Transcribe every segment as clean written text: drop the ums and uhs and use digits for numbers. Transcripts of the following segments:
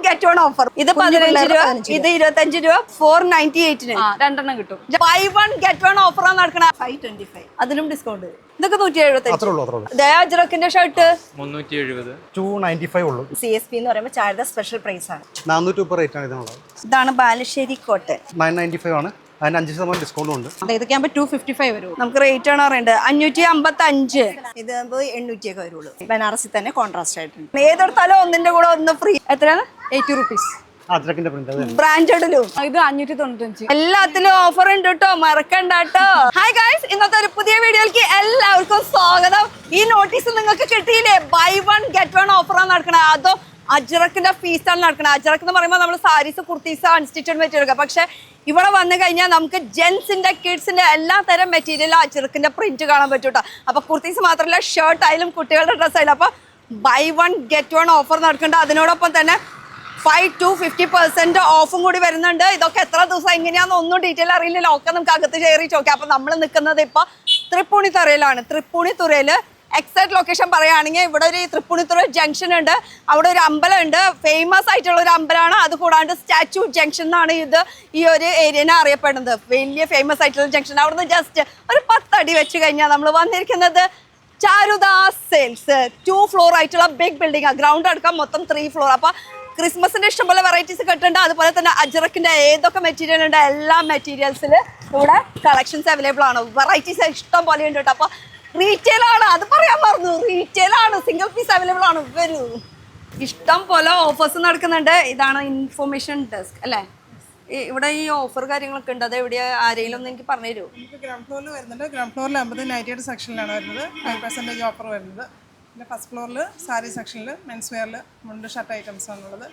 Get one offer. ഇത് 15 രൂപ, ഇത് 25 രൂപ, 498 രണ്ടെണ്ണം കിട്ടും. Buy one get one offer ആണ് നടക്കണ. 525 അതിലും ഡിസ്കൗണ്ട്. ഇതൊക്കെ 175. അജ്രക്കിന്റെ ഷർട്ട് 370, 295 ഉള്ളൂ. CSP എന്ന് പറയുമ്പോൾ ചായയുടെ സ്പെഷ്യൽ പ്രൈസ് ആണ്. 400 റേറ്റ് ആണ് ഇതിനുള്ളത്. ഇതാണ് ബാലുശ്ശേരി കോട്ടൺ 995 ആണ്. അതിന് 5% ഡിസ്കൗണ്ട് ഉണ്ട്. ഇതൊക്കെ ആകുമ്പോൾ 255 വരും. നമുക്ക് റേറ്റ് ആണ് അറിയേണ്ടത്. 555. ഇത് 800 ഒക്കെ വരുള്ളൂ. ബനാറസിൽ തന്നെ കോൺട്രാസ്റ്റ് ആയിട്ടുണ്ട്. ഏതെടുത്താലും ഒന്നിന്റെ കൂടെ ഒന്ന് ഫ്രീ. എത്രയാണ്? 80 റുപ്പീസ്. അജ്രക്കിന്റെ പ്രിന്റ് ബ്രാൻഡഡിലും ഇത് 595. എല്ലാത്തിലും ഓഫർ ഉണ്ട് കേട്ടോ, മറക്കണ്ട കേട്ടോ. ഹായ് ഗൈസ്, ഇന്നത്തെ ഒരു പുതിയ വീഡിയോയിലേക്ക് എല്ലാവർക്കും സ്വാഗതം. ഈ നോട്ടീസ് നിങ്ങൾക്ക് കിട്ടിയില്ലേ? ബൈ വൺ ഗെറ്റ് വൺ ഓഫറാണ് നടക്കണത്. അതോ അജ്രക്കിന്റെ ഫീസാണ് നടക്കുന്നത്. അജ്രക്ക് എന്ന് പറയുമ്പോൾ നമ്മൾ സാരീസ്, കുർത്തീസ്, അൺസ്റ്റിച്ചഡ് മെറ്റീരിയൽ. പക്ഷെ ഇവിടെ വന്നു കഴിഞ്ഞാൽ നമുക്ക് ജെൻസിന്റെ, കിഡ്സിന്റെ എല്ലാ തരം മെറ്റീരിയലും അജ്രക്കിന്റെ പ്രിന്റ് കാണാൻ പറ്റും കേട്ടോ. അപ്പൊ കുർത്തീസ് മാത്രമല്ല, ഷർട്ട് ആയാലും കുട്ടികളുടെ ഡ്രസ്സ് ആയാലും. അപ്പൊ buy one get one offer നടക്കുന്നുണ്ട്. അതിനോടൊപ്പം തന്നെ 5 to 50% ഓഫും കൂടി വരുന്നുണ്ട്. ഇതൊക്കെ എത്ര ദിവസം എങ്ങനെയാണെന്ന് ഒന്നും ഡീറ്റെയിൽ അറിയില്ലല്ലോ. ഒക്കെ നമുക്ക് അകത്ത് കയറി ചോദിക്കാം. അപ്പൊ നമ്മൾ നിൽക്കുന്നത് ഇപ്പൊ തൃപ്പൂണിത്തുറയിലാണ്. തൃപ്പൂണിത്തുറയില് എക്സാക്ട് ലൊക്കേഷൻ പറയുകയാണെങ്കിൽ ഇവിടെ ഒരു തൃപ്പൂണിത്തുറ ജംഗ്ഷൻ ഉണ്ട്. അവിടെ ഒരു അമ്പലം ഉണ്ട്, ഫേമസ് ആയിട്ടുള്ള ഒരു അമ്പലമാണ്. അത് കൂടാണ്ട് സ്റ്റാച്യു ജംഗ്ഷൻ എന്നാണ് ഈ ഒരു ഏരിയനെ അറിയപ്പെടുന്നത്. വലിയ ഫേമസ് ആയിട്ടുള്ള ജംഗ്ഷൻ. അവിടുന്ന് ജസ്റ്റ് ഒരു 10 അടി വെച്ച് കഴിഞ്ഞാൽ നമ്മൾ വന്നിരിക്കുന്നത് ചാരുദാസ് സെയിൽസ്. 2 ഫ്ലോർ ആയിട്ടുള്ള ബിഗ് ബിൽഡിംഗ്. ഗ്രൗണ്ട് അടക്കം മൊത്തം 3 ഫ്ലോർ. അപ്പൊ ക്രിസ്മസിന്റെ ഇഷ്ടംപോലെ വെറൈറ്റീസ് കിട്ടുന്നുണ്ട്. അതുപോലെ തന്നെ അജ്രക്കിന്റെ ഏതൊക്കെ മെറ്റീരിയൽ ഉണ്ട്, എല്ലാ മെറ്റീരിയൽസിൽ ഇവിടെ കളക്ഷൻസ് അവൈലബിൾ ആണ്. വെറൈറ്റീസ് ഇഷ്ടം പോലെ ഉണ്ട് കേട്ടോ. അപ്പൊ റീറ്റെയിൽ ആണ്, അത് പറയാൻ മറന്നു. റീറ്റെയിൽ ആണ്, സിംഗിൾ പീസ് അവൈലബിൾ ആണ്. വരൂ, ഇഷ്ടം പോലെ ഓഫേഴ്സ് നടക്കുന്നുണ്ട്. ഇതാണ് ഇൻഫോർമേഷൻ ഡെസ്ക് അല്ലേ? ഇവിടെ ഈ ഓഫർ കാര്യങ്ങളൊക്കെ ഉണ്ട്. അത് എവിടെ ആരെങ്കിലും ഒന്ന് എനിക്ക് പറഞ്ഞു തരുമോ? ഗ്രൗണ്ട് ഫ്ലോറിൽ വരുന്നുണ്ട്. ഗ്രൗണ്ട് ഫ്ലോറിൽ 50 98 സെക്ഷനിലാണ് വരുന്നത്. 5% ഓഫർ വരുന്നത്. പിന്നെ ഫസ്റ്റ് ഫ്ലോറിൽ സാരി സെക്ഷനിൽ മെൻസ് വെയറിൽ മുണ്ട് ഷർട്ട് ഐറ്റംസ് ആണുള്ളത്.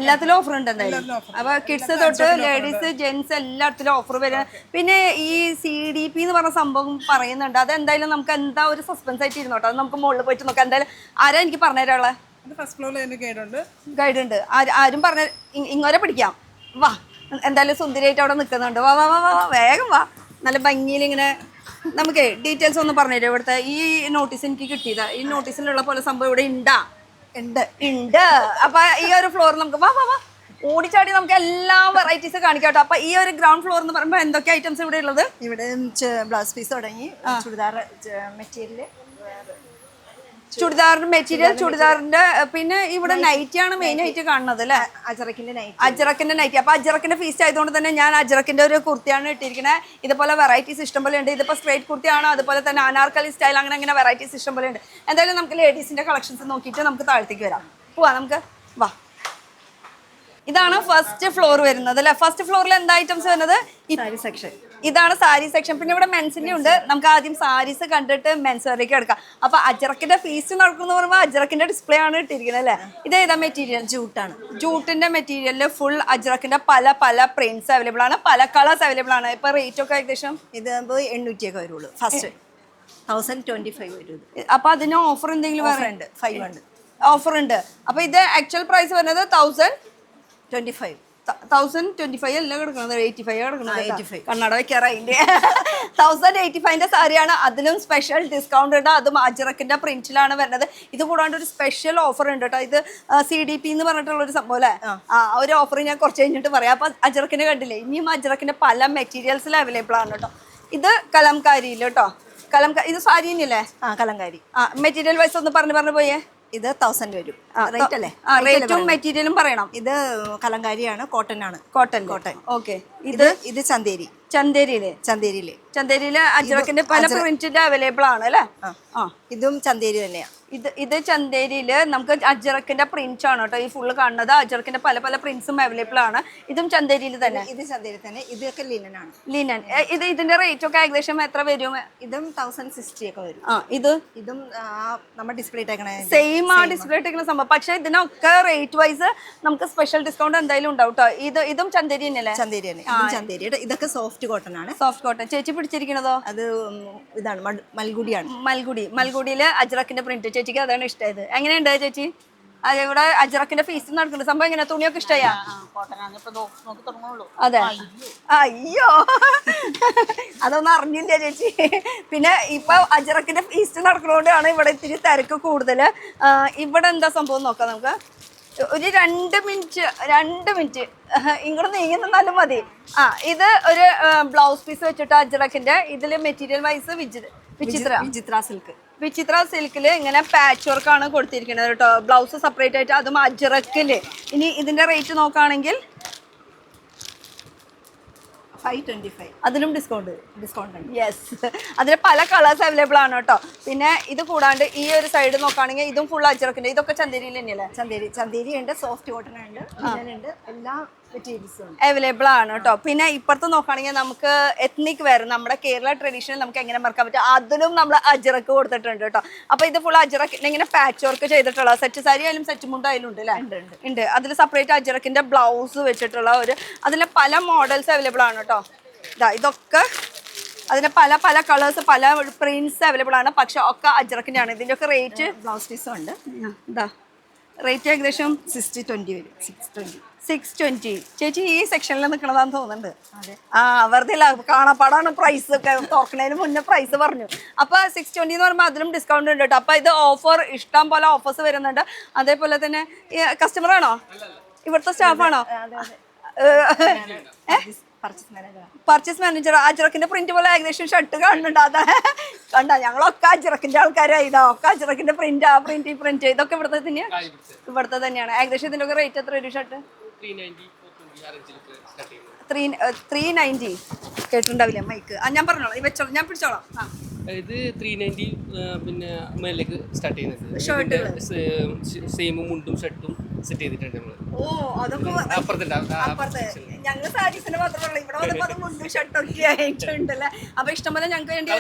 എല്ലാത്തിലും ഓഫർ ഉണ്ട് എന്തായാലും. അപ്പൊ കിഡ്സ് തൊട്ട് ലേഡീസ്, ജെന്റ്സ് എല്ലാത്തിലും ഓഫർ വരും. പിന്നെ ഈ CDP എന്ന് പറഞ്ഞ സംഭവം പറയുന്നുണ്ട്. അത് എന്തായാലും നമുക്ക് എന്താ ഒരു സസ്പെൻസ് ആയിട്ട് ഇരുന്നോട്ടോ. അത് നമുക്ക് മുകളിൽ പോയിട്ട് നോക്കാം. എന്തായാലും ആരാ എനിക്ക് പറഞ്ഞുതരാനുള്ള? അത് ഫസ്റ്റ് ഫ്ലോറിൽ അതിൻ്റെ ഗൈഡുണ്ട്. ഗൈഡ് ഉണ്ട്. ആരും പറഞ്ഞ ഇങ്ങോരെ പിടിക്കാം. വാ, എന്തായാലും സുന്ദരിയായിട്ട് അവിടെ നിൽക്കുന്നുണ്ട്. വാ വാ വാ വാ, വേഗം വാ. നല്ല ഭംഗിയിൽ ഇങ്ങനെ നമുക്ക് ഡീറ്റെയിൽസ് ഒന്ന് പറഞ്ഞുതരും. ഇവിടുത്തെ ഈ നോട്ടീസ് എനിക്ക് കിട്ടിയതാ. ഈ നോട്ടീസിലുള്ള പോലെ സംഭവം ഇവിടെ ഉണ്ട്. അപ്പൊ ഈ ഒരു ഫ്ലോറിൽ നമുക്ക് വാ വാ വാ ഓടിച്ചാടി നമുക്ക് എല്ലാ വെറൈറ്റീസ് കാണിക്കാം കേട്ടോ. അപ്പൊ ഈ ഒരു ഗ്രൗണ്ട് ഫ്ലോർ എന്ന് പറയുമ്പോൾ എന്തൊക്കെ ഐറ്റംസ് ഇവിടെ ഉള്ളത്? ഇവിടെ ബ്ലൗസ് പീസ് തുടങ്ങി ചുരിദാർ മെറ്റീരിയൽ, ചുരിദാറിന്റെ പിന്നെ ഇവിടെ നൈറ്റി ആണ് മെയിൻ ആയിട്ട് കാണുന്നത് അല്ലേ? അജ്രക്കിന്റെ നൈറ്റി. അപ്പൊ അജ്രക്കിന്റെ ഫീസ്റ്റ് ആയതുകൊണ്ട് തന്നെ ഞാൻ അജ്രക്കിന്റെ ഒരു കുർത്തിയാണ് ഇട്ടിരിക്കുന്നത്. ഇതുപോലെ വെറൈറ്റീസ് ഇഷ്ടംപോലെ ഉണ്ട്. ഇതിപ്പോ സ്ട്രേറ്റ് കുർത്തിയാണ്, അതുപോലെ തന്നെ അനാർക്കലി സ്റ്റൈൽ, അങ്ങനെ വെറൈറ്റീസ് ഇഷ്ടംപോലെ ഉണ്ട്. എന്തായാലും നമുക്ക് ലേഡീസിന്റെ കളക്ഷൻസ് നോക്കിയിട്ട് നമുക്ക് താഴത്തേക്ക് വരാം. പോവാ, നമുക്ക് വാ. ഇതാണ് ഫസ്റ്റ് ഫ്ലോർ വരുന്നത് അല്ലെ? ഫസ്റ്റ് ഫ്ലോറിൽ എന്താ ഐറ്റംസ് വരുന്നത്? സാരി സെക്ഷൻ. ഇതാണ് സാരി സെക്ഷൻ. പിന്നെ ഇവിടെ മെൻസിന്റെ ഉണ്ട്. നമുക്ക് ആദ്യം സാരീസ് കണ്ടിട്ട് മെൻസ് വരേക്ക് എടുക്കാം. അപ്പൊ അജ്രക്കിന്റെ ഫീസ്റ്റ് നടക്കുന്ന പറയുമ്പോൾ അജ്രക്കിന്റെ ഡിസ്പ്ലേ ആണ് ഇട്ടിരിക്കുന്നത് അല്ലെ? ഇത് ഏതാ മെറ്റീരിയൽ? ജൂട്ടാണ്. ജൂട്ടിന്റെ മെറ്റീരിയലിൽ ഫുൾ അജ്രക്കിന്റെ പല പ്രിന്റ്സ് അവൈലബിൾ ആണ്, പല കളേഴ്സ് അവൈലബിൾ ആണ്. ഇപ്പൊ റേറ്റ് ഒക്കെ ഏകദേശം ഇത് 800 ഒക്കെ വരുള്ളൂ. ഫസ്റ്റ് 1025 വരും. അപ്പൊ അതിന് ഓഫർ എന്തെങ്കിലും വേറെ ഉണ്ട്? 500 ഓഫർ ഉണ്ട്. അപ്പൊ ഇത് ആക്ച്വൽ പ്രൈസ് വരുന്നത് 1025 അല്ല കിടക്കുന്നത്, 85 കിടക്കുന്നത്. കണ്ണട വെക്കാറതിന്റെ 1085ന്റെ സാരിയാണ്. അതിലും സ്പെഷ്യൽ ഡിസ്കൗണ്ട് ഉണ്ട്. അതും അജ്രക്കിന്റെ പ്രിന്റിലാണ് വരുന്നത്. ഇത് കൂടാണ്ട് ഒരു സ്പെഷ്യൽ ഓഫർ ഉണ്ട് കേട്ടോ. ഇത് CDP എന്ന് പറഞ്ഞിട്ടുള്ള ഒരു സംഭവം അല്ലേ? ഒരു ഓഫർ ഞാൻ കുറച്ച് കഴിഞ്ഞിട്ട് പറയാം. അപ്പൊ അജ്രക്കിന്റെ കണ്ടില്ലേ? ഇനിയും അജ്രക്കിന്റെ പല മെറ്റീരിയൽസിൽ അവൈലബിൾ ആണ് കേട്ടോ. ഇത് കലംകാരിയിൽ കേട്ടോ. ഇത് സാരി തന്നെയല്ലേ? കലങ്കാരി. മെറ്റീരിയൽ വൈസ് ഒന്ന് പറഞ്ഞു പോയേ. ഇത് 1000 വരും. റേറ്റ് അല്ലേ? റേറ്റും മെറ്റീരിയലും പറയണം. ഇത് കലങ്കാരിയാണ്, കോട്ടൺ ആണ്. കോട്ടൺ. ഓക്കെ. ഇത് ചന്തേരി. ചന്തേരിയില് അജ്രക്കിന്റെ പല പ്രിന്റിന്റെ അവൈലബിൾ ആണ് അല്ലേ? ഇതും ചന്തേരി തന്നെയാ. ഇത് ചന്തേരിയില് നമുക്ക് അജ്രക്കിന്റെ പ്രിന്റ് ആണ് കേട്ടോ. ഈ ഫുള്ള് കാണുന്നത് അജ്രക്കിന്റെ പല പ്രിന്റ്സും അവൈലബിൾ ആണ്. ഇതും ചന്തേരിയിൽ തന്നെ. ഇത് ചന്തേരി തന്നെ. ഇതൊക്കെ ലിനൻ ആണ്. ഇതിന്റെ റേറ്റ് ഒക്കെ ഏകദേശം എത്ര വരും? ഇതും 1060 ഒക്കെ വരും. ഇതും നമ്മുടെ ഡിസ്പ്ലേ ഇട്ടേക്കണേ സെയിം ആ ഡിസ്പ്ലേ ഇട്ടേക്കുന്ന സംഭവം. പക്ഷെ ഇതിനൊക്കെ റേറ്റ് വൈസ് നമുക്ക് സ്പെഷ്യൽ ഡിസ്കൗണ്ട് എന്തായാലും ഉണ്ടാവും കേട്ടോ. ഇതും ചന്തേരി തന്നെയല്ലേ? ചന്തേരി തന്നെ. ഇതും ചന്തേരിയുടെ. ഇതൊക്കെ സോഫ്റ്റ് കോട്ടൺ ആണ്. Soft cotton. ചേച്ചി പിടിച്ചിരിക്കണതോ? അത് ഇതാണ് മൽഗുഡിയാണ്. മൽഗുഡിയില് അജ്രക്കിന്റെ പ്രിന്റ്. ചേച്ചിക്ക് അതാണ് ഇഷ്ടമായത്. എങ്ങനെയുണ്ട് ചേച്ചി? ഇവിടെ അജ്രക്കിന്റെ ഫീസ് നടക്കുന്നുണ്ട്. സംഭവം എങ്ങനെ? തുണിയൊക്കെ ഇഷ്ടമാ? അതെ. അയ്യോ, അതൊന്നും അറിഞ്ഞില്ല ചേച്ചി. പിന്നെ ഇപ്പൊ അജ്രക്കിന്റെ ഫീസ്റ്റ് നടക്കുന്നതുകൊണ്ടാണ് ഇവിടെ ഇത്തിരി തിരക്ക് കൂടുതല്. ഇവിടെ എന്താ സംഭവം നോക്കാം നമുക്ക്. ഒരു 2 മിനിറ്റ് ഇങ്ങോട്ട് നീങ്ങുന്നാലും മതി. ഇത് ഒരു ബ്ലൗസ് പീസ് വെച്ചിട്ട് അജ്രക്കിന്റെ ഇതില് മെറ്റീരിയൽ വൈസ് വിചിത്ര സിൽക്കില് ഇങ്ങനെ പാച്ച് വർക്ക് ആണ് കൊടുത്തിരിക്കുന്നത് കേട്ടോ. ബ്ലൗസ് സെപ്പറേറ്റ് ആയിട്ട്, അതും അജ്രക്കില്. ഇനി ഇതിന്റെ റേറ്റ് നോക്കുകയാണെങ്കിൽ 525. അതിലും ഡിസ്കൗണ്ട് ഉണ്ട്. യെസ്, അതിൽ പല കളേഴ്സ് അവൈലബിൾ ആണ് കേട്ടോ. പിന്നെ ഇത് കൂടാണ്ട് ഈ ഒരു സൈഡ് നോക്കുകയാണെങ്കിൽ ഇതും ഫുൾ അജ്രക്കിന്റെ. ഇതൊക്കെ ചന്തേരിയിൽ തന്നെയല്ലേ? ചന്തേരി ഉണ്ട്, സോഫ്റ്റ് കോട്ടൺ ഉണ്ട്, ഉണ്ട്, എല്ലാ മെറ്റീരിയൽസും ഉണ്ട്, അവൈലബിൾ ആണ് കേട്ടോ. പിന്നെ ഇപ്പുറത്ത് നോക്കുകയാണെങ്കിൽ നമുക്ക് എത്നിക് വെയർ, നമ്മുടെ കേരള ട്രഡീഷണൽ നമുക്ക് എങ്ങനെ മറക്കാൻ പറ്റും, അതിലും നമ്മൾ അജ്രക്ക് കൊടുത്തിട്ടുണ്ട് കേട്ടോ. അപ്പൊ ഇത് ഫുൾ അജ്രക്ക് ഇങ്ങനെ പാച്ച് വർക്ക് ചെയ്തിട്ടുള്ള സെറ്റ് സാരി ആയാലും സെറ്റ് മുണ്ട് ആയാലും ഉണ്ട് അല്ലേ? ഉണ്ട്. അതിൽ സെപ്പറേറ്റ് അജ്രക്കിന്റെ ബ്ലൗസ് വെച്ചിട്ടുള്ള അതിലെ പല മോഡൽസ് അവൈലബിൾ ആണ് കേട്ടോ. ഇതൊക്കെ അതിന്റെ പല കളേഴ്സ്, പല പ്രിന്റ്സ് അവൈലബിൾ ആണ്. പക്ഷെ ഒക്കെ അജ്രക്കിന്റെ ആണ്. ഇതിന്റെ ഒക്കെ റേറ്റ്, ബ്ലൗസ് പീസും ഉണ്ട്. റേറ്റ് ഏകദേശം 620 വരും. 620. ചേച്ചി ഈ സെക്ഷനിൽ നിൽക്കണതാന്ന് തോന്നുന്നുണ്ട്. വെറുതെ കാണാപ്പാടാണ് പ്രൈസ് ഒക്കെ. തുറക്കണതിന് മുന്നേ പ്രൈസ് പറഞ്ഞു. അപ്പൊ 620 എന്ന് പറയുമ്പോൾ അതിലും ഡിസ്കൗണ്ട് ഉണ്ട് കേട്ടോ. അപ്പൊ ഇത് ഓഫർ, ഇഷ്ടം പോലെ ഓഫേഴ്സ് വരുന്നുണ്ട്. അതേപോലെ തന്നെ കസ്റ്റമർ ആണോ, ഇവിടുത്തെ സ്റ്റാഫാണോ? Purchase manager. അജ്രക്കിന്റെ പ്രിന്റ് പോലെ ഏകദേശം ഷർട്ട് കാണുന്നുണ്ട്. കണ്ട, ഞങ്ങളൊക്കെ അജ്രക്കിന്റെ ആൾക്കാരായി. ഒക്കെ അജ്രക്കിന്റെ പ്രിന്റ്, ഈ പ്രിന്റ് ഇതൊക്കെ ഇവിടുത്തെ തന്നെയാണ്. ഏകദേശം ഇതിന്റെ ഒക്കെ റേറ്റ് എത്ര ഒരു ഷർട്ട്? 390. കേട്ടിട്ടുണ്ടാവില്ല മൈക്ക്. ഞാൻ പറഞ്ഞോളാം, വെച്ചോളാം, ഞാൻ പിടിച്ചോളാം. ഇത് 390 പിന്നെ മേലേക്ക് സ്റ്റാർട്ട് ചെയ്യുന്നത്. സെയിമും മുണ്ടും ഷർട്ടും സെറ്റ് ചെയ്തിട്ടുണ്ട് നമ്മള്. ഞങ്ങൾ സാരീസിന്റെ മാത്രമല്ല, ഇവിടെ വന്നപ്പോ അത് മുണ്ടും ഷർട്ടൊക്കെ ആയിട്ടുണ്ടല്ലേ. അപ്പൊ ഇഷ്ടംപോലെ ഞങ്ങൾക്ക് വേണ്ടി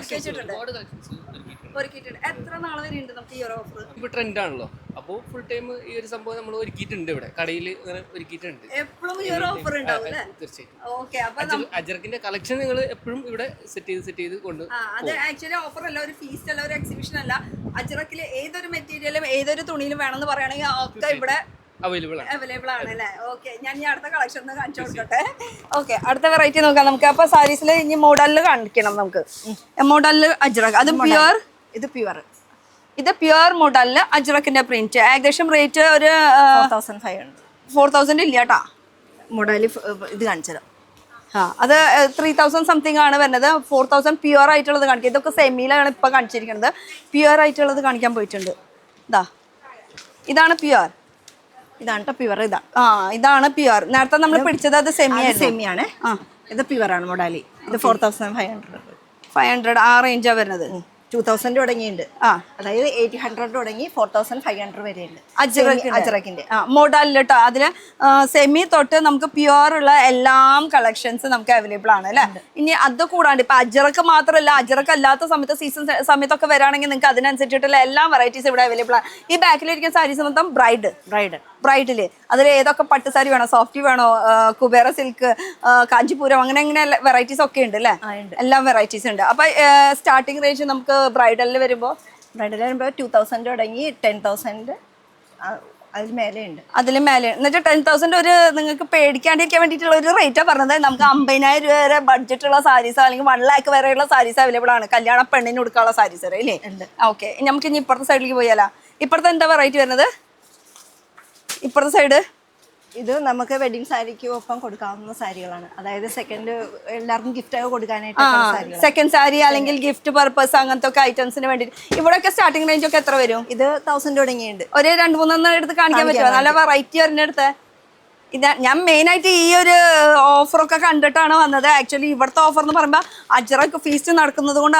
ഒരുക്കിയിട്ടുണ്ട്. എത്ര നാളെ വരെ ഉണ്ട് നമുക്ക് ഈ ഒരു ഓഫർ? ഇപ്പൊ ട്രെൻഡ് ആണല്ലോ, അപ്പോൾ ഫുൾ ടൈം ഈ ഒരു സംഭവം നമ്മൾ ഒരുക്കിയിട്ടുണ്ട്. ഇവിടെ കടയിൽ അങ്ങനെ ഒരുക്കിയിട്ടുണ്ട്. എപ്പോഴും ഈ ഒരു ഓഫർ ഉണ്ടാവും അല്ലേ? തീർച്ചയായും. അജർക്കിന്റെ കളക്ഷൻ നിങ്ങൾ എപ്പോഴും ഇവിടെ സെറ്റ് ചെയ്ത് കൊണ്ട്. അത് ആക്ച്വലി ഓഫർ അല്ല, ഒരു ഫീസ്റ്റ് അല്ല, ഒരു എക്സിബിഷൻ അല്ല. അജറക്കില് ഏതൊരു മെറ്റീരിയലും ഏതൊരു തുണിയിലും വേണമെന്ന് പറയുകയാണെങ്കിൽ ഒക്കെ ഇവിടെ അവൈലബിൾ ആണ് അല്ലേ? ഓക്കെ, ഞാൻ ഈ അടുത്ത കളക്ഷൻ ഒന്ന് കാണിച്ചു കൊടുക്കട്ടെ. ഓക്കെ, അടുത്ത വെറൈറ്റി നോക്കാം നമുക്ക്. അപ്പൊ സാരീസിൽ ഇനി മോഡലിൽ കാണിക്കണം നമുക്ക്. മോഡലിൽ അജ്രക്, അത് പ്യുവർ. ഇത് പ്യുവർ മോഡലില് അജ്രക്കിന്റെ പ്രിന്റ്. ഏകദേശം റേറ്റ് ഒരു 4,000 ഇല്ല കേട്ടാ. മോഡല് ഇത് കാണിച്ചത് അത് 3,000 സംതിങ് ആണ് വരുന്നത്. 4,000 പ്യുവർ ആയിട്ടുള്ളത് കാണിക്കുക. ഇതൊക്കെ സെമിയിലാണ് ഇപ്പൊ കാണിച്ചിരിക്കുന്നത്. പ്യുവർ ആയിട്ടുള്ളത് കാണിക്കാൻ പോയിട്ടുണ്ട്. ഇതാണ് പ്യുവർ. ഇതാണ് പ്യുവർ. ഇതാണ് പ്യുവർ. നേരത്തെ നമ്മൾ പിടിച്ചത് അത് സെമിയാണ്. ഇത് പ്യുവർ ആണ് മോഡലി. ഇത് 4,500 ആ റേഞ്ചാ വരുന്നത്. 2000 തുടങ്ങിയിട്ടുണ്ട്. അതായത് 800 തുടങ്ങി 4,500 വരെ ഉണ്ട് അജ്രക്കിന്റെ മോഡലിൽ കേട്ടോ. അതില് സെമി തൊട്ട് നമുക്ക് പ്യുവർ ഉള്ള എല്ലാം കളക്ഷൻസ് നമുക്ക് അവൈലബിൾ ആണ് അല്ലെ. ഇനി അത് കൂടാണ്ട് ഇപ്പൊ അജ്രക്ക് മാത്രമല്ല, അജ്രക്ക് അല്ലാത്ത സമയത്ത് സീസൺ സമയത്തൊക്കെ വരാണെങ്കിൽ നിങ്ങൾക്ക് അതിനനുസരിച്ചിട്ടുള്ള എല്ലാ വെറൈറ്റീസ് ഇവിടെ അവൈലബിൾ ആണ്. ഈ ബാക്കിലിരിക്കുന്ന സാരീസ് മൊത്തം ബ്രൈഡില് അതിൽ ഏതൊക്കെ പട്ട് സാരി വേണോ, സോഫ്റ്റി വേണോ, കുബേര സിൽക്ക്, കാഞ്ചിപുരം, അങ്ങനെ വെറൈറ്റീസ് ഒക്കെ ഉണ്ട് അല്ലേ? എല്ലാ വെറൈറ്റീസ് ഉണ്ട്. അപ്പൊ സ്റ്റാർട്ടിംഗ് റേഞ്ച് നമുക്ക് ബ്രൈഡലിൽ വരുമ്പോൾ 2,000 തുടങ്ങി 10,000 അതിൽ മേലെ ഉണ്ട്. എന്നിട്ട് 10,000 ഒരു നിങ്ങൾക്ക് പേടിക്കാണ്ടിരിക്കാൻ വേണ്ടിയിട്ടുള്ള ഒരു റേറ്റാണ് പറഞ്ഞത്. നമുക്ക് 50,000 രൂപ വരെ ബഡ്ജറ്റുള്ള സാരീസ് അല്ലെങ്കിൽ 1 lakh വരെയുള്ള സാരീസ് അവൈലബിൾ ആണ്. കല്യാണ പെണ്ണിന് കൊടുക്കാനുള്ള സാരീസ് വരെ അല്ലേ? ഓക്കെ, നമുക്ക് ഇനി ഇപ്പുറത്തെ സൈഡിലേക്ക് പോയാലോ. ഇപ്പുറത്തെ എന്താ വെറൈറ്റി വരുന്നത്? ഇപ്പുറത്തെ സൈഡ് ഇത് നമുക്ക് വെഡിങ് സാരിക്ക് ഒപ്പം കൊടുക്കാവുന്ന സാരികളാണ്. അതായത് എല്ലാവർക്കും ഗിഫ്റ്റ് ഒക്കെ കൊടുക്കാനായിട്ട് സെക്കൻഡ് സാരി അല്ലെങ്കിൽ ഗിഫ്റ്റ് പർപ്പസ് അങ്ങനത്തെ ഒക്കെ ഐറ്റംസിന് വേണ്ടി. ഇവിടെയൊക്കെ സ്റ്റാർട്ടിംഗ് റേഞ്ച് ഒക്കെ എത്ര വരും? ഇത് 1,000 തുടങ്ങിയിട്ടുണ്ട്. ഒരു 2-3 എടുത്ത് കാണിക്കാൻ പറ്റുമോ? നല്ല വെറൈറ്റി ഒരെണ്ണെടുത്ത്. ഞാൻ മെയിൻ ആയിട്ട് ഈ ഒരു ഓഫറൊക്കെ കണ്ടിട്ടാണ് വന്നത്. ആക്ച്വലി ഇവിടുത്തെ ഓഫർ എന്ന് പറയുമ്പോൾ അജ്രക്ക് ഫീസ്റ്റ് നടക്കുന്നത് കൊണ്ട്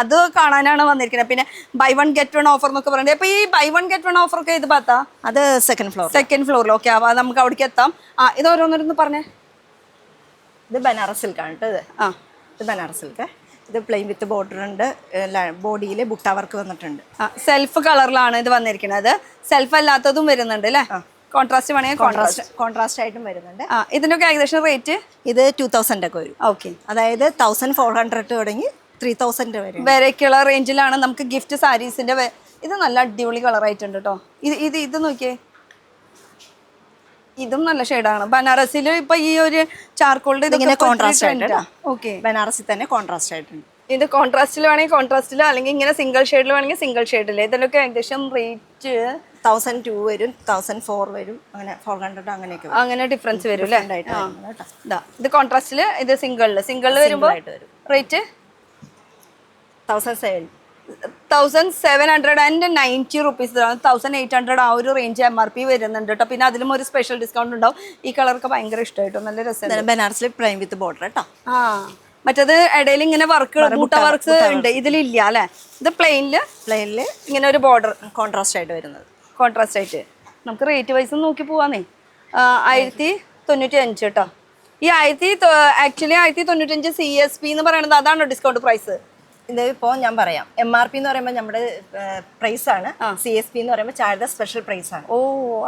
അത് കാണാനാണ് വന്നിരിക്കുന്നത്. പിന്നെ ബൈ 1 get 1 ഓഫർ എന്നൊക്കെ പറയുന്നത്. അപ്പൊ ഈ ബൈ 1 get 1 ഓഫർ ഒക്കെ ഇത് പാത്താ? അത് സെക്കൻഡ് ഫ്ലോറിൽ. ഓക്കെ, അപ്പൊ നമുക്ക് അവിടേക്ക് എത്താം. ഇത് ഓരോന്നൊരു പറഞ്ഞേ. ഇത് ബനാറസ് സിൽക്കാണ് കേട്ടോ. ഇത് ബനാറസ് സിൽക്ക്. ഇത് പ്ലെയിൻ വിത്ത് ബോർഡർ ഉണ്ട്. ബോഡിയിൽ ബുട്ട വർക്ക് വന്നിട്ടുണ്ട്. സെൽഫ് കളറിലാണ് ഇത് വന്നിരിക്കുന്നത്. സെൽഫ് അല്ലാത്തതും വരുന്നുണ്ട് അല്ലേ? കോൺട്രാസ്റ്റ് വേണമെങ്കിൽ കോൺട്രാസ്റ്റ് ആയിട്ടും വരുന്നുണ്ട്. ഇതിനൊക്കെ ഏകദേശം റേറ്റ് ഇത് 2,000 ഒക്കെ വരും. ഓക്കെ, അതായത് 1,400 തുടങ്ങി 3,000 വരെയൊക്കെയുള്ള റേഞ്ചിലാണ് നമുക്ക് ഗിഫ്റ്റ് സാരീസിന്റെ. ഇത് നല്ല അടിപൊളി കളറായിട്ടുണ്ട് കേട്ടോ. ഇത് നോക്കിയേ, ഇതും നല്ല ഷെയ്ഡാണ്. ബനാറസിൽ ഇപ്പൊ ഈ ഒരു ചാർക്കോളിന്റെ കോൺട്രാസ്റ്റ് ആയിട്ട്. ഓക്കെ, ബനാറസിൽ തന്നെ കോൺട്രാസ്റ്റ് ആയിട്ടുണ്ട്. ഇത് കോൺട്രാസ്റ്റിൽ വേണമെങ്കിൽ കോൺട്രാസ്റ്റിൽ, അല്ലെങ്കിൽ ഇങ്ങനെ സിംഗിൾ ഷെയ്ഡിൽ വേണമെങ്കിൽ സിംഗിൾ ഷെയ്ഡിൽ. ഇതിലൊക്കെ ഏകദേശം റേറ്റ് 1002 വരും, 1004 വരും, അങ്ങനെ 400 അങ്ങനെയൊക്കെ വരും. അങ്ങനെ ഡിഫറൻസ് വരും അല്ലേ? ഉണ്ടായിട്ട് വരുന്നത് കേട്ടോ. ഇതാ ഇത് കോൺട്രാസ്റ്റിൽ, ഇത് സിംഗിളിൽ വരുമ്പോൾ റേറ്റ് 1007. 1790 റുപ്പീസ്, 1800 ആ ഒരു റേഞ്ച് MRP വരുന്നുണ്ട് കേട്ടോ. പിന്നെ അതിലും ഒരു സ്പെഷ്യൽ ഡിസ്കൗണ്ട് ഉണ്ടാവും. ഈ കളറൊക്കെ ഭയങ്കര ഇഷ്ടമായിട്ടോ, നല്ല രസം. ബനാറസിൽ പ്ലെയിൻ വിത്ത് ബോർഡർ കേട്ടോ. ആ മറ്റേത് ഇടയിൽ ഇങ്ങനെ വർക്ക് ബൂട്ട വർക്ക്സ് ഉണ്ട്, ഇതിലില്ല അല്ലേ? ഇത് പ്ലെയിനില് ഇങ്ങനെ ഒരു ബോർഡർ കോൺട്രാസ്റ്റ് ആയിട്ട് വരുന്നത്. കോൺട്രാസ്റ്റ് ആയിട്ട് നമുക്ക് റേറ്റ് വൈസ് നോക്കി പോവാന്നേ. 1095 കേട്ടോ. ഈ ആക്ച്വലി 1095 CSP എന്ന് പറയുന്നത് അതാണോ ഡിസ്കൗണ്ട് പ്രൈസ്? ഇത് ഇപ്പോൾ ഞാൻ പറയാം, MRP എന്ന് പറയുമ്പോൾ നമ്മുടെ പ്രൈസ് ആണ്, CSP എന്ന് പറയുമ്പോൾ ചായയുടെ സ്പെഷ്യൽ പ്രൈസ് ആണ്. ഓ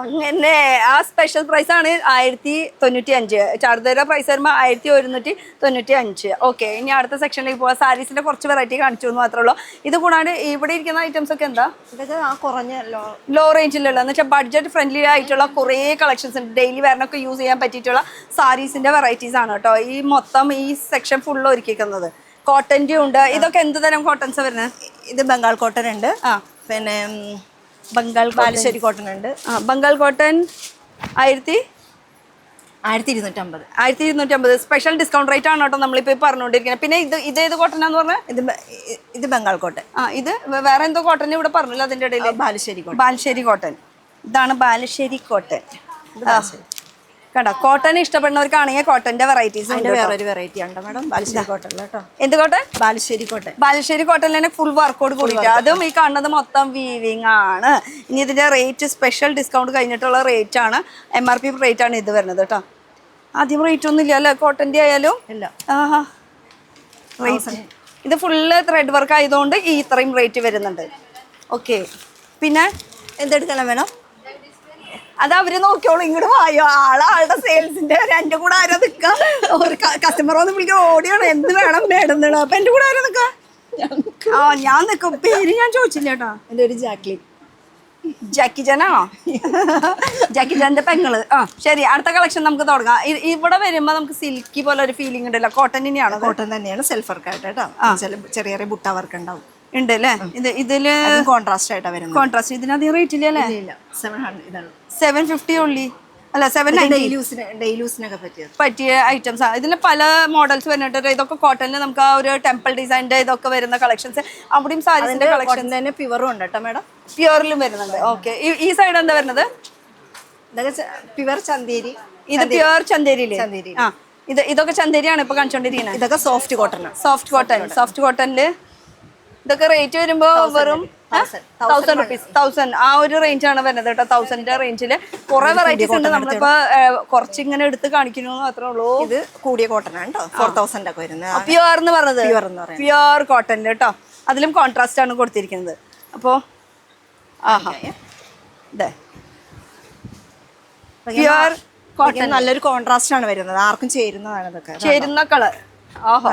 അങ്ങനെ, ആ സ്പെഷ്യൽ പ്രൈസ് ആണ് 1095. ചാർജയുടെ പ്രൈസ് വരുമ്പോൾ 1195. ഓക്കെ, ഇനി അടുത്ത സെക്ഷനിലേക്ക് പോവാം. സാരീസിന്റെ കുറച്ച് വെറൈറ്റി കാണിച്ചു എന്ന് മാത്രമേ ഉള്ളൂ. ഇത് കൂടാണ്ട് ഇവിടെ ഇരിക്കുന്ന ഐറ്റംസ് ഒക്കെ എന്താ? ഇതൊക്കെ ആ കുറഞ്ഞ ലോ റേഞ്ചിലുള്ള എന്ന് വെച്ചാൽ ബഡ്ജറ്റ് ഫ്രണ്ട്ലി ആയിട്ടുള്ള കുറേ കളക്ഷൻസ് ഉണ്ട്. ഡെയിലി വെയറിനൊക്കെ യൂസ് ചെയ്യാൻ പറ്റിയിട്ടുള്ള സാരീസിന്റെ വെറൈറ്റീസ് ആണ് കേട്ടോ ഈ മൊത്തം ഈ സെക്ഷൻ ഫുള്ള് ഒരുക്കിക്കുന്നത്. കോട്ടൻ്റെ ഉണ്ട്. ഇതൊക്കെ എന്ത് തരം കോട്ടൺസ് വരുന്നത്? ഇത് ബംഗാൾ കോട്ടൺ ഉണ്ട്, പിന്നെ ബംഗാൾ ബാലുശ്ശേരി കോട്ടൺ ഉണ്ട്. Bengal cotton 1250. Special discount rate ആണ് കേട്ടോ നമ്മളിപ്പോൾ പറഞ്ഞുകൊണ്ടിരിക്കുന്നത്. പിന്നെ ഇത് ഏത് കോട്ടനാന്ന് പറഞ്ഞാൽ? ഇത് ബംഗാൾ കോട്ടൺ. ഇത് വേറെ എന്തോ കോട്ടൺ ഇവിടെ പറഞ്ഞില്ല അതിൻ്റെ ഇടയിൽ. ബാലുശ്ശേരി കോട്ടൺ. ഇതാണ് ബാലുശ്ശേരി കോട്ടൺ. കണ്ടോ, കോട്ടൺ ഇഷ്ടപ്പെടുന്നവർക്കാണെങ്കിൽ കോട്ടന്റെ വെറൈറ്റീസ് ഉണ്ട്. വേറൊരു വെറൈറ്റി ഉണ്ട് മാഡം, ബാലുശ്ശേരി കോട്ടൺ കേട്ടോ. എന്ത് കോട്ടൺ? ബാലുശ്ശേരി കോട്ടണിൽ തന്നെ ഫുൾ വർക്കോട് കൂടിയിട്ട്. അതും ഈ കാണുന്നത് മൊത്തം വീവിങ് ആണ്. ഇനി ഇതിന്റെ റേറ്റ് സ്പെഷ്യൽ ഡിസ്കൗണ്ട് കഴിഞ്ഞിട്ടുള്ള റേറ്റ് ആണ്, MRP റേറ്റ് ആണ് ഇത് വരുന്നത് കേട്ടോ. ആദ്യം റേറ്റ് ഒന്നും ഇല്ല അല്ലേ കോട്ടന്റെ ആയാലും? ഇല്ല. ഇത് ഫുള്ള് ത്രെഡ് വർക്ക് ആയതുകൊണ്ട് ഈ ഇത്രയും റേറ്റ് വരുന്നുണ്ട്. ഓക്കെ, പിന്നെ എന്തെടുക്കണം വേണം? അത് അവര് നോക്കിയോളൂ. ഇങ്ങോട്ട് വായോ, ആളുടെ സെയിൽസിന്റെ എന്റെ കൂടെ ആരോ നിൽക്കുക. ഒരു കസ്റ്റമർ വന്ന് വിളിക്കാൻ ഓടിയാണ്, എന്ത് വേണം മേടുന്നത്. അപ്പൊ എന്റെ കൂടെ ആരോ നിൽക്കുക? ഞാൻ നിൽക്കും. പേര് ഞാൻ ചോദിച്ചില്ല കേട്ടോ. എൻ്റെ ഒരു ജാക്കി ജാനാണോ? ജാക്കി ജാന്റെ പെങ്ങള്. ശരി, അടുത്ത കളക്ഷൻ നമുക്ക് തുടങ്ങാം. ഇവിടെ വരുമ്പോ നമുക്ക് സിൽക്കി പോലെ ഒരു ഫീലിംഗ് ഉണ്ടല്ലോ. കോട്ടൺ തന്നെയാണോ? കോട്ടൺ തന്നെയാണ്, സെൽഫ് വർക്ക് ആയിട്ട് കേട്ടോ. ചെറിയ ചെറിയ ബുട്ട വർക്ക് ഉണ്ടാവും. ഉണ്ട് അല്ലേ? ഇതില് കോൺട്രാസ്റ്റ് ആയിട്ടാണ് വരുന്നത്. കോൺട്രാസ്റ്റ്. ഇതിനധികം റേറ്റ് ഇല്ല അല്ലേ? 750 ഉള്ളി അല്ല, 790 പറ്റിയ ഐറ്റംസ് ആണ്. ഇതിൽ പല മോഡൽസ് വരുന്നുണ്ട്. ഇതൊക്കെ കോട്ടണിൽ നമുക്ക് ആ ഒരു ടെമ്പിൾ ഡിസൈൻ്റെ ഇതൊക്കെ വരുന്ന കളക്ഷൻസ്. അവിടെയും സാരീസിന്റെ കളക്ഷൻ തന്നെ പ്യുവറും ഉണ്ട് കേട്ടോ മാഡം. പ്യുവറിലും വരുന്നുണ്ട്. ഓക്കെ, ഈ സൈഡ് എന്താ വരുന്നത്? ഇതൊക്കെ പ്യുവർ ചന്തേരി. ഇത് പ്യുവർ ചന്തേരിയില്ലേ? ഇതൊക്കെ ചന്തേരിയാണ് ഇപ്പൊ കാണിച്ചോണ്ടിരിക്കുന്നത്. ഇതൊക്കെ സോഫ്റ്റ് കോട്ടൺ. സോഫ്റ്റ് കോട്ടണില് ഇതൊക്കെ റേറ്റ് വരുമ്പോ വെറും 1000 റുപ്പീസ്. 1000 ആ ഒരു റേഞ്ച് ആണ് വരുന്നത് കേട്ടോ. 1000 റേഞ്ചില് കുറെ വെറൈറ്റീസ് ഉണ്ട്. നമ്മളിപ്പോ കുറച്ചിങ്ങനെ എടുത്ത് കാണിക്കുന്നു മാത്രമേ ഉള്ളൂ. ഇത് കൂടിയ കോട്ടൺ ആണ് കേട്ടോ. 4000 ഒക്കെ വരുന്നത്. പ്യുവർ എന്ന് പറഞ്ഞത് പ്യുവർ കോട്ടണില് കേട്ടോ. അതിലും കോൺട്രാസ്റ്റ് ആണ് കൊടുത്തിരിക്കുന്നത്. അപ്പോ പ്യുവർ കോട്ടൺ നല്ലൊരു കോൺട്രാസ്റ്റ് ആണ് വരുന്നത്. ആർക്കും ചേരുന്നതാണ് ഇതൊക്കെ. ചേരുന്ന കളർ. ആഹോ,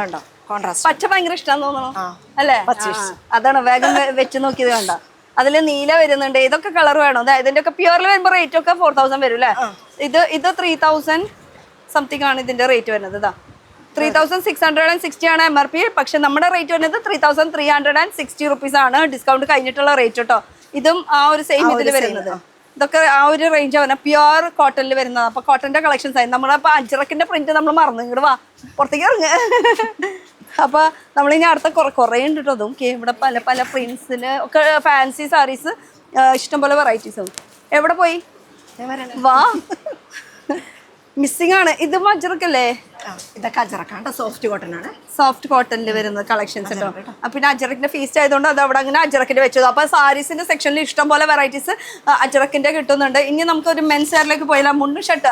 കോൺട്രാസ്റ്റ്. പച്ച ഭയങ്കര ഇഷ്ടമാന്ന് തോന്നണോ അല്ലേ? അതാണ് വേഗം വെച്ച് നോക്കിയത്. കണ്ട, അതില് നീല വരുന്നുണ്ട്. ഇതൊക്കെ കളർ വേണോ? ഇതിന്റെ ഒക്കെ പ്യുവറിൽ വരുമ്പോ റേറ്റ് ഒക്കെ 4000 വരും അല്ലേ? ഇത് 3000 സംതിങ് ആണ് ഇതിന്റെ റേറ്റ് വരുന്നത്. ഇതാ 3660 ആണ് MRP. പക്ഷെ നമ്മുടെ റേറ്റ് വരുന്നത് 3360 റുപ്പീസ് ആണ്, ഡിസ്കൗണ്ട് കഴിഞ്ഞിട്ടുള്ള റേറ്റ് കേട്ടോ. ഇതും ആ ഒരു സെയിം ഇതിൽ വരുന്നത്. ഇതൊക്കെ ആ ഒരു റേഞ്ച് ആണ് പ്യുവർ കോട്ടണിൽ വരുന്നത്. അപ്പൊ കോട്ടന്റെ കളക്ഷൻസ് ആയി. നമ്മളപ്പോ അജ്രക്കിന്റെ പ്രിന്റ് നമ്മൾ മറന്നു. ഇങ്ങോട്ട് വാ, പുറത്തേക്ക് ഇറങ്ങ്. അപ്പൊ നമ്മളിനി അടുത്ത കുറേ ഉണ്ട് കേട്ടോ. അതും ഇവിടെ പല പല പ്രിന്റ്സില് ഒക്കെ ഫാൻസി സാരീസ് ഇഷ്ടംപോലെ വെറൈറ്റീസ് ഉണ്ട്. എവിടെ പോയി? വാ, മിസ്സിംഗ് ആണ്. ഇത് അജ്രക്കല്ലേ? ഇതൊക്കെ അജ്രക്കാണ്, സോഫ്റ്റ് കോട്ടൺ ആണ്. സോഫ്റ്റ് കോട്ടണിൽ വരുന്ന കളക്ഷൻസ് കേട്ടോ. പിന്നെ അജ്രക്കിന്റെ ഫീസ്റ്റ് ആയതുകൊണ്ട് അത് അവിടെ അങ്ങനെ അജ്രക്കിന്റെ വെച്ചത്. അപ്പൊ സാരീസിന്റെ സെക്ഷനിൽ ഇഷ്ടം പോലെ വെറൈറ്റീസ് അജ്രക്കിന്റെ കിട്ടുന്നുണ്ട്. ഇനി നമുക്ക് ഒരു മെൻസ് വെയറിലേക്ക് പോയില്ല. മുണ്ട് ഷർട്ട്.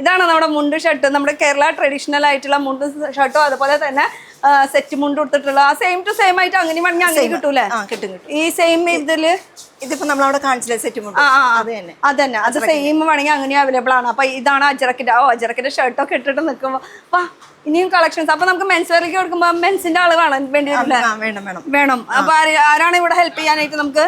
ഇതാണ് നമ്മുടെ മുണ്ട് ഷർട്ട്. നമ്മുടെ കേരള ട്രഡീഷണൽ ആയിട്ടുള്ള മുണ്ട് ഷർട്ടോ അതുപോലെ തന്നെ സെറ്റ് മുണ്ട് കൊടുത്തിട്ടുള്ള ആ സെയിം ടു സെയിം ആയിട്ട് അങ്ങനെ വേണമെങ്കിൽ അങ്ങനെ കിട്ടൂലേ? ഈ സെയിം ഇതിപ്പോ നമ്മളവിടെ കാണിച്ചില്ലേ സെറ്റ് മുണ്ട്? അതന്നെ, അത് സെയിം വേണമെങ്കിൽ അങ്ങനെ അവൈലബിൾ ആണ്. അപ്പൊ ഇതാണ് അജ്രക്കിന്റെ. അജ്രക്കിന്റെ ഷർട്ടൊക്കെ ഇട്ടിട്ട് നിൽക്കുമ്പോ ഇനിയും കളക്ഷൻസ്. അപ്പൊ നമുക്ക് മെൻസ് വെയറിലേക്ക് കൊടുക്കുമ്പോ മെൻസിന്റെ ആള് കാണാൻ വേണ്ടി വേണം. അപ്പൊ ആരാണ് ഇവിടെ ഹെൽപ്പ് ചെയ്യാനായിട്ട്? നമുക്ക്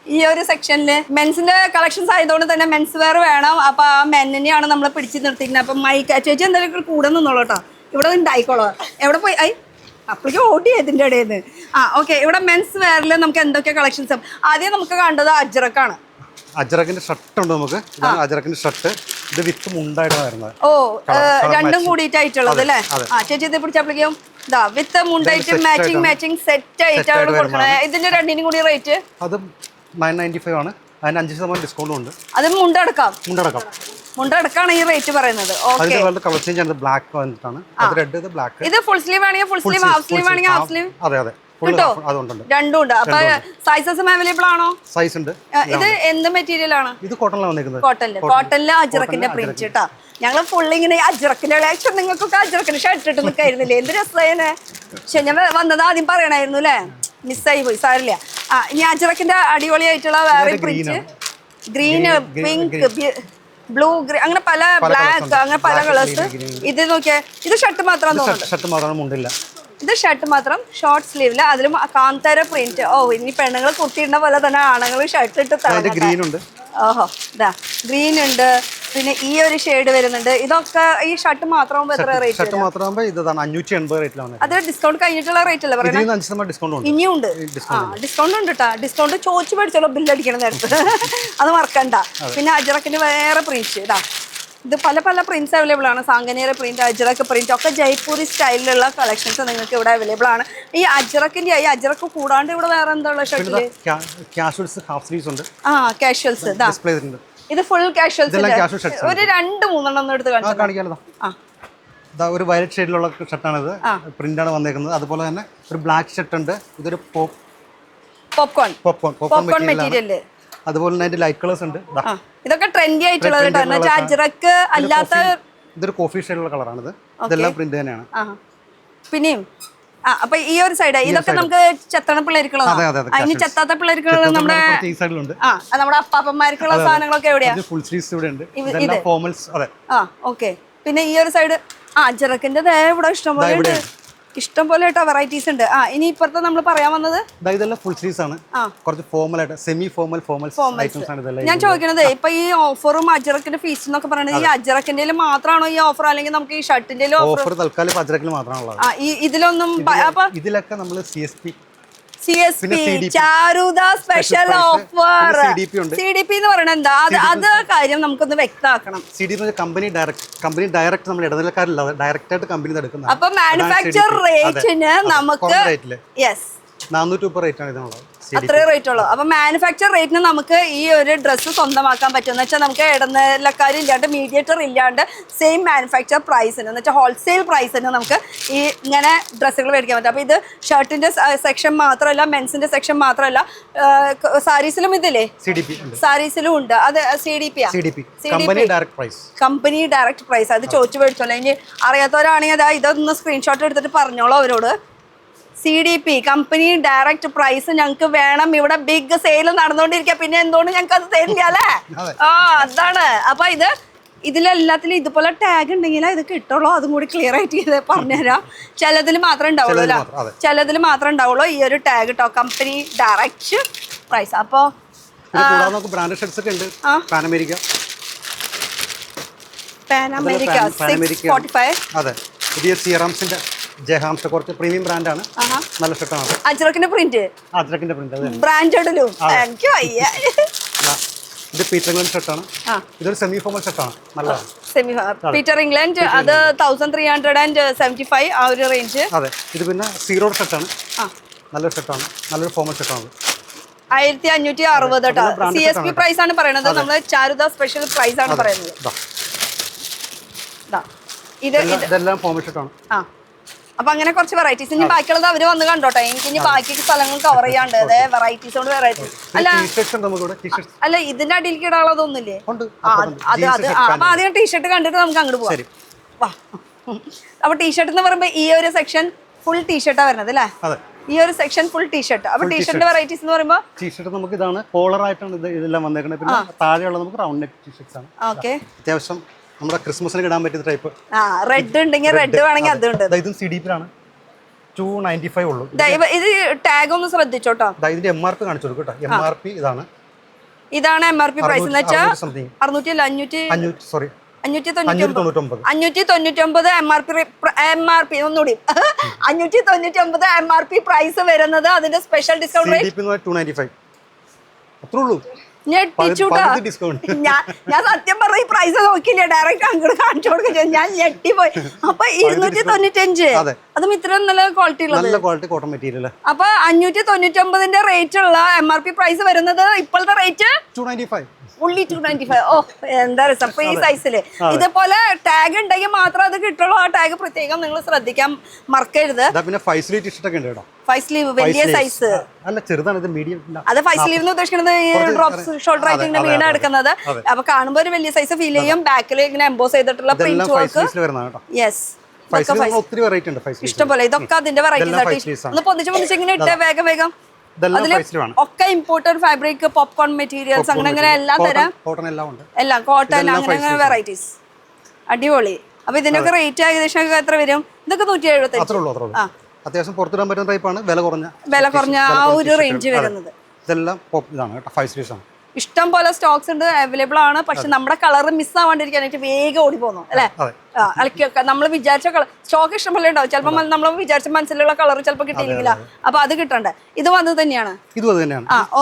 ഈ ഒരു സെക്ഷനിൽ മെൻസിന്റെ കളക്ഷൻസ് ആയതുകൊണ്ട് തന്നെ മെൻസ് വെയർ വേണം. അപ്പൊ ആ മെന്നിനെയാണ് നമ്മൾ പിടിച്ചു നിർത്തിക്കുന്നത്. അപ്പൊ മൈക്ക് ചേച്ചി എന്തായാലും കൂടെ നിന്നോളൂ കേട്ടോ. ഇവിടെ ഉണ്ടായിക്കോളോ. എവിടെ പോയി? അപ്പോഴേക്കും ഓടി ഇതിന്റെ ഇടയിൽ നിന്ന്. ഓക്കെ, ഇവിടെ മെൻസ് വെയറിൽ നമുക്ക് എന്തൊക്കെ കളക്ഷൻസ്? ആദ്യം നമുക്ക് കണ്ടത് അജ്രക്കാണ്. അജ്രക്കിന്റെ ഷർട്ട് ഉണ്ട് നമുക്ക്. ഇതാണ് അജ്രക്കിന്റെ ഷർട്ട്. ഇത് വിത്ത് മുണ്ടായിട്ടാണ് വരുന്നത്. ഓ, രണ്ടും കൂടിയിട്ടായിട്ടുള്ളത് അല്ലേ? ചേച്ചി ഇത് പിടിച്ചപ്പോഴേക്കും ഇതാ വിത്ത് മുണ്ടായിട്ട് മാച്ചിങ് സെറ്റ് ആയിട്ടാണ് കൊടുക്കണത്. ഇതിന്റെ രണ്ടിനും കൂടി റേറ്റ് അത് 995 ആണ്. അതിന് 5% ഡിസ്കൗണ്ടും ഉണ്ട്. അത് മുണ്ടടക്കാം മുണ്ടടക്കം ഈ റേറ്റ് പറയുന്നത്. അതിന്റെ വേറെ കളർ ചേഞ്ച് ആണ്. ബ്ലാക്ക് വന്നിട്ടാണ്. അത് റെഡ്, ഇത് ബ്ലാക്ക്. ഇത് ഫുൾ സ്ലീവ് ആണെങ്കിൽ ഫുൾ സ്ലീവ്, ഹാഫ് സ്ലീവ് ആണെങ്കിൽ ഹാഫ് സ്ലീവ്. അതെ കിട്ടോ? അതുണ്ട്. രണ്ടും ഉണ്ട്. അപ്പൊ സൈസസും അവൈലബിൾ ആണോ? സൈസ് ഉണ്ട്. ഇത് എന്ത് മെറ്റീരിയൽ ആണ്? ഇത് കോട്ടണിലാണ് വന്നിരിക്കുന്നത്. കോട്ടണില് അജ്രക്കിന്റെ പ്രിന്റ് കേട്ടാ. ഞങ്ങള് ഫുള്ള് ഇങ്ങനെ അജ്രക്കിന്റെ പക്ഷെ നിങ്ങൾക്കൊക്കെ അജ്രക്കിന്റെ ഷർട്ട് ഇട്ട് നിൽക്കായിരുന്നില്ലേ? എന്ത് രസമായനെ. പക്ഷെ ഞാൻ വന്നത് ആദ്യം പറയണായിരുന്നു അല്ലേ, മിസ്സായി പോയി. സാരില്ല. ഇനി അജ്രക്കിന്റെ അടിപൊളിയായിട്ടുള്ള വേറെ print, green, pink, blue, green, അങ്ങനെ പല ബ്ലാക്ക്, അങ്ങനെ പല കളേഴ്സ്. ഇത് നോക്കിയേ, ഇത് ഷർട്ട് മാത്രം തോന്നുന്നു. ഷർട്ട് മാത്രമാണ്, മുണ്ടില്ല. ഇത് ഷർട്ട് മാത്രം, ഷോർട്ട് സ്ലീവില്, അതിലും കാന്താര പ്രിന്റ്. ഓ, ഇനി പെണ്ണുങ്ങൾ കുട്ടിയിടുന്ന പോലെ തന്നെ ആണുങ്ങൾ ഷർട്ട് ഇട്ട് ഗ്രീൻ ഉണ്ട്. ഓഹോ, ഇതാ ഗ്രീൻ ഉണ്ട്. പിന്നെ ഈ ഒരു ഷെയ്ഡ് വരുന്നുണ്ട്. ഇതൊക്കെ ഈ ഷർട്ട് മാത്രമാകുമ്പോൾ എത്ര റേറ്റ്? ഷർട്ട് മാത്രമാകുമ്പോൾ ഇതാണ് 580 റേറ്റിലാണ്. അത് ഡിസ്കൗണ്ട് കഴിഞ്ഞിട്ടുള്ള റേറ്റ് അല്ലേ പറയുന്നത്? 5% ഡിസ്കൗണ്ട് ഉണ്ട്. ഇനിയും ഉണ്ട്. ഡിസ്കൗണ്ട് ഉണ്ട് കേട്ടോ. ഡിസ്കൗണ്ട് ചോദിച്ചു പഠിച്ചോളൂ ബില്ലടിക്കണം നേരത്തെ. അത് മറക്കണ്ട. പിന്നെ അജ്രക്കിന്റെ വേറെ പ്രിന്റ് ഇതാ. ഇത് പല പല പ്രിന്റ്സ് അവൈലബിൾ ആണ്. സാങ്കനീര പ്രിന്റ്, അജ്രക്ക് പ്രിന്റ് ഒക്കെ ജയ്പൂരി സ്റ്റൈലിലുള്ള കളക്ഷൻസ് നിങ്ങൾക്ക് ഇവിടെ അവൈലബിൾ ആണ്. ഈ അജ്രക്ക് കൂടാണ്ട് ഇവിടെ വേറെ എന്താ ഉള്ള ഷർട്ടില്? കാഷ്വൽസ്, ഹാഫ് സ്ലീവ്സ് ഉണ്ട്. കാഷ്വൽസ്. ഡിസ്പ്ലേ ഉണ്ട്. ഇത് ഫുൾ കാഷ്വൽസ്. ഒരു 2-3 ഒന്ന് എടുത്ത് കാണിക്കാലോ. ഒരു വയലറ്റ് ഷെയ്ഡിലുള്ള ഷർട്ടാണ് ഇത്. പ്രിന്റ് ആണ് വന്നേക്കുന്നത്. അതുപോലെ തന്നെ ഒരു ബ്ലാക്ക് ഷർട്ട് ഉണ്ട്. ഇതൊരു പോപ്കോൺ മെറ്റീരിയൽ. അതുപോലെ തന്നെ അതിന്റെ ലൈറ്റ് കളേഴ്സ് ഉണ്ട്. ഇതൊക്കെ ട്രെൻഡി ആയിട്ടുള്ളത്. അജ്രക്ക് അല്ലാത്ത ഇതൊരു കോഫി ഷെയ്ഡിലുള്ള കളറാണിത്. ഇതെല്ലാം പ്രിന്റ് തന്നെയാണ്. പിന്നെയും അപ്പൊ ഈ ഒരു സൈഡ് ഇതൊക്കെ നമുക്ക് ചെത്തണ പിള്ളേർക്കുള്ളതാണ്. അതിന് ചെത്താത്ത പിള്ളേർക്കുള്ള നമ്മുടെ നമ്മുടെ അപ്പാപ്പന്മാർക്കുള്ള സാധനങ്ങളൊക്കെ എവിടെയാ? ഫുൾ സ്ലീവ്സ് ഇവിടെ ഉണ്ട്. ഇതെല്ലാം ഫോർമൽസ്. അതെ. ഓക്കെ. പിന്നെ ഈ ഒരു സൈഡ് അജ്രക്കിന്റെ ഇവിടെ ഇഷ്ടംപോലെ കേട്ടോ വെറൈറ്റീസ് ഉണ്ട്. ഇനി ഇപ്പുറത്തെ നമ്മൾ പറയാൻ വന്നത് ഇതെല്ലാം ഫുൾ സ്ലീവ്സ് ആണ്. കുറച്ച് ഫോർമൽ ആയിട്ട് സെമി ഫോർമൽ ഐറ്റംസ് ആണ് ഇതെല്ലാം. ഞാൻ ചോദിക്കണത് ഇപ്പൊ ഈ ഓഫറും അജ്രക്കിന്റെ ഫീസ് എന്നൊക്കെ പറയുന്നത് ഈ അജ്രക്കിന്റെ മാത്രമാണോ ഈ ഓഫർ, അല്ലെങ്കിൽ നമുക്ക് ഈ ഷർട്ടിന്റെ ഓഫർ തൽക്കാലം അജ്രക്കിൽ മാത്രമാണുള്ളത്? ഇതിലൊന്നും ഇതിലൊക്കെ നമ്മൾ CSP Charuda special offer CDP എന്ന് പറയുന്നത് എന്താ? അത് കാര്യം നമുക്കൊന്ന് വ്യക്തമാക്കണം. CDP കമ്പനി ഡയറക്റ്റ് നമ്മൾ ഇടനിലക്കാരില്ല, ഡയറക്റ്റ് ആയിട്ട് കമ്പനി എടുക്കുന്നത്. അപ്പൊ മാനുഫാക്ചർ റേറ്റിന് നമുക്ക് 400 റേറ്റ് ആണ് ഇതിനുള്ളത്. അത്രേ റേറ്റ് ഉള്ളൂ. അപ്പൊ മാനുഫാക്ചർ റേറ്റിന് നമുക്ക് ഈ ഒരു ഡ്രസ്സ് സ്വന്തമാക്കാൻ പറ്റും. എന്ന് വെച്ചാൽ നമുക്ക് ഇടനിലക്കാരില്ലാണ്ട്, മീഡിയേറ്റർ ഇല്ലാണ്ട് സെയിം മാനുഫാക്ചർ പ്രൈസിന്, എന്ന് വെച്ചാൽ ഹോൾസെയിൽ പ്രൈസിന് നമുക്ക് ഈ ഇങ്ങനെ ഡ്രസ്സുകൾ മേടിക്കാൻ പറ്റും. അപ്പൊ ഇത് ഷർട്ടിന്റെ സെക്ഷൻ മാത്രമല്ല, മെൻസിന്റെ സെക്ഷൻ മാത്രമല്ല, സാരീസിലും ഇതില്ലേ സാരീസിലും ഉണ്ട്. അത് കമ്പനി ഡയറക്റ്റ് പ്രൈസ്. അത് ചോദിച്ചു മേടിച്ചോളൂ. ഇനി അറിയാത്തവരാണെങ്കിൽ ഇതൊന്ന് സ്ക്രീൻഷോട്ട് എടുത്തിട്ട് പറഞ്ഞോളൂ അവരോട്. CDP കമ്പനി ഡയറക്റ്റ് പ്രൈസ് ഞങ്ങൾക്ക് വേണം. ഇവിടെ ബിഗ് സെയിൽ നടന്നുകൊണ്ടിരിക്കുക. പിന്നെ എന്തുകൊണ്ട് ഞങ്ങൾക്ക് അത് തരില്ല അല്ലേ? അതാണ്. അപ്പൊ ഇതിലെല്ലാത്തിലും ഇതുപോലെ ടാഗ് ഉണ്ടെങ്കിൽ ഇത് കിട്ടുള്ളൂ. അതും കൂടി ക്ലിയർ ആയിട്ട് പറഞ്ഞുതരാം. ചിലതിൽ മാത്രമേ ഉണ്ടാവുള്ളൂ അല്ലേ? ചിലതിൽ മാത്രമേ ഉണ്ടാവുള്ളൂ ഈ ഒരു ടാഗ് കേട്ടോ, കമ്പനി ഡയറക്റ്റ് പ്രൈസ്. അപ്പൊ ബ്രാൻഡ് ഷർട്ട്സ് ഒക്കെ ഉണ്ട്. Pan America 645. അതെ. പുതിയ സിയറാംസിന്റെ ജയഹാംസ് കുറച്ച് പ്രീമിയം ബ്രാൻഡാണ്. നല്ല ഷർട്ടാണ്. അജ്രക്കിന്റെ പ്രിന്റ് ബ്രാൻഡഡിലും എനിക്ക് വയ്യ. ഇത് പീറ്റർ ഇംഗ്ലണ്ട് ഷർട്ടാണ്. ഇതൊരു സെമി ഫോർമൽ ഷർട്ടാണ്. നല്ലതാണ്. Peter England. അത് 1375 ആ ഒരു റേഞ്ച്. അതെ. ഇത് പിന്നെ സീറോ ഷർട്ടാണ്. നല്ലൊരു ഷർട്ടാണ്. നല്ലൊരു ഫോർമൽ ഷർട്ടാണ്. 1560 കേട്ടോ. CSP പ്രൈസ് ആണ് പറയുന്നത്. നമ്മള് ചാരുദ സ്പെഷ്യൽ പ്രൈസ് ആണ് പറയുന്നത്. ഇതെല്ലാം ഫോർമൽ ഷർട്ടാണ്. അപ്പൊ അങ്ങനെ കുറച്ച് വെറൈറ്റീസ്. ഇനി ബാക്കിയുള്ളത് അവര് വന്ന് കണ്ടോട്ടെ. എനിക്ക് ഇനി ബാക്കി സ്ഥലങ്ങൾ കവർ ചെയ്യാണ്ട്. അതെ, വെറൈറ്റീസ് കൊണ്ട് വെറൈറ്റീസ്. അല്ല ഇതിന്റെ അടിയിലേക്ക് ഇടാനുള്ളതൊന്നുമില്ലേ? അപ്പൊ ആദ്യം ടീഷർട്ട് കണ്ടിട്ട് നമുക്ക് അങ്ങോട്ട് പോവാം. വാ. അപ്പൊ ടീഷർട്ട് എന്ന് പറയുമ്പോ ഈ ഒരു സെക്ഷൻ ഫുൾ ടീഷർട്ടാ വരുന്നത് അല്ലേ? ഈ ഒരു സെക്ഷൻ ഫുൾ ടീഷർട്ട്. അപ്പൊ ടീഷർട്ടിന്റെ വെറൈറ്റീസ് എന്ന് പറയുമ്പോൾ ടീഷർട്ട് നമുക്ക് ഇതാണ് പോളർ ആയിട്ടാണ് ഇതെല്ലാം വന്നേക്കുന്നത്. പിന്നെ താഴെയുള്ള നമുക്ക് റൗണ്ട് നെക്ക് ടീഷർട്ട്സ് ആണ്. ഓക്കെ. അത്യാവശ്യം നമ്മുടെ ക്രിസ്മസിന് ഇടാൻ പറ്റുന്ന ടൈപ്പ്. റെഡ് ഉണ്ടെങ്കിൽ റെഡ് വേണമെങ്കിൽ അതുണ്ട്. ഇതും CDP ആണ്. 295 ഉള്ളൂ. ഇത് ടാഗ് ഒന്ന് ശ്രദ്ധിച്ചോട്ടോ. ഇതിന്റെ MRP കാണിച്ചു കൊടുക്കും കേട്ടോ. MRP ഇതാണ് MRP പ്രൈസ് എന്ന് വെച്ചാൽ 600 അല്ല 500 സോറി 599 MRP ഒന്നുകൂടി 599 MRP പ്രൈസ് വരുന്നത്. അതിന്റെ സ്പെഷ്യൽ ഡിസ്കൗണ്ട് റേറ്റ് 295 അത്രേ ഉള്ളൂ. ഞെട്ടിച്ചൂട്ടാ. ഞാൻ സത്യം പറഞ്ഞ ഈ പ്രൈസ് നോക്കിയില്ല, ഡയറക്റ്റ് അങ്ങോട്ട് കാണിച്ചു കൊടുക്കുക. ഞാൻ ഞെട്ടിപ്പോയി. അപ്പൊ 295 അതും ഇത്ര നല്ല ക്വാളിറ്റി ഉള്ളത്. നല്ല ക്വാളിറ്റി കോട്ടൺ മെറ്റീരിയൽ. അപ്പൊ 599 റേറ്റ് ഉള്ള MRP പ്രൈസ് വരുന്നത് ഇപ്പോഴത്തെ റേറ്റ് 295. only 295. ഓ എന്താ രസം. അപ്പൊ ഈ സൈസില് ഇതുപോലെ ടാഗ് ഉണ്ടെങ്കിൽ മാത്രം അത് കിട്ടുള്ളൂ. ആ ടാഗ് പ്രത്യേകം നിങ്ങൾ ശ്രദ്ധിക്കാൻ മറക്കരുത്. പിന്നെ 5 സ്ലീവ് ടീഷർട്ട് ഒക്കെ ഉണ്ട് കേട്ടോ. 5 സ്ലീവ് വലിയ സൈസ് അല്ല, ചെറുതാണ് ഇത്, മീഡിയം. അത് 5 സ്ലീവ് എന്ന് ഉദ്ദേശിക്കുന്നത് ഈ ഡ്രോപ്സ് ഷോൾഡർ ആയിട്ട് ഇങ്ങനെ വീണ് എടുക്കുന്നത്. അപ്പൊ കാണുമ്പോൾ ഒരു വലിയ സൈസ് ഫീൽ ചെയ്യും. ബാക്കിൽ ഇങ്ങനെ എംബോസ് ചെയ്തിട്ടുള്ള പ്രിന്റ് വർക്ക്. യെസ്, ഇഷ്ടംപോലെ. ഇതൊക്കെ അതിന്റെ വെറൈറ്റീസ്. ഒന്ന് പൊന്നിച്ച് ഇങ്ങനെ ഇട്ടേ വേഗം. ഒക്കെ ഇമ്പോർട്ടഡ് ഫാബ്രിക്, പോപ്കോൺ മെറ്റീരിയൽസ്, അങ്ങനെ എല്ലാം തരാം. എല്ലാം കോട്ടൺ, അങ്ങനെ വെറൈറ്റീസ്. അടിപൊളി. അപ്പൊ ഇതിനൊക്കെ റേറ്റ് ഏകദേശം എത്ര വരും? ഇതൊക്കെ 175. അത്യാവശ്യം പുറത്തിടാൻ പറ്റുന്ന ടൈപ്പാണ്. വില കുറഞ്ഞ ആ ഒരു റേഞ്ച് വരുന്നത്. ഇതെല്ലാം ഇതാണ് കേട്ടോ, 5 സ്ലീവ്സ് ആണ്. ഇഷ്ടം പോലെ സ്റ്റോക്സ് ഉണ്ട്, അവൈലബിൾ ആണ്. പക്ഷെ നമ്മുടെ കളർ മിസ് ആവാണ്ടിരിക്കാനായിട്ട് വേഗം ഓടി പോകുന്നു അല്ലെ. നമ്മൾ വിചാരിച്ച കളർ സ്റ്റോക്ക് ഇഷ്ടം പോലെ ഉണ്ടാവും. ചിലപ്പോൾ നമ്മൾ വിചാരിച്ച മനസ്സിലുള്ള കളർ ചിലപ്പോൾ കിട്ടിയില്ലെങ്കില. അപ്പൊ അത് കിട്ടണ്ടേ? ഇത് വന്നത് തന്നെയാണ്.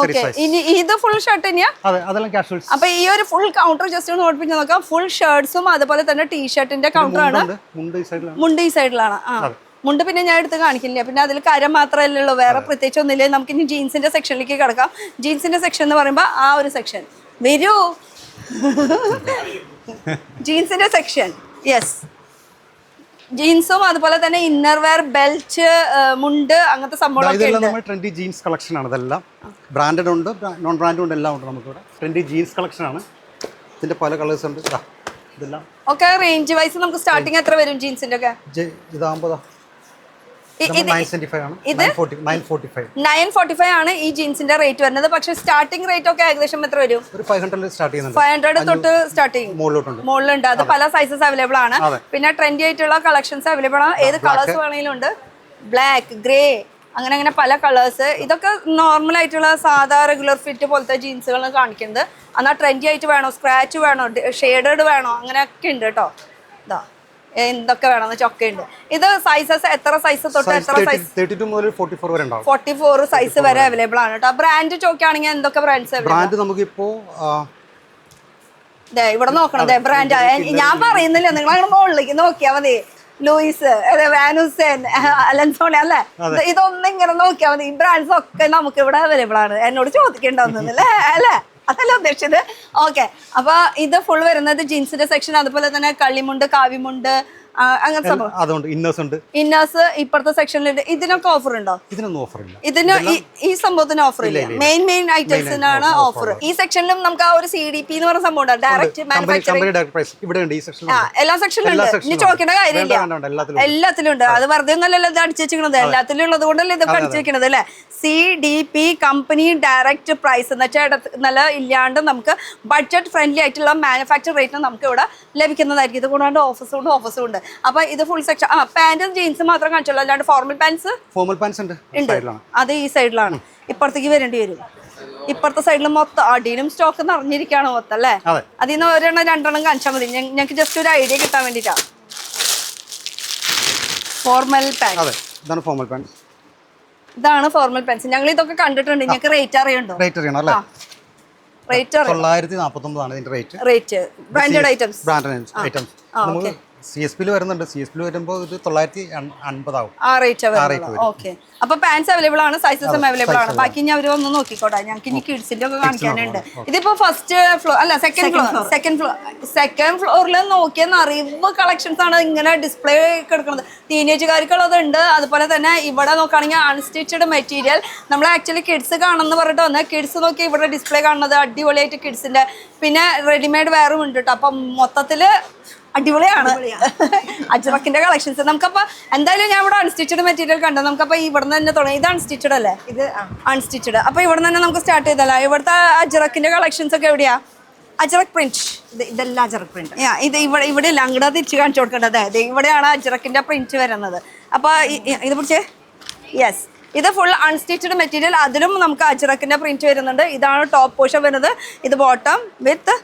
ഓക്കെ, ഇനി ഇത് ഫുൾ ഷർട്ട് തന്നെയാ. അപ്പൊ ഈ ഒരു ഫുൾ കൗണ്ടർ ജസ്റ്റ് ഒന്ന് ഓടിപ്പിച്ച് നോക്കാം. ഫുൾ ഷർട്ട്സും അതുപോലെ തന്നെ ടീഷർട്ടിന്റെ കൗണ്ടർ ആണ്. മുണ്ട് ഈ സൈഡിലാണ്. മുണ്ട് പിന്നെ ഞാൻ എടുത്ത് കാണിക്കില്ല. പിന്നെ അതിൽ കരം മാത്രമല്ലേ ഉള്ളൂ, വേറെ പ്രത്യേകിച്ച് ഒന്നുമില്ല. നമുക്ക് ഇനി ജീൻസിന്റെ സെക്ഷനിലേക്ക് കിടക്കാം. ജീൻസിന്റെ സെക്ഷൻ എന്ന് പറയുമ്പോൾ ആ ഒരു സെക്ഷൻ വരൂ. ജീൻസിന്റെ സെക്ഷൻ. യെസ്, ജീൻസും അതുപോലെ തന്നെ ഇന്നർ വെയർ, ബെൽറ്റ്, മുണ്ട്, അങ്ങനത്തെ സംഭവങ്ങളൊക്കെ ഉണ്ട്. ട്രെൻഡി ജീൻസ് കളക്ഷൻ ആണ്. ഇതെല്ലാം ബ്രാൻഡഡ് ഉണ്ട്, നോൺ ബ്രാൻഡഡ് ഉണ്ട്, എല്ലാം ഉണ്ട് നമുക്കിവിടെ. ട്രെൻഡി ജീൻസ് കളക്ഷൻ ആണ്. ഇതിന്റെ പല കളേഴ്സ് ഉണ്ട്. ഇതെല്ലാം ഓക്കെ. റേഞ്ച് വൈസ് നമുക്ക് സ്റ്റാർട്ടിങ് എത്ര വരും ജീൻസിന്റെ ഒക്കെ? ഇതാകുമ്പോൾ 945 ആണ് ഈ ജീൻസിന്റെ റേറ്റ് വരുന്നത്. പക്ഷെ സ്റ്റാർട്ടിംഗ് റേറ്റ് ഒക്കെ ഏകദേശം എത്ര വരും? 500 തൊട്ട് സ്റ്റാർട്ടിംഗ് മുകളിലുണ്ട്. അത് പല സൈസസ് അവൈലബിൾ ആണ്. പിന്നെ ട്രെൻഡി ആയിട്ടുള്ള കളക്ഷൻസ് അവൈലബിൾ ആണ്. ഏത് കളേഴ്സ് വേണമെങ്കിലും ഉണ്ട്. ബ്ലാക്ക്, ഗ്രേ, അങ്ങനെ പല കളേഴ്സ്. ഇതൊക്കെ നോർമൽ ആയിട്ടുള്ള സാധാ റെഗുലർ ഫിറ്റ് പോലത്തെ ജീൻസുകൾ കാണിക്കുന്നത്. എന്നാൽ ട്രെൻഡി ആയിട്ട് വേണോ, സ്ക്രാച്ച് വേണോ, ഷെയ്ഡഡ് വേണോ, അങ്ങനെയൊക്കെ ഉണ്ട് കേട്ടോ. ഇതാ എന്തൊക്കെ വേണമെന്ന് ചൊക്കെ ഉണ്ട്. ഇത് സൈസസ് എത്ര സൈസ് തൊട്ട് എത്ര സൈസ്? 32 മുതൽ 44 വരെ ഉണ്ടാവും. 44 സൈസ് വരെ അവൈലബിൾ ആണ് കേട്ടോ. ബ്രാൻഡ് ചോദിക്കുകയാണെങ്കിൽ എന്തൊക്കെ ബ്രാൻഡ്സ്? ബ്രാൻഡ് നമുക്കിപ്പോ ഇവിടെ നോക്കണം. ബ്രാൻഡ് ഞാൻ പറയുന്നില്ല, നിങ്ങൾ അങ്ങനെ മുകളിലേക്ക് നോക്കിയാൽ മതി. ലൂയിസ്, വാനുസെൻ, അലൻസോണി അല്ലേ, ഇതൊന്നും ഇങ്ങനെ നോക്കിയാൽ മതി. ഈ ബ്രാൻഡ്സ് ഒക്കെ നമുക്ക് ഇവിടെ അവൈലബിൾ ആണ്. എന്നോട് ചോദിക്കേണ്ടതൊന്നുമില്ലേ അല്ലേ? അതല്ല ഉദ്ദേശിച്ചത്. ഓക്കെ, അപ്പൊ ഇത് ഫുൾ വരുന്നത് ജീൻസിന്റെ സെക്ഷൻ. അതുപോലെ തന്നെ കള്ളിമുണ്ട്, കാവിമുണ്ട്, അങ്ങനത്തെ സംഭവം. ഇന്നേഴ്സ് ഇപ്പുറത്തെ സെക്ഷനിലുണ്ട്. ഇതിനൊക്കെ ഓഫർ ഉണ്ടോ? ഇതിന് ഈ സംഭവത്തിന് ഓഫർ ഇല്ല. മെയിൻ ഐറ്റംസിനാണ് ഓഫർ. ഈ സെക്ഷനിലും നമുക്ക് ആ ഒരു CDP എന്ന് പറയുന്ന സംഭവം ഉണ്ട്, ഡയറക്റ്റ് മാനുഫാക്ചറിംഗ്. എല്ലാ സെക്ഷനിലും ഉണ്ട്. ഇനി ചോദിക്കേണ്ട കാര്യമില്ല, എല്ലാത്തിലും ഉണ്ട്. അത് വെറുതെ ഒന്നല്ലല്ലോ ഇത് അടിച്ചു വെച്ചിരിക്കുന്നത്, എല്ലാത്തിലും ഉള്ളത് കൊണ്ടല്ലേ ഇതൊക്കെ അടിച്ചു വെക്കുന്നത് അല്ലേ. CDP കമ്പനി ഡയറക്റ്റ് പ്രൈസ് എന്ന് വെച്ചാൽ നല്ല ഇല്ലാണ്ട് നമുക്ക് ബഡ്ജറ്റ് ഫ്രണ്ട്ലി ആയിട്ടുള്ള മാനുഫാക്ചർ റേറ്റിന് നമുക്ക് ഇവിടെ ലഭിക്കുന്നതായിരിക്കും. ഇത് കൂടാണ്ട് ഓഫേഴ്സും ഉണ്ട്. അപ്പൊ ഇത് ഫുൾ സെക്ഷൻ. പാന്റും ജീൻസും മാത്രം കാണിച്ചുള്ളൂ, അല്ലാണ്ട് ഫോർമൽ പാൻസ് ഉണ്ട്. അത് ഈ സൈഡിലാണ്. ഇപ്പുറത്തേക്ക് വരേണ്ടി വരും. ഇപ്പുറത്തെ സൈഡിൽ മൊത്തം അടിയിലും സ്റ്റോക്ക് നിറഞ്ഞിരിക്കുകയാണ് മൊത്തം അല്ലേ. അതിൽ നിന്ന് ഒരെണ്ണം രണ്ടെണ്ണം കാണിച്ചാൽ മതി. ഞങ്ങൾക്ക് ജസ്റ്റ് ഒരു ഐഡിയ കിട്ടാൻ വേണ്ടിട്ടാ. ഇതാണ് ഫോർമൽ പാൻസ്. ഞങ്ങൾ ഇതൊക്കെ കണ്ടിട്ടുണ്ട്. ഞങ്ങൾക്ക് റേറ്റ് അറിയണ്ടോ? റേറ്റ് 949 ആണ് ഇതിന്റെ റേറ്റ്. Branded items. CSP വരുന്നുണ്ട്. CSP വരുമ്പോൾ ഇത് 950 ആവും. ആ റേറ്റ്. ഓക്കെ, അപ്പൊ പാൻസ് അവൈലബിൾ ആണ്, സൈസസും അവൈലബിൾ ആണ്. ബാക്കി ഇനി അവർ ഒന്ന് നോക്കിക്കോട്ടെ. ഞങ്ങൾക്ക് ഇനി കിഡ്സിന്റെ ഒക്കെ കാണിക്കാനുണ്ട്. ഇതിപ്പോ ഫസ്റ്റ് ഫ്ലോർ അല്ല, സെക്കൻഡ് ഫ്ലോറിൽ നോക്കിയ നിറയെ കളക്ഷൻസ് ആണ് ഇങ്ങനെ ഡിസ്പ്ലേ കിടക്കുന്നത്. ടീനേജുകാർക്കുള്ളതുണ്ട്. അതുപോലെ തന്നെ ഇവിടെ നോക്കുകയാണെങ്കിൽ അൺസ്റ്റിച്ചഡ് മെറ്റീരിയൽ. നമ്മൾ ആക്ച്വലി കിഡ്സ് കാണുമെന്ന് പറഞ്ഞിട്ട് വന്ന് കിഡ്സ് നോക്കി ഇവിടെ ഡിസ്പ്ലേ കാണുന്നത് അടിപൊളിയായിട്ട് കിഡ്സിന്റെ. പിന്നെ റെഡിമെയ്ഡ് വെയറും ഉണ്ട് കേട്ടോ. അപ്പം മൊത്തത്തില് അടിപൊളിയാണ് അജ്രക്കിന്റെ കളക്ഷൻസ്. നമുക്കപ്പോ എന്തായാലും ഞാൻ ഇവിടെ അൺസ്റ്റിച്ചഡ് മെറ്റീരിയൽ കണ്ടു. നമുക്കപ്പോ ഇവിടെ തന്നെ തുടങ്ങി. ഇത് അൺസ്റ്റിച്ചഡ് അല്ലേ? ഇത് അൺസ്റ്റിച്ചഡ്. അപ്പൊ ഇവിടെ തന്നെ നമുക്ക് സ്റ്റാർട്ട് ചെയ്തല്ലോ. ഇവിടുത്തെ അജ്രക്കിന്റെ കളക്ഷൻസ് ഒക്കെ എവിടെയാ? അജ്രക് പ്രിന്റ്. ഇതെല്ലാം അജ്രക് പ്രിന്റ്. ഇത് ഇവിടെ ഇല്ല, അങ്ങോട്ട് തിരിച്ച് കാണിച്ചു കൊടുക്കേണ്ടത്. അതായത് ഇവിടെയാണ് അജ്രക്കിന്റെ പ്രിന്റ് വരുന്നത്. അപ്പൊ ഇത് പിടിച്ചേ. യെസ്, ഇത് ഫുൾ അൺസ്റ്റിച്ചഡ് മെറ്റീരിയൽ. അതിലും നമുക്ക് അജ്രക്കിന്റെ പ്രിന്റ് വരുന്നുണ്ട്. ഇതാണ് ടോപ്പ് പോർഷൻ വരുന്നത്. ഇത് ബോട്ടം വിത്ത്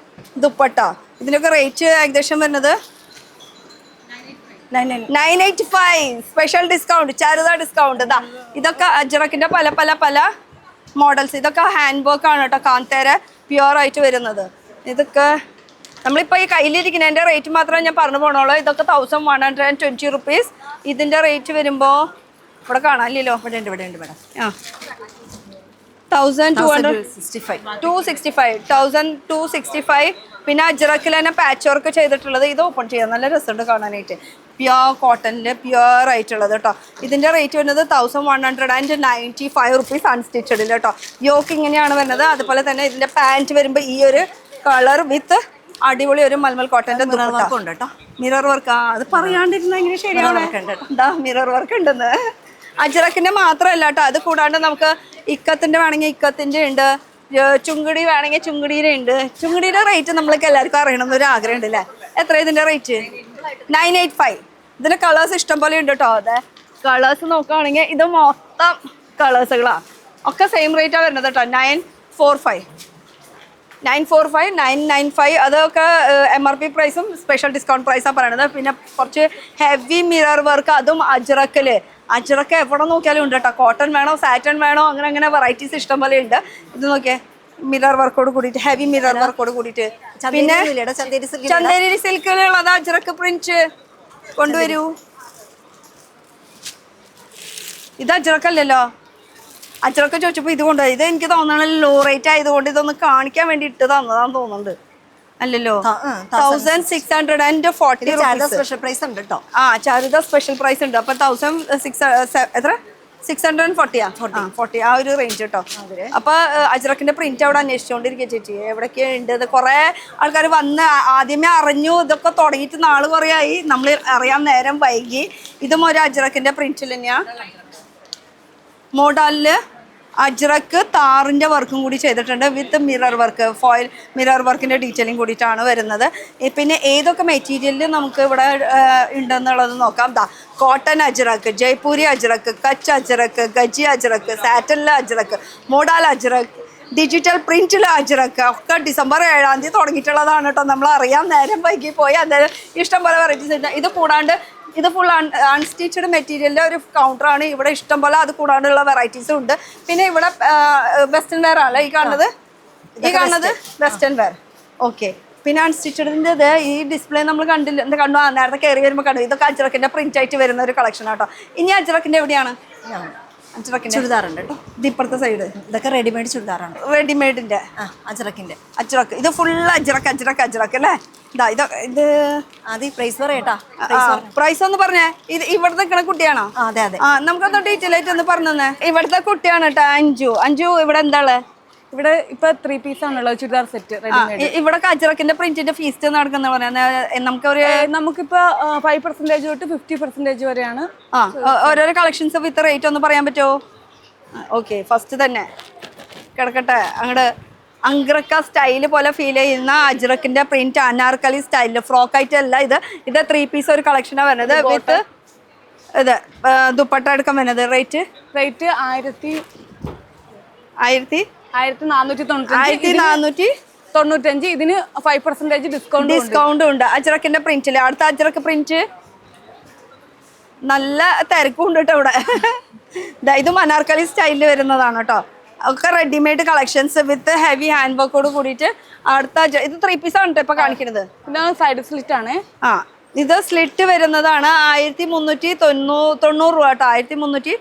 ദുപ്പട്ട. ഇതിനൊക്കെ റേറ്റ് ഏകദേശം വരുന്നത് 985 സ്പെഷ്യൽ ഡിസ്കൗണ്ട്, ചാരുത ഡിസ്കൗണ്ട്. ഇതാ ഇതൊക്കെ അജ്രക്കിന്റെ പല പല പല മോഡൽസ്. ഇതൊക്കെ ഹാൻഡ് വർക്ക് ആണ് കേട്ടോ, കാന്തേര പ്യുവർ ആയിട്ട് വരുന്നത്. ഇതൊക്കെ നമ്മളിപ്പോൾ ഈ കയ്യിലിരിക്കുന്നതിൻ്റെ റേറ്റ് മാത്രമേ ഞാൻ പറഞ്ഞു പോകണുള്ളൂ. ഇതൊക്കെ 1120 റുപ്പീസ്. ഇതിൻ്റെ റേറ്റ് വരുമ്പോൾ ഇവിടെ കാണാനില്ലല്ലോ, ഇവിടെ ഉണ്ട് മേഡം. ആ 1265. പിന്നെ അജ്രക്കിൽ തന്നെ പാച്ച് വർക്ക് ചെയ്തിട്ടുള്ളത്. ഇത് ഓപ്പൺ ചെയ്യാം, നല്ല രസമുണ്ട് കാണാനായിട്ട്. പ്യുവർ കോട്ടണിൽ പ്യുവർ ആയിട്ടുള്ളത് കേട്ടോ. ഇതിൻ്റെ റേറ്റ് വരുന്നത് 1195 റുപ്പീസ് അൺസ്റ്റിച്ചഡിൽ കേട്ടോ. യോക്ക് ഇങ്ങനെയാണ് വരുന്നത്. അതുപോലെ തന്നെ ഇതിൻ്റെ പാൻറ്റ് വരുമ്പോൾ ഈ ഒരു കളർ വിത്ത് അടിപൊളി ഒരു മൽമൽ കോട്ടൻ്റെ ഉണ്ട് കേട്ടോ. Mirror work. അത് പറയാണ്ടിരുന്ന എങ്ങനെ ശരിയാണ്. എന്താ മിറർ വർക്ക് ഉണ്ടെന്ന്. അജ്രക്കിന്റെ മാത്രമല്ല കേട്ടോ, അത് കൂടാണ്ട് നമുക്ക് ഇക്കത്തിന്റെ വേണമെങ്കിൽ ഇക്കത്തിന്റെ ഉണ്ട്, ചുങ്കുടി വേണമെങ്കിൽ ചുങ്കുടിയുടെ ഉണ്ട്. ചുങ്കുടിയുടെ റേറ്റ് നമ്മൾക്ക് എല്ലാവർക്കും അറിയണം എന്നൊരു ആഗ്രഹം ഉണ്ട് അല്ലേ? എത്ര ഇതിന്റെ റേറ്റ്? 985. ഇതിന്റെ കളേഴ്സ് ഇഷ്ടം പോലെ ഉണ്ട് കേട്ടോ. അതെ, കളേഴ്സ് നോക്കുകയാണെങ്കിൽ ഇത് മൊത്തം കളേഴ്സുകളാണ്. ഒക്കെ സെയിം റേറ്റാണ് വരുന്നത് കേട്ടോ. 945, 995. അതൊക്കെ MRP പ്രൈസും സ്പെഷ്യൽ ഡിസ്കൗണ്ട് പ്രൈസാണ് പറയണത്. പിന്നെ കുറച്ച് ഹെവി മിറർ വർക്ക്, അതും അജ്രക്കില്. അജ്രക്ക് എവിടെ നോക്കിയാലും ഉണ്ട് കേട്ടോ. കോട്ടൺ വേണോ സാറ്റൺ വേണോ അങ്ങനെ അങ്ങനെ വെറൈറ്റീസ് ഇഷ്ടം പോലെ ഉണ്ട്. ഇത് നോക്കിയേ, മിറർ വർക്കോട് കൂടിയിട്ട്, ഹെവി മിറർ വർക്കോട് കൂടിയിട്ട്. പിന്നെ ചന്ദേരി സിൽക്കിലുള്ളത് അജ്രക്ക് പ്രിന്റ് കൊണ്ടുവരൂ. ഇത് അജ്രക്കല്ലല്ലോ, അച്ഛനൊക്കെ ചോദിച്ചപ്പോൾ ഇത് കൊണ്ടുപോയി. ഇത് എനിക്ക് തോന്നണല്ലോ ലോ റേറ്റ് ആയതുകൊണ്ട് ഇതൊന്ന് കാണിക്കാൻ വേണ്ടി ഇട്ട് തന്നതാന്ന് തോന്നുന്നുണ്ട്. അല്ലല്ലോ, 1640 സ്പെഷ്യൽ പ്രൈസ് ഉണ്ട് കേട്ടോ. ആ ചാരുത സ്പെഷ്യൽ പ്രൈസ് ഉണ്ട്. അപ്പൊ 640 ആ ഒരു റേഞ്ച് കേട്ടോ. അപ്പൊ അജ്രക്കിന്റെ പ്രിന്റ് അവിടെ അന്വേഷിച്ചുകൊണ്ടിരിക്കുക ചേച്ചി, എവിടെയൊക്കെ ഉണ്ട്. ഇത് കുറെ ആൾക്കാർ വന്ന് ആദ്യമേ അറിഞ്ഞു. ഇതൊക്കെ തുടങ്ങിയിട്ട് നാള് കുറേ ആയി, നമ്മൾ അറിയാൻ നേരം വൈകി. ഇതും ഒരു അജ്രക്കിന്റെ പ്രിന്റിൽ തന്നെയാ. മോഡലില് അജ്രക്ക് താറിൻ്റെ വർക്കും കൂടി ചെയ്തിട്ടുണ്ട് വിത്ത് മിറർ വർക്ക്, ഫോയിൽ മിറർ വർക്കിൻ്റെ ഡീറ്റെയിലിംഗ് കൂടിയിട്ടാണ് വരുന്നത്. പിന്നെ ഏതൊക്കെ മെറ്റീരിയലിൽ നമുക്ക് ഇവിടെ ഉണ്ടെന്നുള്ളത് നോക്കാം. ദാ കോട്ടൺ അജ്രക്ക്, ജയ്പൂരി അജ്രക്ക്, കച്ച് അജ്രക്ക്, ഗജി അജ്രക്ക്, സാറ്റനിലെ അജ്രക്ക്, മോഡൽ അജ്രക്ക്, ഡിജിറ്റൽ പ്രിന്റിലെ അജ്രക്ക് ഒക്കെ ഡിസംബർ 7-ാം തീയതി തുടങ്ങിയിട്ടുള്ളതാണ് കേട്ടോ. നമ്മൾ അറിയാൻ നേരം വൈകി പോയി. അന്നേരം ഇഷ്ടംപോലെ വെറൈറ്റീസ് ഉണ്ട്. ഇത് കൂടാണ്ട് ഇത് ഫുൾ അൺസ്റ്റിച്ചഡ് മെറ്റീരിയലിൻ്റെ ഒരു കൗണ്ടറാണ്. ഇവിടെ ഇഷ്ടംപോലെ അത് കൂടാണ്ടുള്ള വെറൈറ്റീസും ഉണ്ട്. പിന്നെ ഇവിടെ വെസ്റ്റേൺ വെയർ ആണ് ഈ കാണുന്നത് വെസ്റ്റേൺ വെയർ. ഓക്കെ, പിന്നെ അൺസ്റ്റിച്ചഡിൻ്റെ ഈ ഡിസ്പ്ലേ നമ്മൾ കണ്ടു നേരത്തെ കയറി വരുമ്പോൾ കണ്ടു. ഇതൊക്കെ അജ്രക്കിൻ്റെ പ്രിന്റ് ആയിട്ട് വരുന്ന ഒരു കളക്ഷൻ ആട്ടോ. ഇനി അജ്രക്കിൻ്റെ എവിടെയാണ്? അജ്രക്കിൻ്റെ ചുരിദാറുണ്ട് കേട്ടോ. ഇത് ഇപ്പുറത്തെ സൈഡ് ഇതൊക്കെ റെഡിമെയ്ഡ് ചുരിദാറാണ്. റെഡിമെയ്ഡിൻ്റെ അജ്രക്കിന്റെ അജ്രക്ക്. ഇത് ഫുൾ അജ്രക്ക് അല്ലേ? ഇത് അത് പ്രൈസ് പറയട്ടാ. പ്രൈസ് ഒന്ന് പറഞ്ഞേ. ഇത് ഇവിടെ നിൽക്കണ കുട്ടിയാണോ? അതെ അതെ. നമുക്കൊന്ന് ഡീറ്റെയിൽ ആയിട്ട് ഒന്ന് പറഞ്ഞു തന്നെ. ഇവിടുത്തെ കുട്ടിയാണ് കേട്ടോ അഞ്ജു. ഇവിടെ എന്താണ്? ഇവിടെ ഇപ്പൊ 3 പീസ് ആണുള്ളത്, ചുരിദാർ സെറ്റ് റെഡിമെയ്ഡ്. ഇവിടെ അജ്രക്കിന്റെ പ്രിന്റിന്റെ ഫീസ്റ്റ് നടക്കുന്ന നമുക്കൊരു നമുക്കിപ്പോ 5% തൊട്ട് 50% വരെയാണ്. ഓരോരോ കളക്ഷൻസ് വിത്ത് റേറ്റ് ഒന്ന് പറയാൻ പറ്റുമോ? ഓക്കെ, ഫസ്റ്റ് തന്നെ കിടക്കട്ടെ. അങ്ങോട്ട് അങ്ക്രക്ക സ്റ്റൈല് പോലെ ഫീൽ ചെയ്യുന്ന അജ്രക്കിന്റെ പ്രിന്റ് അനാർക്കലി സ്റ്റൈലില് ഫ്രോക്ക് ആയിട്ടല്ല. ഇത് 3 പീസ് ഒരു കളക്ഷനാണ് വരുന്നത് വിത്ത് ഇത് ദുപ്പട്ട എടുക്കാൻ വരുന്നത്. റേറ്റ് 1495. ഇതിന് 5% ഡിസ്കൗണ്ട് ഉണ്ട് അജ്രക്കിന്റെ പ്രിന്റില്. അടുത്ത അജ്രക്ക് പ്രിന്റ് നല്ല തിരക്കും ഉണ്ട് കേട്ടോ ഇവിടെ. ഇതും അനാർക്കലി സ്റ്റൈലിൽ വരുന്നതാണ് കേട്ടോ. ഒക്കെ readymade collections with heavy hand വർക്കോട് കൂടിയിട്ട്. അടുത്ത ഇത് 3 പീസ് ആണ് കേട്ടോ ഇപ്പൊ കാണിക്കുന്നത്. പിന്നെ സൈഡ് സ്ലിറ്റ് ആണ്. ഇത് സ്ലിറ്റ് വരുന്നതാണ് 1390 രൂപ കേട്ടോ. 1390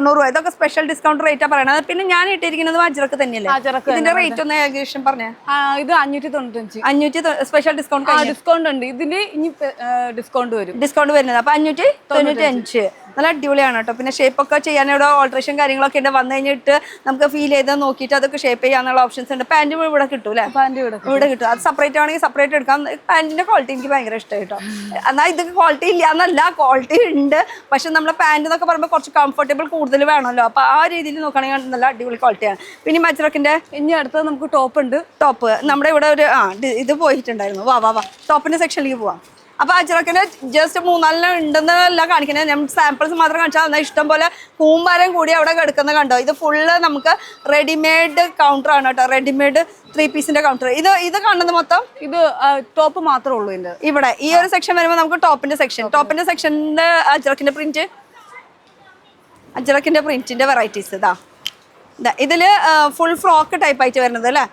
രൂപ. ഇതൊക്കെ സ്പെഷ്യൽ ഡിസ്കൗണ്ട് റേറ്റാ പറയണത്. പിന്നെ ഞാൻ ഇട്ടിരിക്കുന്നത് അജ്രക്ക് തന്നെയല്ലേ? ഇതിന്റെ റേറ്റ് ഒന്ന് ഏകദേശം പറഞ്ഞേ. ഇത് 595. 500 സ്പെഷ്യൽ ഡിസ്കൗണ്ട് ഉണ്ട്. ഇതിന് ഇനി ഡിസ്കൗണ്ട് വരുന്നത്. അപ്പൊ 595 നല്ല അടിപൊളിയാണ് കേട്ടോ. പിന്നെ ഷേപ്പ് ഒക്കെ ചെയ്യാൻ ഇവിടെ ഓൾട്രേഷൻ കാര്യങ്ങളൊക്കെ ഉണ്ട്. വന്നു കഴിഞ്ഞിട്ട് നമുക്ക് ഫീൽ ചെയ്ത് നോക്കിയിട്ട് അതൊക്കെ ഷേപ്പ് ചെയ്യാനുള്ള ഓപ്ഷൻസ് ഉണ്ട്. പാന്റ് ഇവിടെ കിട്ടും അല്ലേ? ഇവിടെ കിട്ടും. അത് സെപ്പറേറ്റ് ആണെങ്കിൽ സെപ്പറേറ്റ് എടുക്കാം. പാന്റിന്റെ ക്വാളിറ്റി എനിക്ക് ഭയങ്കര ഇഷ്ടമായി കേട്ടോ. എന്നാൽ ഇതൊക്കെ ക്വാളിറ്റി ഇല്ല എന്നല്ല, ക്വാളിറ്റി ഉണ്ട്. പക്ഷെ നമ്മളെ പാന്റ് എന്നൊക്കെ പറയുമ്പോൾ കുറച്ച് കംഫർട്ടബിൾ കൂടുതൽ വേണമല്ലോ. അപ്പൊ ആ രീതിയിൽ നോക്കുകയാണെങ്കിൽ നല്ല അടിപൊളി ക്വാളിറ്റിയാണ്. പിന്നെ അജ്രക്കിന്റെ ഇനി അടുത്തത് നമുക്ക് ടോപ്പ് ഉണ്ട്. ടോപ്പ് നമ്മുടെ ഇവിടെ ഒരു ഇത് പോയിട്ടുണ്ടായിരുന്നു. വാ ടോപ്പിന്റെ സെക്ഷനിലേക്ക് പോവാം. അപ്പൊ അജ്രക്കിന് ജസ്റ്റ് 3-4 ഉണ്ടെന്നല്ല കാണിക്കുന്നത്. ഞാൻ സാമ്പിൾസ് മാത്രം കാണിച്ചാൽ എന്നാൽ ഇഷ്ടം പോലെ കൂമ്പാരം കൂടി അവിടെ കിടക്കുന്നത് കണ്ടോ. ഇത് ഫുള്ള് നമുക്ക് റെഡിമെയ്ഡ് കൗണ്ടർ ആണ് കേട്ടോ. റെഡിമെയ്ഡ് 3 പീസിന്റെ കൗണ്ടർ. ഇത് കാണുന്നത് മൊത്തം ഇത് ടോപ്പ് മാത്രമേ ഉള്ളൂ ഇതിന്റെ. ഇവിടെ ഈ ഒരു സെക്ഷൻ വരുമ്പോൾ നമുക്ക് ടോപ്പിന്റെ സെക്ഷനിന്റെ അജ്രക്കിന്റെ പ്രിന്റിന്റെ വെറൈറ്റീസ് ഇതാ. ഇതില് ഫുൾ ഫ്രോക്ക് ടൈപ്പ് ആയിട്ട് വരുന്നത് അല്ലേ?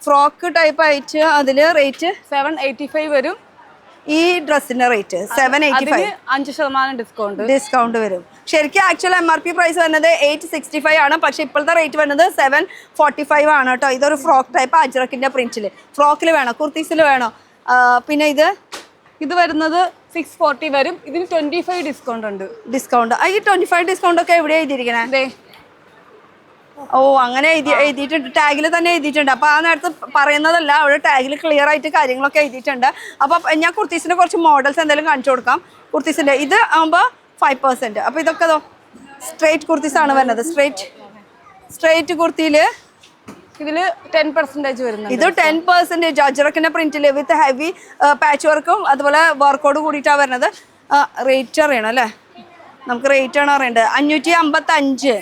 ഫ്രോക്ക് ടൈപ്പ് ആയിട്ട് അതില് റേറ്റ് 785 വരും. ഈ ഡ്രസ്സിന്റെ റേറ്റ് 785. 5% ഡിസ്കൗണ്ട് വരും. ശരിക്കും ആക്ച്വൽ MRP പ്രൈസ് വരുന്നത് 865 ആണ്. പക്ഷെ ഇപ്പോഴത്തെ റേറ്റ് വരുന്നത് 745 ആണ് കേട്ടോ. ഇതൊരു ഫ്രോക്ക് ടൈപ്പ് അജ്രക്കിന്റെ പ്രിന്റില്. ഫ്രോക്കിൽ വേണോ, കുർത്തീസിൽ വേണോ? പിന്നെ ഇത് വരുന്നത് 640 വരും. ഇതിന് 25 ഡിസ്കൗണ്ട് ഉണ്ട്. ഡിസ്കൗണ്ട് ഈ 25 ഡിസ്കൗണ്ട് ഒക്കെ എവിടെയാ എഴുതിയിരിക്കണേ? ഓ അങ്ങനെ എഴുതിയിട്ടുണ്ട്. ടാഗിൽ തന്നെ എഴുതിയിട്ടുണ്ട്. അപ്പൊ ആ നേരത്ത് പറയുന്നതല്ല, അവിടെ ടാഗിൽ ക്ലിയർ ആയിട്ട് കാര്യങ്ങളൊക്കെ എഴുതിയിട്ടുണ്ട്. അപ്പൊ ഞാൻ കുർത്തീസിന്റെ കുറച്ച് മോഡൽസ് എന്തെങ്കിലും കാണിച്ചു കൊടുക്കാം. കുർത്തീസിന്റെ ഇത് ആകുമ്പോൾ 5%. അപ്പൊ ഇതൊക്കെ സ്ട്രേറ്റ് കുർത്തീസ് ആണ് വരുന്നത്. സ്ട്രേറ്റ് കുർത്തിയില് ഇതില് 10% വരുന്നത്. ഇത് 10% അജ്രക്കിന്റെ പ്രിന്റില് വിത്ത് ഹെവി പാച്ച് വർക്കും അതുപോലെ വർക്കോട് കൂടിയിട്ടാണ് വരുന്നത്. റേറ്റ് അറിയണം അല്ലേ? നമുക്ക് റേറ്റ് ആണ് അറിയേണ്ടത്. 555.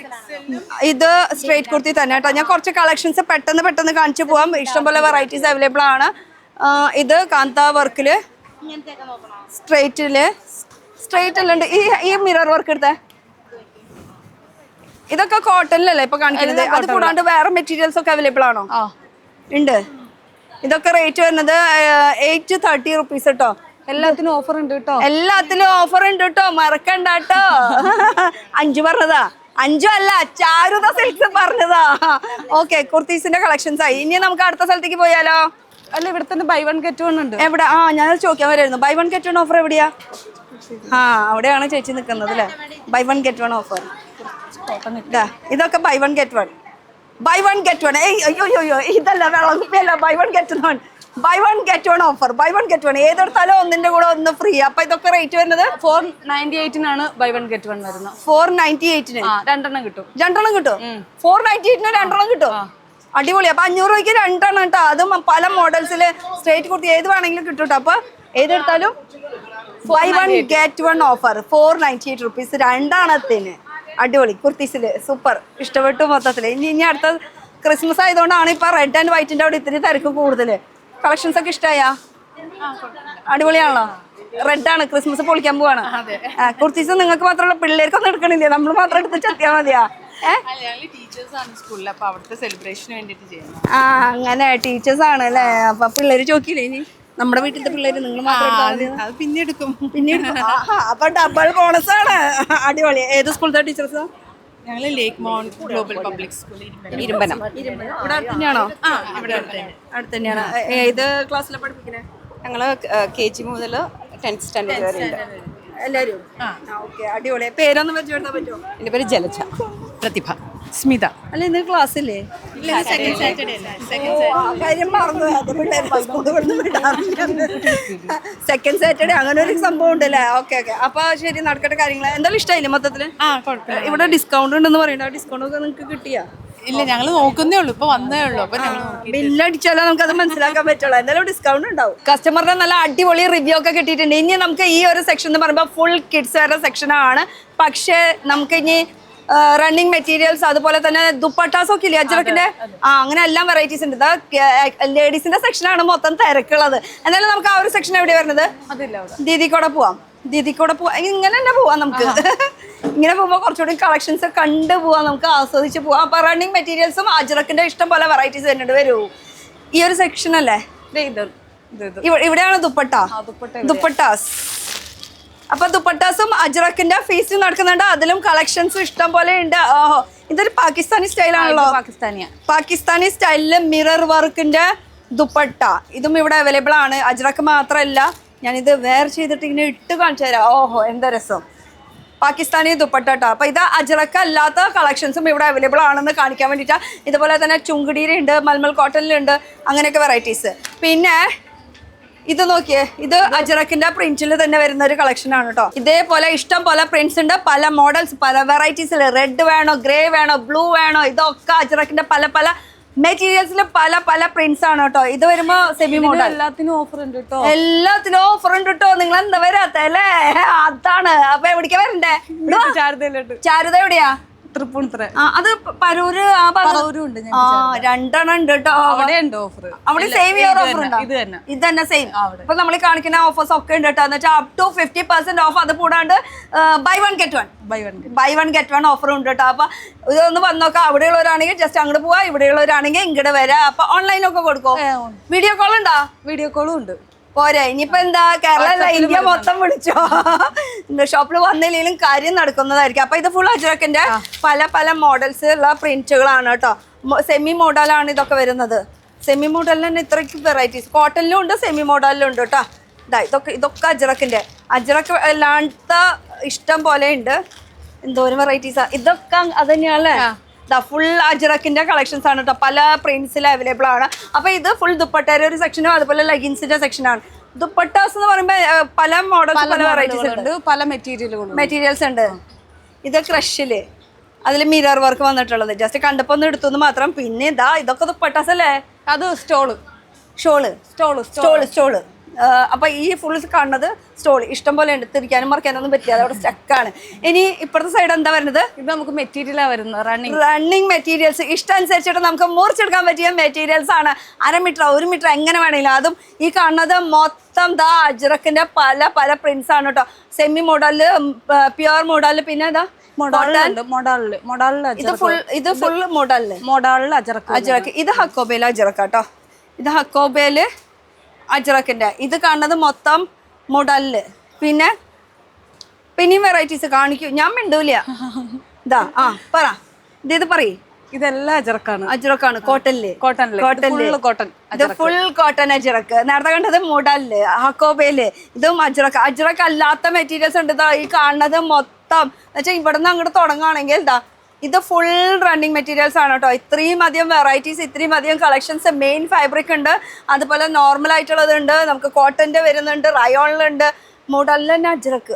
ഇത് സ്ട്രേറ്റ് കുർത്തി തന്നെ കേട്ടോ. ഞാൻ കുറച്ച് കളക്ഷൻസ് പെട്ടെന്ന് കാണിച്ചു പോവാം. ഇഷ്ടംപോലെ വെറൈറ്റീസ് അവൈലബിൾ ആണ്. ഇത് കാന്ത വർക്കില് സ്ട്രേറ്റിലുണ്ട്. ഈ മിറർ വർക്ക് എടുത്തേ. ഇതൊക്കെ കോട്ടണിലല്ലേ ഇപ്പൊ കാണിക്കുന്നത്? അത് കൂടാണ്ട് വേറെ മെറ്റീരിയൽസ് ഒക്കെ അവൈലബിൾ ആണോ? ഉണ്ട്. ഇതൊക്കെ റേറ്റ് വരുന്നത് 830 റുപ്പീസ് കേട്ടോ. എല്ലാത്തിനും ഓഫർ ഉണ്ട് കേട്ടോ. എല്ലാത്തിലും ഓഫർ ഉണ്ട് കേട്ടോ. മറക്കണ്ട കേട്ടോ. 5 പറഞ്ഞതാ, 5 അല്ല, ചാരുത സിൽക്സ് പറഞ്ഞതാ. ഓക്കെ, കുർത്തീസിന്റെ കളക്ഷൻസ് ആയി. ഇനി നമുക്ക് അടുത്ത സ്ഥലത്തേക്ക് പോയാലോ? അല്ല, ഇവിടെ തന്നെ ബൈ വൺ ഗെറ്റ് വൺ ഉണ്ട്. എവിടെ? ഞാനത് ചോദിക്കാൻ വരുമായിരുന്നു. Buy one get one offer എവിടെയാ? അവിടെയാണ് ചേച്ചി നിൽക്കുന്നത് അല്ലേ? Buy one get one offer. ഇതൊക്കെ ബൈ വൺ ഗെറ്റ് വൺ. അയ്യോ ഇതല്ല, വെള്ളക്കുപ്പിയല്ല. Buy one get one offer. ഏതെടുത്താലും ഒന്നിന്റെ കൂടെ ഒന്ന് ഫ്രീ. അപ്പൊ ഇതൊക്കെ റേറ്റ് വരുന്നത് 498 ബൈ വൺ ഗെറ്റ് വൺ വരുന്നത്. 498 രണ്ടെണ്ണം കിട്ടും. 498 രണ്ടെണ്ണം കിട്ടും. അടിപൊളി. അപ്പൊ 500 രൂപയ്ക്ക് 2 എണ്ണം കേട്ടോ. അതും പല മോഡൽസില് സ്ട്രേറ്റ് കുർത്തി ഏത് വേണമെങ്കിലും കിട്ടും കേട്ടോ. അപ്പൊ ഏതെടുത്താലും buy one get one offer 498 rupees 2 എണ്ണത്തിന്. അടിപൊളി കുർത്തീസില് സൂപ്പർ. ഇഷ്ടപ്പെട്ടു മൊത്തത്തില്. ഇനി അടുത്ത ക്രിസ്മസ് ആയതുകൊണ്ടാണ് ഇപ്പൊ റെഡ് ആൻഡ് വൈറ്റിന്റെ അവിടെ ഇത്തിരി തിരക്ക് കൂടുതല്. കളക്ഷൻസ് ഒക്കെ ഇഷ്ടമായാ? അടിപൊളിയാണല്ലോ. റെഡ് ആണ്, ക്രിസ്മസ് പൊളിക്കാൻ പോവാണ്. കുർത്തീസ് നിങ്ങൾക്ക് മാത്രമല്ല, പിള്ളേർക്കൊന്നും എടുക്കണില്ലേ? നമ്മൾ മാത്രം എടുത്ത് ചെത്തിയാ മതിയാ? അങ്ങനെ ടീച്ചേഴ്സ് ആണ് അല്ലേ? അപ്പൊ പിള്ളേര് ചോക്കില്ലേ? ഇനി നമ്മുടെ വീട്ടിലത്തെ പിള്ളേര് നിങ്ങൾ മാത്രം പിന്നെ എടുക്കും. അപ്പൊ ഡബിൾ ബോണസ് ആണ്. അടിപൊളി. ഏത് സ്കൂളിലെ ടീച്ചേഴ്സാ? ഞങ്ങള് Lake Mount Global Public School Irumbanam. ഇവിടെ അടുത്ത് തന്നെയാണോ? അടുത്ത് തന്നെയാണ്. ഏത് ക്ലാസ്സിലാണ് പഠിപ്പിക്കുന്നത്? ഞങ്ങള് KG മുതൽ 10th സ്റ്റാൻഡേർഡ് വരെ ഉണ്ട് എല്ലാരും. ഓക്കെ, അടിപൊളി. പേരൊന്നും പരിചയപ്പെടുത്താൻ പറ്റുമോ? എൻ്റെ പേര് ജലജ. പ്രതിഭ. സ്മിത. അല്ല, ഇന്ന് ക്ലാസ് ഇല്ലേ? കാര്യം മറന്നു. സെക്കൻഡ് സാറ്റർഡേ അങ്ങനെ ഒരു സംഭവം ഉണ്ടല്ലേ? ഓക്കെ. അപ്പൊ ശരി, നടക്കട്ടെ കാര്യങ്ങൾ. എന്തായാലും ഇഷ്ടമായില്ലേ മൊത്തത്തില്? ഇവിടെ ഡിസ്കൗണ്ട് ഉണ്ടെന്ന് പറയണ്ട. ഡിസ്കൗണ്ട് ഒക്കെ നിങ്ങൾക്ക് കിട്ടിയാ? ഇല്ല, ഞങ്ങൾ നോക്കുന്നേ ഉള്ളൂ, ഇപ്പൊ വന്നേ ഉള്ളൂ. അപ്പൊ ബില്ലടിച്ചാലോ നമുക്ക് അത് മനസ്സിലാക്കാൻ പറ്റുള്ളൂ. എന്തായാലും ഡിസ്കൗണ്ട് ഉണ്ടാവും. കസ്റ്റമറിന്റെ നല്ല അടിപൊളി റിവ്യൂ ഒക്കെ കിട്ടിയിട്ടുണ്ട്. ഇനി നമുക്ക് ഈ ഒരു സെക്ഷൻ എന്ന് പറയുമ്പോൾ ഫുൾ കിഡ്സ് വേറെ സെക്ഷൻ ആണ്. പക്ഷേ നമുക്ക് ഇനി റണ്ണിങ് മെറ്റീരിയൽസ് അതുപോലെ തന്നെ ദുപ്പട്ടാസ് ഒക്കെ ഇല്ലേ അജ്രക്കിന്റെ? അങ്ങനെ എല്ലാം വെറൈറ്റീസ് ഉണ്ട്. ലേഡീസിന്റെ സെക്ഷനാണ് മൊത്തം തിരക്കുള്ളത്. എന്നാലും നമുക്ക് ആ ഒരു സെക്ഷൻ എവിടെയാ വരുന്നത്? ദീദിക്കൂടെ പോവാം. ഇങ്ങനെ തന്നെ പോവാം. നമുക്ക് ഇങ്ങനെ പോകുമ്പോൾ കുറച്ചുകൂടി കളക്ഷൻസ് കണ്ടു പോവാം, നമുക്ക് ആസ്വദിച്ച് പോവാം. അപ്പൊ റണ്ണിങ് മെറ്റീരിയൽസും അജ്രക്കിന്റെ ഇഷ്ടം പോലെ വെറൈറ്റീസ് വരുന്നുണ്ട്. വരൂ, ഈ ഒരു സെക്ഷൻ അല്ലേ? ഇവിടെയാണ് ദുപ്പട്ടാസ്. അപ്പൊ ദുപ്പട്ടാസും അജ്രക്കിന്റെ ഫീസും നടക്കുന്നുണ്ട്. അതിലും കളക്ഷൻസും ഇഷ്ടം പോലെ ഉണ്ട്. ഇതൊരു പാകിസ്ഥാനി സ്റ്റൈലാണല്ലോ. പാകിസ്ഥാനി സ്റ്റൈലില് മിറർ വർക്കിന്റെ ദുപ്പട്ട ഇതും ഇവിടെ അവൈലബിൾ ആണ്. അജ്രക്ക് മാത്രമല്ല, ഞാനിത് വെയർ ചെയ്തിട്ട് ഇങ്ങനെ ഇട്ട് കാണിച്ചു തരാം. ഓഹോ, എന്താ രസം. പാകിസ്ഥാനി ദുപ്പട്ട. അപ്പൊ ഇത് അജ്രക്ക് അല്ലാത്ത കളക്ഷൻസും ഇവിടെ അവൈലബിൾ ആണെന്ന് കാണിക്കാൻ വേണ്ടിയിട്ടാണ്. ഇതുപോലെ തന്നെ ചുങ്കിടിയിലുണ്ട്, മൽമൽ കോട്ടണിലുണ്ട്, അങ്ങനെയൊക്കെ വെറൈറ്റീസ്. പിന്നെ ഇത് നോക്കിയേ, ഇത് അജ്രക്കിന്റെ പ്രിന്റിൽ തന്നെ വരുന്ന ഒരു കളക്ഷൻ ആണ് കേട്ടോ. ഇതേപോലെ ഇഷ്ടം പോലെ പ്രിന്റ്സ് ഉണ്ട്, പല മോഡൽസ്, പല വെറൈറ്റീസിൽ. റെഡ് വേണോ, ഗ്രേ വേണോ, ബ്ലൂ വേണോ, ഇതൊക്കെ അജ്രക്കിന്റെ പല മെറ്റീരിയൽസിൽ പല പല പ്രിന്റ്സ് ആണ് കേട്ടോ. ഇത് വരുമ്പോ സെമി മോഡൽ. എല്ലാത്തിനും ഓഫർ ഉണ്ട് കേട്ടോ. എല്ലാത്തിനും ഓഫർ ഉണ്ട് കേട്ടോ. നിങ്ങൾ എന്താ വരാത്ത അല്ലേ? അതാണ്. അപ്പൊ എവിടേക്കാ വരണ്ടേ? ചാരുത എവിടെയാ? തൃപ്പൂണിത്തുറ. അത് പരൂര് ഉണ്ട്. രണ്ടെണ്ണം ഉണ്ട് കേട്ടോ. അവിടെ ഉണ്ട് ഓഫർ. അവിടെ സെയിം ഇയർ ഓഫർ ഉണ്ടോ? ഇത് തന്നെ സെയിം. ഇപ്പൊ നമ്മൾ കാണിക്കുന്ന ഓഫേഴ്സ് ഒക്കെ ഉണ്ട് കേട്ടോ. എന്ന് വെച്ചാൽ അപ് ടു 50% ഓഫ്. അത് കൂടാണ്ട് buy one get one offer ഉണ്ട് കേട്ടോ. അപ്പൊ ഇതൊന്ന് വന്ന് നോക്കാം. അവിടെയുള്ളവരാണെങ്കിൽ ജസ്റ്റ് അങ്ങോട്ട് പോവാ, ഇവിടെയുള്ളവരാണെങ്കിൽ ഇങ്ങോട്ട് വരാം. അപ്പൊ ഓൺലൈനൊക്കെ കൊടുക്കോ? വീഡിയോ കോൾ ഉണ്ടോ? വീഡിയോ കോളും ഉണ്ട്. പോരെ, ഇനിയിപ്പോ എന്താ, കേരള അല്ല ഇന്ത്യ മൊത്തം വിളിച്ചോ. ഷോപ്പിൽ വന്നില്ലെങ്കിലും കാര്യം നടക്കുന്നതായിരിക്കും. അപ്പൊ ഇത് ഫുൾ അജ്രക്കിന്റെ പല പല മോഡൽസ് ഉള്ള പ്രിന്റുകളാണ് കേട്ടോ. സെമി മോഡലാണ് ഇതൊക്കെ വരുന്നത്. സെമി മോഡലിൽ തന്നെ ഇത്രയ്ക്ക് വെറൈറ്റീസ് കോട്ടണിലും ഉണ്ട്, സെമി മോഡലിലും ഉണ്ട് കേട്ടോ. ഇതൊക്കെ അജ്രക്കിന്റെ. അജ്രക്ക് അല്ലാത്ത ഇഷ്ടം പോലെ ഉണ്ട്. എന്തോരം വെറൈറ്റീസാ. ഇതൊക്കെ അത് തന്നെയാണല്ലേ. ഫുൾ അജ്രക്കിന്റെ കളക്ഷൻസ് ആണ് കേട്ടോ. പല പ്രിന്റ്സിൽ അവൈലബിൾ ആണ്. അപ്പൊ ഇത് ഫുൾ ദുപ്പട്ടയുടെ ഒരു സെക്ഷനും അതുപോലെ ലെഗിൻസിന്റെ സെക്ഷനാണ്. ദുപ്പട്ടാസ് എന്ന് പറയുമ്പോൾ പല മോഡൽസ്, പല വെറൈറ്റീസ് ഉണ്ട്, പല മെറ്റീരിയൽസ് ഉണ്ട്. ഇത് ക്രഷില് അതിൽ മിറർ വർക്ക് വന്നിട്ടുള്ളത്. ജസ്റ്റ് കണ്ടപ്പോ ഒന്ന് എടുത്തു മാത്രം. പിന്നെ ഇതൊക്കെ ദുപ്പട്ടാസ് അല്ലേ? അത് സ്റ്റോള്. അപ്പൊ ഈ ഫുൾ കാണുന്നത് സ്റ്റോൾ. ഇഷ്ടം പോലെ ഉണ്ട്. തിരിക്കാനും മറിക്കാനൊന്നും പറ്റില്ല, അതവിടെ സ്റ്റക്കാണ്. ഇനി ഇപ്പുറത്തെ സൈഡ് എന്താ വരുന്നത്? ഇത് നമുക്ക് മെറ്റീരിയലാ വരുന്നത്. റണ്ണിങ് മെറ്റീരിയൽസ് ഇഷ്ടം അനുസരിച്ചിട്ട് നമുക്ക് മുറിച്ചെടുക്കാൻ പറ്റിയ മെറ്റീരിയൽസ് ആണ്. 1/2 മീറ്റർ 1 മീറ്റർ എങ്ങനെ വേണമെങ്കിലും. അതും ഈ കാണുന്നത് മൊത്തം അജ്രക്കിന്റെ പല പല പ്രിന്റ്സ് ആണ് കേട്ടോ. സെമി മോഡല്, പ്യുവർ മോഡല്, പിന്നെ ഇത് ഫുൾ മോഡലില് അജ്രക്ക്. ഇത് ഹക്കോബേല് അജ്രക്ക കേട്ടോ. ഇത് ഹക്കോബേല് അജ്രക്കിന്റെ. ഇത് കാണുന്നത് മൊത്തം മോഡലില്. പിന്നെയും വെറൈറ്റീസ് കാണിക്കൂ, ഞാൻ മിണ്ടൂല. പറ. ഇത് പറയ്. ഇതെല്ലാം അജ്രക്കാണ്. കോട്ടണില്. ഇത് ഫുൾ കോട്ടൺ അജ്രക്ക്. നേരത്തെ കണ്ടത് മോഡലില് ഹക്കോബേല്. ഇതും അജ്രക്ക് അല്ലാത്ത മെറ്റീരിയൽസ് ഉണ്ട്. ഈ കാണുന്നത് മൊത്തം എന്നുവെച്ചാൽ ഇവിടെ നിന്ന് അങ്ങോട്ട് തുടങ്ങുകയാണെങ്കിൽ ഇത് ഫുൾ റണ്ണിങ് മെറ്റീരിയൽസ് ആണ് കേട്ടോ. ഇത്രയും അധികം വെറൈറ്റീസ്, ഇത്രയും അധികം കളക്ഷൻസ്. മെയിൻ ഫാബ്രിക് ഉണ്ട്, അതുപോലെ നോർമൽ ആയിട്ടുള്ളത് ഉണ്ട്, നമുക്ക് കോട്ടന്റെ വരുന്നുണ്ട്, റയോണിലുണ്ട്. മോഡലിൽ തന്നെ അജ്രക്ക്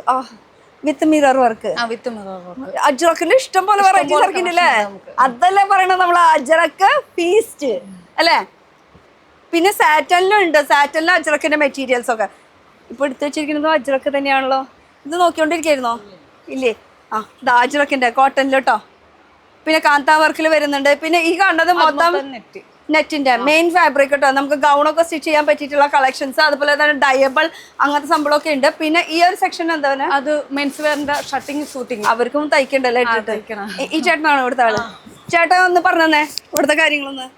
വിത്ത് മിറർ വർക്ക്. അജ്രക്കിൽ ഇഷ്ടം പോലെ വെറൈറ്റീസ് ഇറക്കിണ്ടല്ലേ. അതല്ലേ പറയണത് നമ്മൾ അജ്രക്ക് ഫീസ്റ്റ് അല്ലേ. പിന്നെ സാറ്റനിലും ഉണ്ട്. സാറ്റനിലും അജ്രക്കിന്റെ മെറ്റീരിയൽസ് ഒക്കെ ഇപ്പൊ എടുത്തു വെച്ചിരിക്കുന്നത് അജ്രക്ക് തന്നെയാണല്ലോ. ഇത് നോക്കിക്കൊണ്ടിരിക്കായിരുന്നോ? ഇല്ലേ. ഇത് അജ്രക്കിന്റെ കോട്ടനിൽ കേട്ടോ. പിന്നെ കാന്താ വർക്കിൽ വരുന്നുണ്ട്. പിന്നെ ഈ കാണുന്നത് മൊത്തം നെറ്റിന്റെ മെയിൻ ഫാബ്രിക് കേട്ടോ. നമുക്ക് ഗൗണൊക്കെ സ്റ്റിച്ച് ചെയ്യാൻ പറ്റിയിട്ടുള്ള കളക്ഷൻസ്, അതുപോലെ തന്നെ ഡയബിൾ അങ്ങനത്തെ സംഭവമൊക്കെ ഉണ്ട്. പിന്നെ ഈ ഒരു സെക്ഷൻ എന്താ, അത് മെൻസ് വെയറിന്റെ ഷർട്ടിങ് സൂട്ടിങ് അവർക്കും തയ്ക്കണ്ടല്ലേ. ഈ ചേട്ടനാണോ ഇവിടുത്തെ ആള്? ചേട്ടാ ഒന്ന് പറഞ്ഞേ ഇവിടുത്തെ കാര്യങ്ങളൊന്ന്.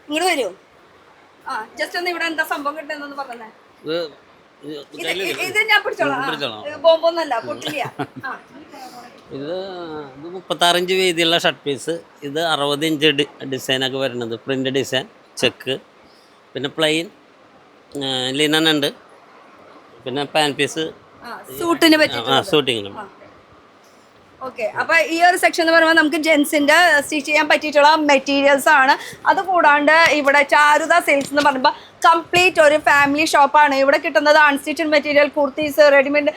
ഇങ്ങോട്ട് വരുമോ? ജസ്റ്റ് ഒന്ന് ഇവിടെ എന്താ സംഭവം കിട്ടുന്നൊന്ന് പറഞ്ഞേ. ഇത് ഞാൻ പിടിച്ചോളാം. ബോംബൊന്നല്ല, പൊട്ടില്ല. ഇത് 36 ഇഞ്ച് വീതിയുള്ള ഷർട്ട് പീസ്. ഇത് 60 ഇഞ്ച് ഡിസൈനൊക്കെ വരുന്നത്. പ്രിൻ്റ് ഡിസൈൻ, ചെക്ക്, പിന്നെ പ്ലെയിൻ ലിനൻ ഉണ്ട്, പിന്നെ പാൻ പീസ് സൂട്ടിന് പറ്റിയ സൂട്ടിങ്ങിനും. ഓക്കെ. അപ്പൊ ഈ ഒരു സെക്ഷൻ എന്ന് പറയുമ്പോൾ നമുക്ക് ജെൻസിന്റെ സ്റ്റിച്ച് ചെയ്യാൻ പറ്റിയിട്ടുള്ള മെറ്റീരിയൽസ് ആണ്. അത് കൂടാണ്ട് ഇവിടെ ചാരുത സിൽക്സ് എന്ന് പറയുമ്പോൾ കംപ്ലീറ്റ് ഒരു ഫാമിലി ഷോപ്പാണ്. ഇവിടെ കിട്ടുന്നത് അൺസ്റ്റിച്ചഡ് മെറ്റീരിയൽ, കുർത്തീസ്, റെഡിമെയ്ഡ്,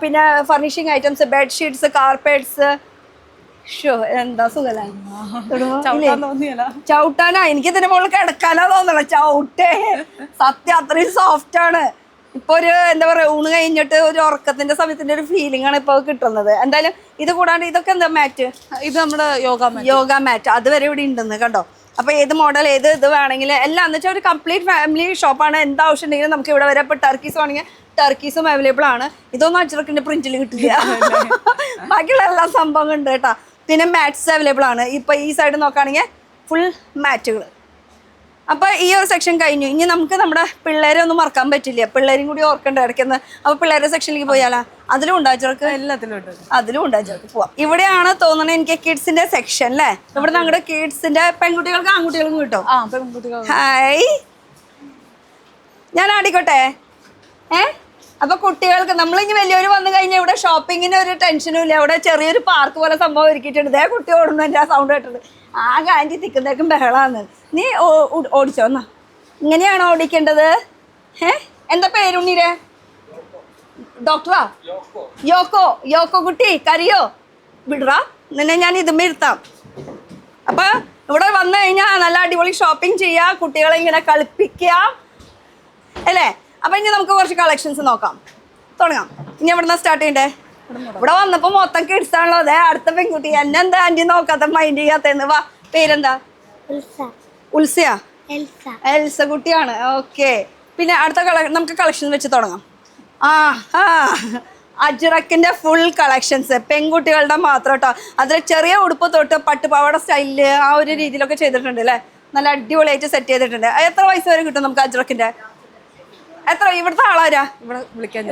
പിന്നെ ഫർണിഷിംഗ് ഐറ്റംസ്, ബെഡ്ഷീറ്റ്സ്, കാർപ്പറ്റ്സ്. എന്താ സുഖല്ലേ ചവിട്ടാനാ. എനിക്ക് ഇതിന്റെ മുകളിൽ കിടക്കാനാ തോന്നല. ചവിട്ടേ സത്യം അത്രയും സോഫ്റ്റ് ആണ്. ഇപ്പൊ ഒരു എന്താ പറയാ, ഊണ് കഴിഞ്ഞിട്ട് ഒരു ഉറക്കത്തിന്റെ സമയത്തിന്റെ ഒരു ഫീലിംഗ് ആണ് ഇപ്പൊ കിട്ടുന്നത്. എന്തായാലും ഇത് കൂടാണ്ട് ഇതൊക്കെ എന്താ മാറ്റ്? ഇത് നമ്മുടെ യോഗ മാറ്റ്. അതുവരെ ഇവിടെ ഉണ്ടെന്ന് കണ്ടോ. അപ്പൊ ഏത് മോഡൽ ഇത് വേണമെങ്കിൽ എല്ലാം എന്ന് വെച്ചാൽ ഒരു കംപ്ലീറ്റ് ഫാമിലി ഷോപ്പാണ്. എന്താ ആവശ്യം ഉണ്ടെങ്കിലും നമുക്ക് ഇവിടെ വരെ. ഇപ്പൊ ടർക്കീസ് വേണമെങ്കിൽ ടർക്കീസും അവൈലബിൾ ആണ്. ഇതൊന്നും അജ്രക്കിന്റെ പ്രിന്റിൽ കിട്ടില്ല. ബാക്കിയുള്ള എല്ലാ സംഭവം ഉണ്ട് കേട്ടോ. പിന്നെ മാറ്റ്സ് അവൈലബിൾ ആണ്. ഇപ്പൊ ഈ സൈഡ് നോക്കുകയാണെങ്കിൽ ഫുൾ മാറ്റുകൾ. അപ്പൊ ഈ ഒരു സെക്ഷൻ കഴിഞ്ഞു. ഇനി നമുക്ക് നമ്മുടെ പിള്ളേരെ ഒന്നും മറക്കാൻ പറ്റില്ല. പിള്ളേരും കൂടി ഓർക്കണ്ട ഇടയ്ക്കുന്ന. അപ്പൊ പിള്ളേരുടെ സെക്ഷനിലേക്ക് പോയാലാ? അതിലും ഉണ്ടാച്ചവർക്ക് അതിലും ഉണ്ടാച്ചവർക്ക് പോവാം. ഇവിടെയാണ് തോന്നുന്നത് എനിക്ക് കിഡ്സിന്റെ സെക്ഷൻ അല്ലേ. ഇവിടെ ഞങ്ങളുടെ കിഡ്സിന്റെ പെൺകുട്ടികൾക്ക് ആൺകുട്ടികൾക്കും കിട്ടും. ഹായ്, ഞാൻ ആടിക്കോട്ടെ. അപ്പൊ കുട്ടികൾക്ക് നമ്മളിനി വലിയൊരു വന്നു കഴിഞ്ഞാൽ ഇവിടെ ഷോപ്പിങ്ങിന് ഒരു ടെൻഷനും ഇല്ല. ഇവിടെ ചെറിയൊരു പാർക്ക് പോലെ സംഭവം ഒരുക്കിയിട്ടുണ്ട്. ഇതേ കുട്ടി ഓടുന്നു. എൻ്റെ ആ സൗണ്ട് കേട്ടത് ആകെ ആൻറ്റി തിക്കുന്നേക്കും ബഹളാന്ന്. നീ ഓടിച്ചോ എന്നാ. ഇങ്ങനെയാണോ ഓടിക്കേണ്ടത്? എന്താ പേരുണ്ണീരെ? ഡോക്ടറാ? യോക്കോ കുട്ടി കറിയോ? വിടറാ നിന്നെ ഞാൻ ഇതുമ്മ ഇരുത്താം. അപ്പൊ ഇവിടെ വന്നു കഴിഞ്ഞാൽ നല്ല അടിപൊളി ഷോപ്പിംഗ് ചെയ്യാ, കുട്ടികളെ ഇങ്ങനെ കളിപ്പിക്കുക അല്ലേ. അപ്പൊ ഇനി നമുക്ക് കുറച്ച് കളക്ഷൻസ് നോക്കാം, തുടങ്ങാം. ഇനി എവിടുന്ന സ്റ്റാർട്ട് ചെയ്യണ്ടേ? ഇവിടെ വന്നപ്പോ മൊത്തം കിഡ്സ് ആണല്ലോ. അതെ, അടുത്ത പെൺകുട്ടി എന്നെന്താ ആന്റി നോക്കാത്ത മൈൻഡ് ചെയ്യാത്തന്ന്. വാ, പേരെന്താ? ഉത്സയാ? എൽസ കുട്ടിയാണ്. ഓക്കെ, പിന്നെ അടുത്ത നമുക്ക് കളക്ഷൻ വെച്ച് തുടങ്ങാം. അജ്രക്കിന്റെ ഫുൾ കളക്ഷൻസ് പെൺകുട്ടികളുടെ മാത്രം കേട്ടോ. അതിൽ ചെറിയ ഉടുപ്പ് തൊട്ട് പട്ടുപാവാട സ്റ്റൈലില് ആ ഒരു രീതിയിലൊക്കെ ചെയ്തിട്ടുണ്ട് അല്ലേ. നല്ല അടിപൊളിയായിട്ട് സെറ്റ് ചെയ്തിട്ടുണ്ട്. എത്ര വയസ്സ് വരെ കിട്ടും നമുക്ക് അജ്രക്കിന്റെ? എത്ര? ഇവിടുത്തെ ആളാരാ?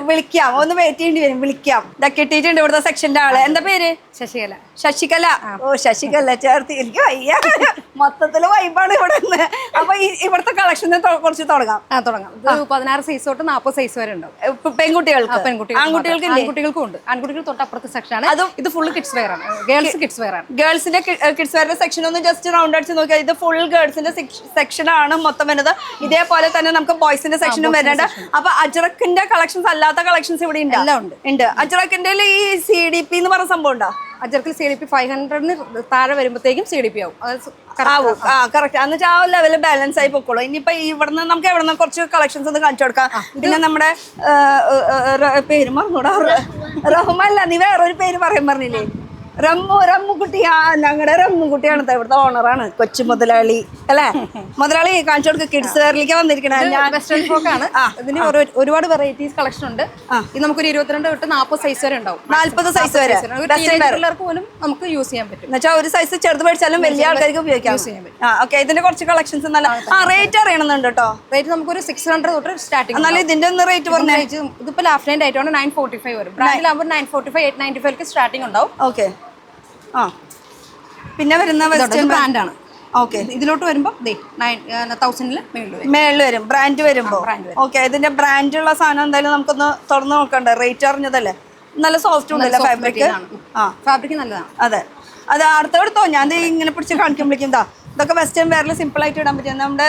വിളിക്കാം, ഒന്ന് വെയിറ്റ് ചെയ്യേണ്ടി വരും. വിളിക്കാം. ഇതൊക്കെ കിട്ടിയിട്ടുണ്ട് ഇവിടുത്തെ സെക്ഷന്റെ ആള്. എന്താ പേര്? ശശികല. ശശികല. ഓ, ശശികല ചേർത്ത്. എനിക്ക് വയ്യ, മൊത്തത്തില് വൈബാണ് ഇവിടെ നിന്ന്. അപ്പൊ ഇവിടുത്തെ കളക്ഷനെ കുറച്ച് തുടങ്ങാം. ഇത് 16 സൈസ് തൊട്ട് 40 സൈസ് വരെ ഉണ്ടാവും. പെൺകുട്ടികൾക്ക്. ആൺകുട്ടികൾക്കും ഉണ്ട്. ആൺകുട്ടികൾ തൊട്ട് അപ്പുറത്തെ സെക്ഷനാണ്. ഇത് ഫുൾ കിഡ്സ് വെയർ ആണ്. ഗേൾസ് കിഡ്സ് വെയർ ആണ്. ഗേൾസിന്റെ കിഡ്സ് വെയറിന്റെ സെക്ഷൻ ഒന്ന് ജസ്റ്റ് റൗണ്ട് അടിച്ച് നോക്കിയാൽ ഇത് ഫുൾ ഗേൾസിന്റെ സെക്ഷൻ ആണ് മൊത്തം വരുന്നത്. ഇതേപോലെ തന്നെ നമുക്ക് ബോയ്സിന്റെ സെക്ഷനും വരുന്നുണ്ട്. അപ്പൊ അജ്രക്കിന്റെ കളക്ഷൻസ് അല്ലാത്ത കളക്ഷൻസ് ഇവിടെ ഉണ്ട്. അജ്രക്കിന്റെ ഈ CDP എന്ന് പറഞ്ഞ സംഭവം ഉണ്ടോ? അജർക്കിൽ CDP 500 താഴെ വരുമ്പോഴത്തേക്കും CDP ആവും. കറക്റ്റ്. എന്നിട്ട് ആ ലെവല് ബാലൻസ് ആയി പൊക്കോളൂ. ഇനിയിപ്പോ ഇവിടുന്ന് നമുക്ക് എവിടെ കുറച്ച് കളക്ഷൻസ് ഒന്ന് കാണിച്ചു കൊടുക്കാം. പിന്നെ നമ്മുടെ പേര് മറന്നൂടാ, റഹ്മല്ല, നീ വേറൊരു പേര് പറയാൻ പറഞ്ഞില്ലേ? റമ്മുകുട്ടി. ഞങ്ങളുടെ റമ്മുകുട്ടിയാണ് ഇവിടുത്തെ ഓണറാണ്, കൊച്ചു മുതലാളി അല്ലേ. മുതലാളി കാണിച്ചു കൊടുക്കുക. കിഡ്സ് വെയറിലേക്ക് വന്നിരിക്കണേ. വെസ്റ്റേൺ ഫ്രോക്ക് ആണ്. ഇതിന് ഒരുപാട് വെറൈറ്റീസ് കളക്ഷൻ ഉണ്ട്. ഇത് നമുക്കൊരു 22 തൊട്ട് 40 സൈസ് വരെ ഉണ്ടാവും. 40 സൈസ് വരെ പിള്ളേർക്ക് പോലും നമുക്ക് യൂസ് ചെയ്യാൻ പറ്റും. എന്നുവെച്ചാൽ ഒരു സൈസ് ചെറുത് മേടിച്ചാലും വലിയ ആൾക്കാർക്ക് ഉപയോഗിക്കാം. ഓക്കെ, ഇതിന്റെ കുറച്ച് കളക്ഷൻസ് നല്ല റേറ്റ് അറിയണമെന്നുണ്ട് കേട്ടോ. റേറ്റ് നമുക്കൊരു 600 തൊട്ട് സ്റ്റാർട്ടിംഗ്. എന്നാലും ഇതിന്റെ ഒന്ന് റേറ്റ് പറഞ്ഞ ഇതിപ്പോ ലാഫ്റ്റ് ഹാൻഡ് ആയിട്ടാണ് 945 വരും. ബ്രാൻഡിലാകുമ്പോൾ 945 895 സ്റ്റാർട്ടിംഗ് ഉണ്ടാവും. ഓക്കെ. പിന്നെ വരുന്ന ബ്രാൻഡാണ്. ഓക്കെ, ഇതിലോട്ട് വരുമ്പോൾ 1000 മേളിൽ വരും ബ്രാൻഡ് വരുമ്പോ. ഓക്കെ, ഇതിന്റെ ബ്രാൻഡുള്ള സാധനം എന്തായാലും നമുക്കൊന്ന് തുറന്നു നോക്കണ്ടേ. റേറ്റ് അറിഞ്ഞതല്ലേ. നല്ല സോഫ്റ്റ് ഉണ്ടല്ലേ ഫാബ്രിക്? ഫാബ്രിക് നല്ലതാണ്. അതെ, അത് അടുത്തെടുത്തോ. ഞാൻ ഇങ്ങനെ പിടിച്ച് കാണിക്കുമ്പോഴേക്കും ഇതൊക്കെ വെസ്റ്റേൺ വെയറിൽ സിമ്പിൾ ആയിട്ട് ഇടാൻ പറ്റിയ നമ്മുടെ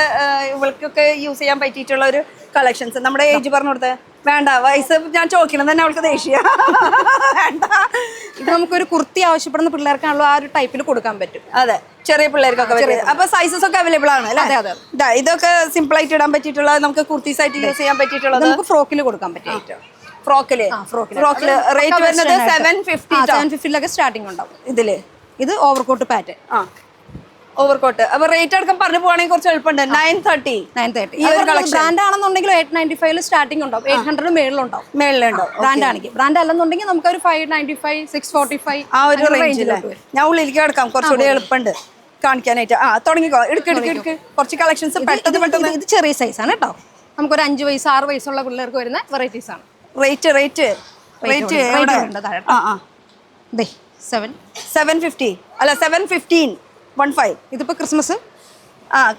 ഇവൾക്കൊക്കെ യൂസ് ചെയ്യാൻ പറ്റിയിട്ടുള്ള ഒരു കളക്ഷൻസ്. നമ്മുടെ ഏജ് പറഞ്ഞു കൊടുത്തേ. വേണ്ട, വയസ്സ് ഞാൻ ചോദിക്കണം തന്നെ അവൾക്ക് ദേഷ്യ. വേണ്ട, ഇത് നമുക്കൊരു കുർത്തി ആവശ്യപ്പെടുന്ന പിള്ളേർക്കാണല്ലോ ആ ഒരു ടൈപ്പിൽ കൊടുക്കാൻ പറ്റും. അതെ, ചെറിയ പിള്ളേർക്കൊക്കെ പറ്റും. അപ്പൊ സൈസസ് ഒക്കെ അവൈലബിൾ ആണ് അല്ലേ? അതെ. ഇതൊക്കെ സിമ്പിൾ ആയിട്ട് ഇടാൻ പറ്റിയിട്ടുള്ള, നമുക്ക് കുർത്തീസ് ആയിട്ട് യൂസ് ചെയ്യാൻ പറ്റിയിട്ടുള്ളത്. നമുക്ക് ഫ്രോക്കിൽ കൊടുക്കാൻ പറ്റിയ ഫ്രോക്കില് റേറ്റ് വരുന്നത് 750 സ്റ്റാർട്ടിംഗ് ഉണ്ടാവും. ഇത് ഓവർകോട്ട് പാറ്റേൺ. ഓവർകോട്ട്. അപ്പൊ റേറ്റ് അടക്കം പറഞ്ഞു പോവാണെങ്കിൽ കുറച്ച് എളുപ്പമുണ്ട്. 930. ഈ ഒരു കളക്ഷൻ ബ്രാൻഡ് ആണെന്നുണ്ടെങ്കിൽ 895 സ്റ്റാർട്ടിംഗ് ഉണ്ടാവും. 800 മേളിലുണ്ടാവും. ബ്രാൻഡ് ആണെങ്കിൽ. ബ്രാൻഡ് അല്ലെന്നുണ്ടെങ്കിൽ നമുക്ക് ഒരു 595 645 ആ ഒരു റേഞ്ചില്. ഞാൻ ഉള്ളിലേക്ക് കിടക്കാം, കുറച്ചുകൂടി എളുപ്പമുണ്ട് കാണിക്കാനായിട്ട്. തുടങ്ങിക്കോ. എടുക്ക് കുറച്ച് കളക്ഷൻസ് പെട്ടെന്ന്. ഇത് ചെറിയ സൈസ് ആണ് കേട്ടോ. നമുക്കൊരു 5 വയസ്സ് 6 വയസ്സുള്ള പിള്ളേർക്ക് വരുന്ന വെറൈറ്റീസ് ആണ്. റേറ്റ് 750 അല്ല 715. ഇതിപ്പോ ക്രിസ്മസ്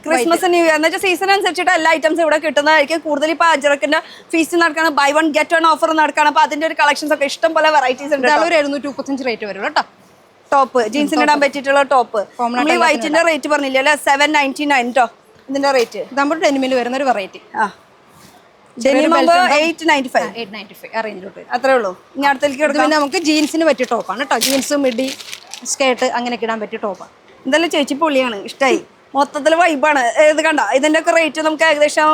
ക്രിസ്മസ് ന്യൂ ഇയർ എന്നുവെച്ചാൽ സീസൺ അനുസരിച്ചിട്ട് എല്ലാ ഐറ്റംസും ഇവിടെ കിട്ടുന്നതായിരിക്കും. കൂടുതൽ ഇപ്പൊ അജ്രക്കിന്റെ ഫീസ്റ്റ് നടക്കാണ്, ബൈ 1 ഗെറ്റ് 1 ഓഫർ നടക്കാണ്. അപ്പൊ അതിന്റെ ഒരു കളക്ഷൻസ് ഒക്കെ ഇഷ്ടം പോലെ വെറൈറ്റീസ് ഉണ്ട്. ഒരു 735 റേറ്റ് വരും കേട്ടോ. ടോപ്പ് ജീൻസിന് ഇടാൻ പറ്റിയിട്ടുള്ള ടോപ്പ്. നമ്മൾ ഈ വൈറ്റിന്റെ റേറ്റ് പറഞ്ഞില്ലേ അല്ലെ? 799 കേട്ടോ ഇതിന്റെ റേറ്റ്. നമ്മുടെ ഡെനിമിൽ വരുന്ന ഒരു വെറൈറ്റി. 895 അത്രേ ഉള്ളൂ. ഇനി അടുത്തേക്ക് പിന്നെ നമുക്ക് ജീൻസിന് പറ്റിയ ടോപ്പാണ് കേട്ടോ. ജീൻസ് മിഡി സ്കേർട്ട് അങ്ങനെയൊക്കെ ഇടാൻ പറ്റിയ ടോപ്പാണ്. എന്തായാലും ചേച്ചി പൊളിയാണ്, ഇഷ്ടമായി. മൊത്തത്തിൽ വൈബാണ്. ഇത് കണ്ട, ഇതിന്റെ ഒക്കെ റേറ്റ് നമുക്ക് ഏകദേശം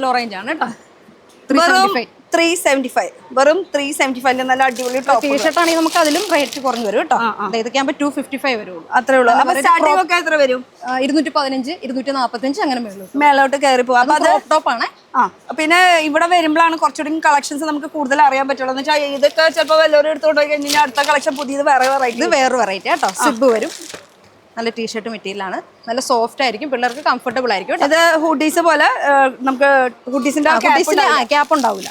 ലോ റേഞ്ച് ആണ് കേട്ടോ. വെറും 375. വെറും 375 നല്ല അടിപൊളി ടീഷർട്ട് ആണെങ്കിൽ നമുക്ക് അതിലും റേറ്റ് കുറഞ്ഞു വരും കേട്ടോ. ഇതൊക്കെ ആകുമ്പോൾ 255 വരുള്ളൂ. അത്രേ ഉള്ളൂ. അപ്പൊ സ്റ്റാർട്ടിംഗ് ഒക്കെ എത്ര വരും? 215 245 അങ്ങനെ മേലോട്ട് കയറി പോകും. അപ്പൊ അത് ടോപ്പ് ആണ്. പിന്നെ ഇവിടെ വരുമ്പോഴാണ് കുറച്ചുകൂടി കളക്ഷൻസ് നമുക്ക് കൂടുതൽ അറിയാൻ പറ്റുള്ളൂ. എന്ന് വെച്ചാൽ ഇതൊക്കെ ചിലപ്പോൾ വല്ലവരും എടുത്തോണ്ട് പോയി കഴിഞ്ഞാൽ അടുത്ത കളക്ഷൻ പുതിയത് വേറെ വെറൈറ്റി. ഇത് വേറെ വെറൈറ്റി കേട്ടോ. സിബ് വരും. നല്ല ടീഷർട്ട് മെറ്റീരിയൽ ആണ്. നല്ല സോഫ്റ്റ് ആയിരിക്കും, പിള്ളേർക്ക് കംഫർട്ടബിൾ ആയിരിക്കും. ഇത് ഹുഡീസ് പോലെ നമുക്ക് ഹുഡീസിന്റെ ക്യാപ്പ് ഉണ്ടാവില്ല.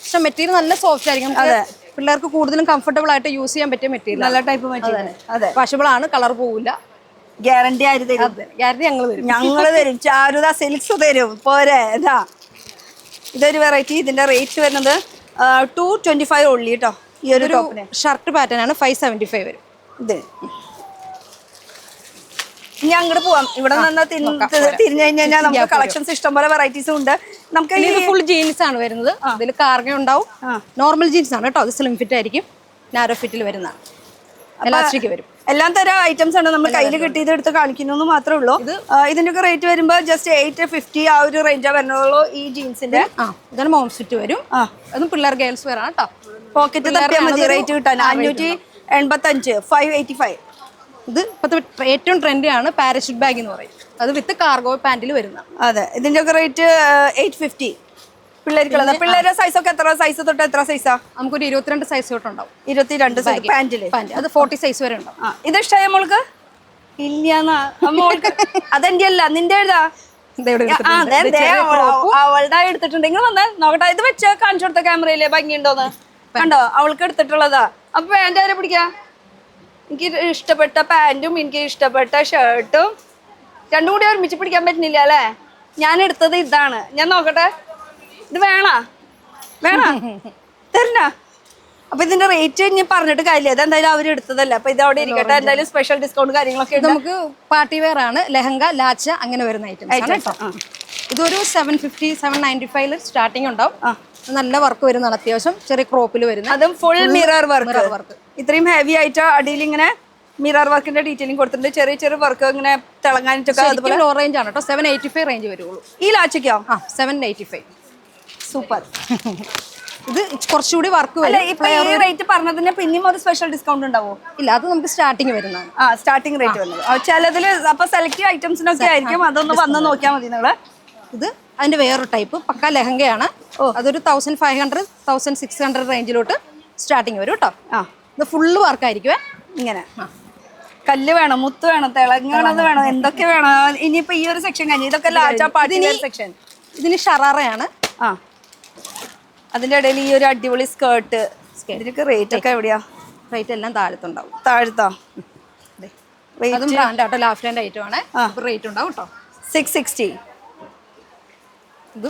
പക്ഷെ മെറ്റീരിയൽ നല്ല സോഫ്റ്റ് ആയിരിക്കും. പിള്ളേർക്ക് കൂടുതലും കംഫർട്ടബിൾ ആയിട്ട് യൂസ് ചെയ്യാൻ പറ്റിയ മെറ്റീരിയൽ. നല്ല ടൈപ്പ് മെറ്റീരിയൽ. അതെ, വാഷബിൾ ആണ്, കളർ പോവില്ല. ഗ്യാരണ്ടി ആര് തരും? ഗ്യാരണ്ടി ഞങ്ങൾ തരും. ചാരുത സിൽക്സ് തരും. പോരെ. ഇതൊരു വെറൈറ്റി. ഇതിന്റെ റേറ്റ് വരുന്നത് 225 ഉള്ളി കേട്ടോ. ഈ ഒരു ഷർട്ട് പാറ്റേൺ ആണ്. 575 വരും. ഇത് ഇനി അങ്ങോട്ട് പോവാം. ഇവിടെ നിന്ന് തിരിഞ്ഞു കഴിഞ്ഞാൽ നമുക്ക് കളക്ഷൻസ് ഇഷ്ടംപോലെ വെറൈറ്റീസും ഉണ്ട്. നമുക്ക് ഫുൾ ജീൻസ് ആണ് വരുന്നത്. ഇതിൽ കാർഗ ഉണ്ടാവും. നോർമൽ ജീൻസ് ആണ് കേട്ടോ. അത് സ്ലിം ഫിറ്റ് ആയിരിക്കും. നാരോ ഫിറ്റിൽ വരുന്നതാണ്. എലാസ്റ്റിക് വരും. എല്ലാം തരം ഐറ്റംസ് ആണ് നമ്മൾ കയ്യിൽ കിട്ടിയത് എടുത്ത് കാണിക്കുന്നു മാത്രമേ ഉള്ളൂ. ഇതിന്റെ ഒക്കെ റേറ്റ് വരുമ്പോൾ ജസ്റ്റ് 850 ആ ഒരു റേഞ്ചാ വരുന്നുള്ളൂ ഈ ജീൻസിന്റെ. ഇതാണ് മോം ഫിറ്റ് വരും. അതും പിള്ളേർ ഗേൾസ് വെയർ ആണ് കേട്ടോ. പോക്കറ്റ് തപ്പിയാൽ മതി റേറ്റ് കിട്ടാൻ. 585 585. ഇത് ഇപ്പോഴത്തെ ഏറ്റവും ട്രെൻഡി ആണ് പാരഷൂട്ട് ബാഗ് എന്ന് പറയും. അത് വിത്ത് കാർഗോ പാന്റിൽ വരുന്ന. അതെ, ഇതിന്റെ ഒക്കെ റേറ്റ് 850. പിള്ളേർക്കുള്ളത്. പിള്ളേരുടെ സൈസ് ഒക്കെ എത്ര സൈസ് തൊട്ട് എത്ര സൈസാ? നമുക്കൊരു 22 സൈസ് തൊട്ടുണ്ടാവും. 22 സൈസ് പാന്റില്. അത് 40 സൈസ് വരെ ഉണ്ടാവും. ഇത് ഇഷ്ടമായ മോൾക്ക്? ഇല്ല മോൾക്ക് അതെന്റെ അല്ല, നിന്റെ എഴുതാ. അവളുടെ എടുത്തിട്ടുണ്ട്. നിങ്ങൾ വന്നേ നോക്കട്ടെ. ഇത് വെച്ച് കാണിച്ചു കൊടുത്ത ക്യാമറയിലെ ഭംഗിയുണ്ടോന്ന് കണ്ടോ? അവൾക്ക് എടുത്തിട്ടുള്ളതാ. അപ്പൊ പാന്റ് ആരെ പിടിക്കാം? എനിക്ക് ഇഷ്ടപ്പെട്ട പാന്റും എനിക്ക് ഇഷ്ടപ്പെട്ട ഷർട്ടും രണ്ടും കൂടി ഒരുമിച്ച് പിടിക്കാൻ പറ്റുന്നില്ല അല്ലേ? ഞാൻ എടുത്തത് ഇതാണ്. ഞാൻ നോക്കട്ടെ. ഇത് വേണ തരണ. അപ്പൊ ഇതിന്റെ റേറ്റ് ഇനി പറഞ്ഞിട്ട് കാര്യമില്ല. ഇത് എന്തായാലും അവർ എടുത്തതല്ല. അപ്പൊ ഇത് അവിടെ ഇരിക്കട്ടെ. എന്തായാലും സ്പെഷ്യൽ ഡിസ്കൗണ്ട് കാര്യങ്ങളൊക്കെ നമുക്ക് പാർട്ടി വെയർ ആണ്. ലെഹങ്ക, ലാച്ച അങ്ങനെ വരുന്ന ഐറ്റംസ്. ഇതൊരു 750 795 സ്റ്റാർട്ടിങ് ഉണ്ടാവും. നല്ല വർക്ക് വരുന്നതാണ്. അത്യാവശ്യം ചെറിയ ക്രോപ്പിൽ വരുന്നത്. അതും ഫുൾ മിറർ വർക്ക്. ഇത്രയും ഹെവി ആയിട്ട് അടിയിൽ ഇങ്ങനെ മിറർ വർക്കിന്റെ ഡീറ്റെയിലിംഗ് കൊടുത്തിട്ടുണ്ട്. ചെറിയ ചെറിയ വർക്ക് ഇങ്ങനെ തിളങ്ങാനിട്ടൊക്കെ. ലോ റേഞ്ച് ആണ് കേട്ടോ. 785 റേഞ്ച് വരുള്ളൂ. ഈ ലാച്ചയ്ക്കോ? 785. സൂപ്പർ. ഇത് കുറച്ചുകൂടി വർക്ക് വരും. ഇപ്പൊ ഈ റേറ്റ് പറഞ്ഞതിന് പിന്നെയും ഒരു സ്പെഷ്യൽ ഡിസ്കൗണ്ട് ഉണ്ടാവോ? ഇല്ല, അത് നമുക്ക് സ്റ്റാർട്ടിങ് വരുന്നതാണ്. സ്റ്റാർട്ടിംഗ് റേറ്റ് വരുന്നത്. ചിലതിൽ അപ്പൊ സെലക്റ്റീവ് ഐറ്റംസിനൊക്കെ ആയിരിക്കും. അതൊന്ന് വന്ന് നോക്കിയാൽ മതി നിങ്ങള്. ഇത് അതിന്റെ വേറൊരു ടൈപ്പ് പക്ക ലെഹങ്കയാണ്. അതൊരു 1500 1600 റേഞ്ചിലോട്ട് സ്റ്റാർട്ടിങ് വരും കേട്ടോ. ഇത് ഫുള്ള് വർക്കായിരിക്കുവേ. ഇങ്ങനെ കല്ല് വേണം, മുത്ത് വേണം, തിളങ്ങണത് വേണം, എന്തൊക്കെ വേണം. ഇനിയിപ്പോ ഈ ഒരു സെക്ഷൻ കഴിഞ്ഞു. ഇതൊക്കെ ലാച്ച പാർട്ടി സെക്ഷൻ. ഇതിന് ഷറാറയാണ്. അതിന്റെ ഇടയിൽ ഈ ഒരു അടിപൊളി സ്കേർട്ട്. ഇതിനൊക്കെ റേറ്റ് ഒക്കെ എവിടെയാ? റേറ്റ് എല്ലാം താഴത്തുണ്ടാവും. താഴത്താ? അതും ബ്രാൻഡ് ആട്ടോ. ലാഫ്ലാൻഡ് ഐറ്റം ആണ്. റേറ്റ് ഉണ്ടാവും കേട്ടോ. 660. ഇത്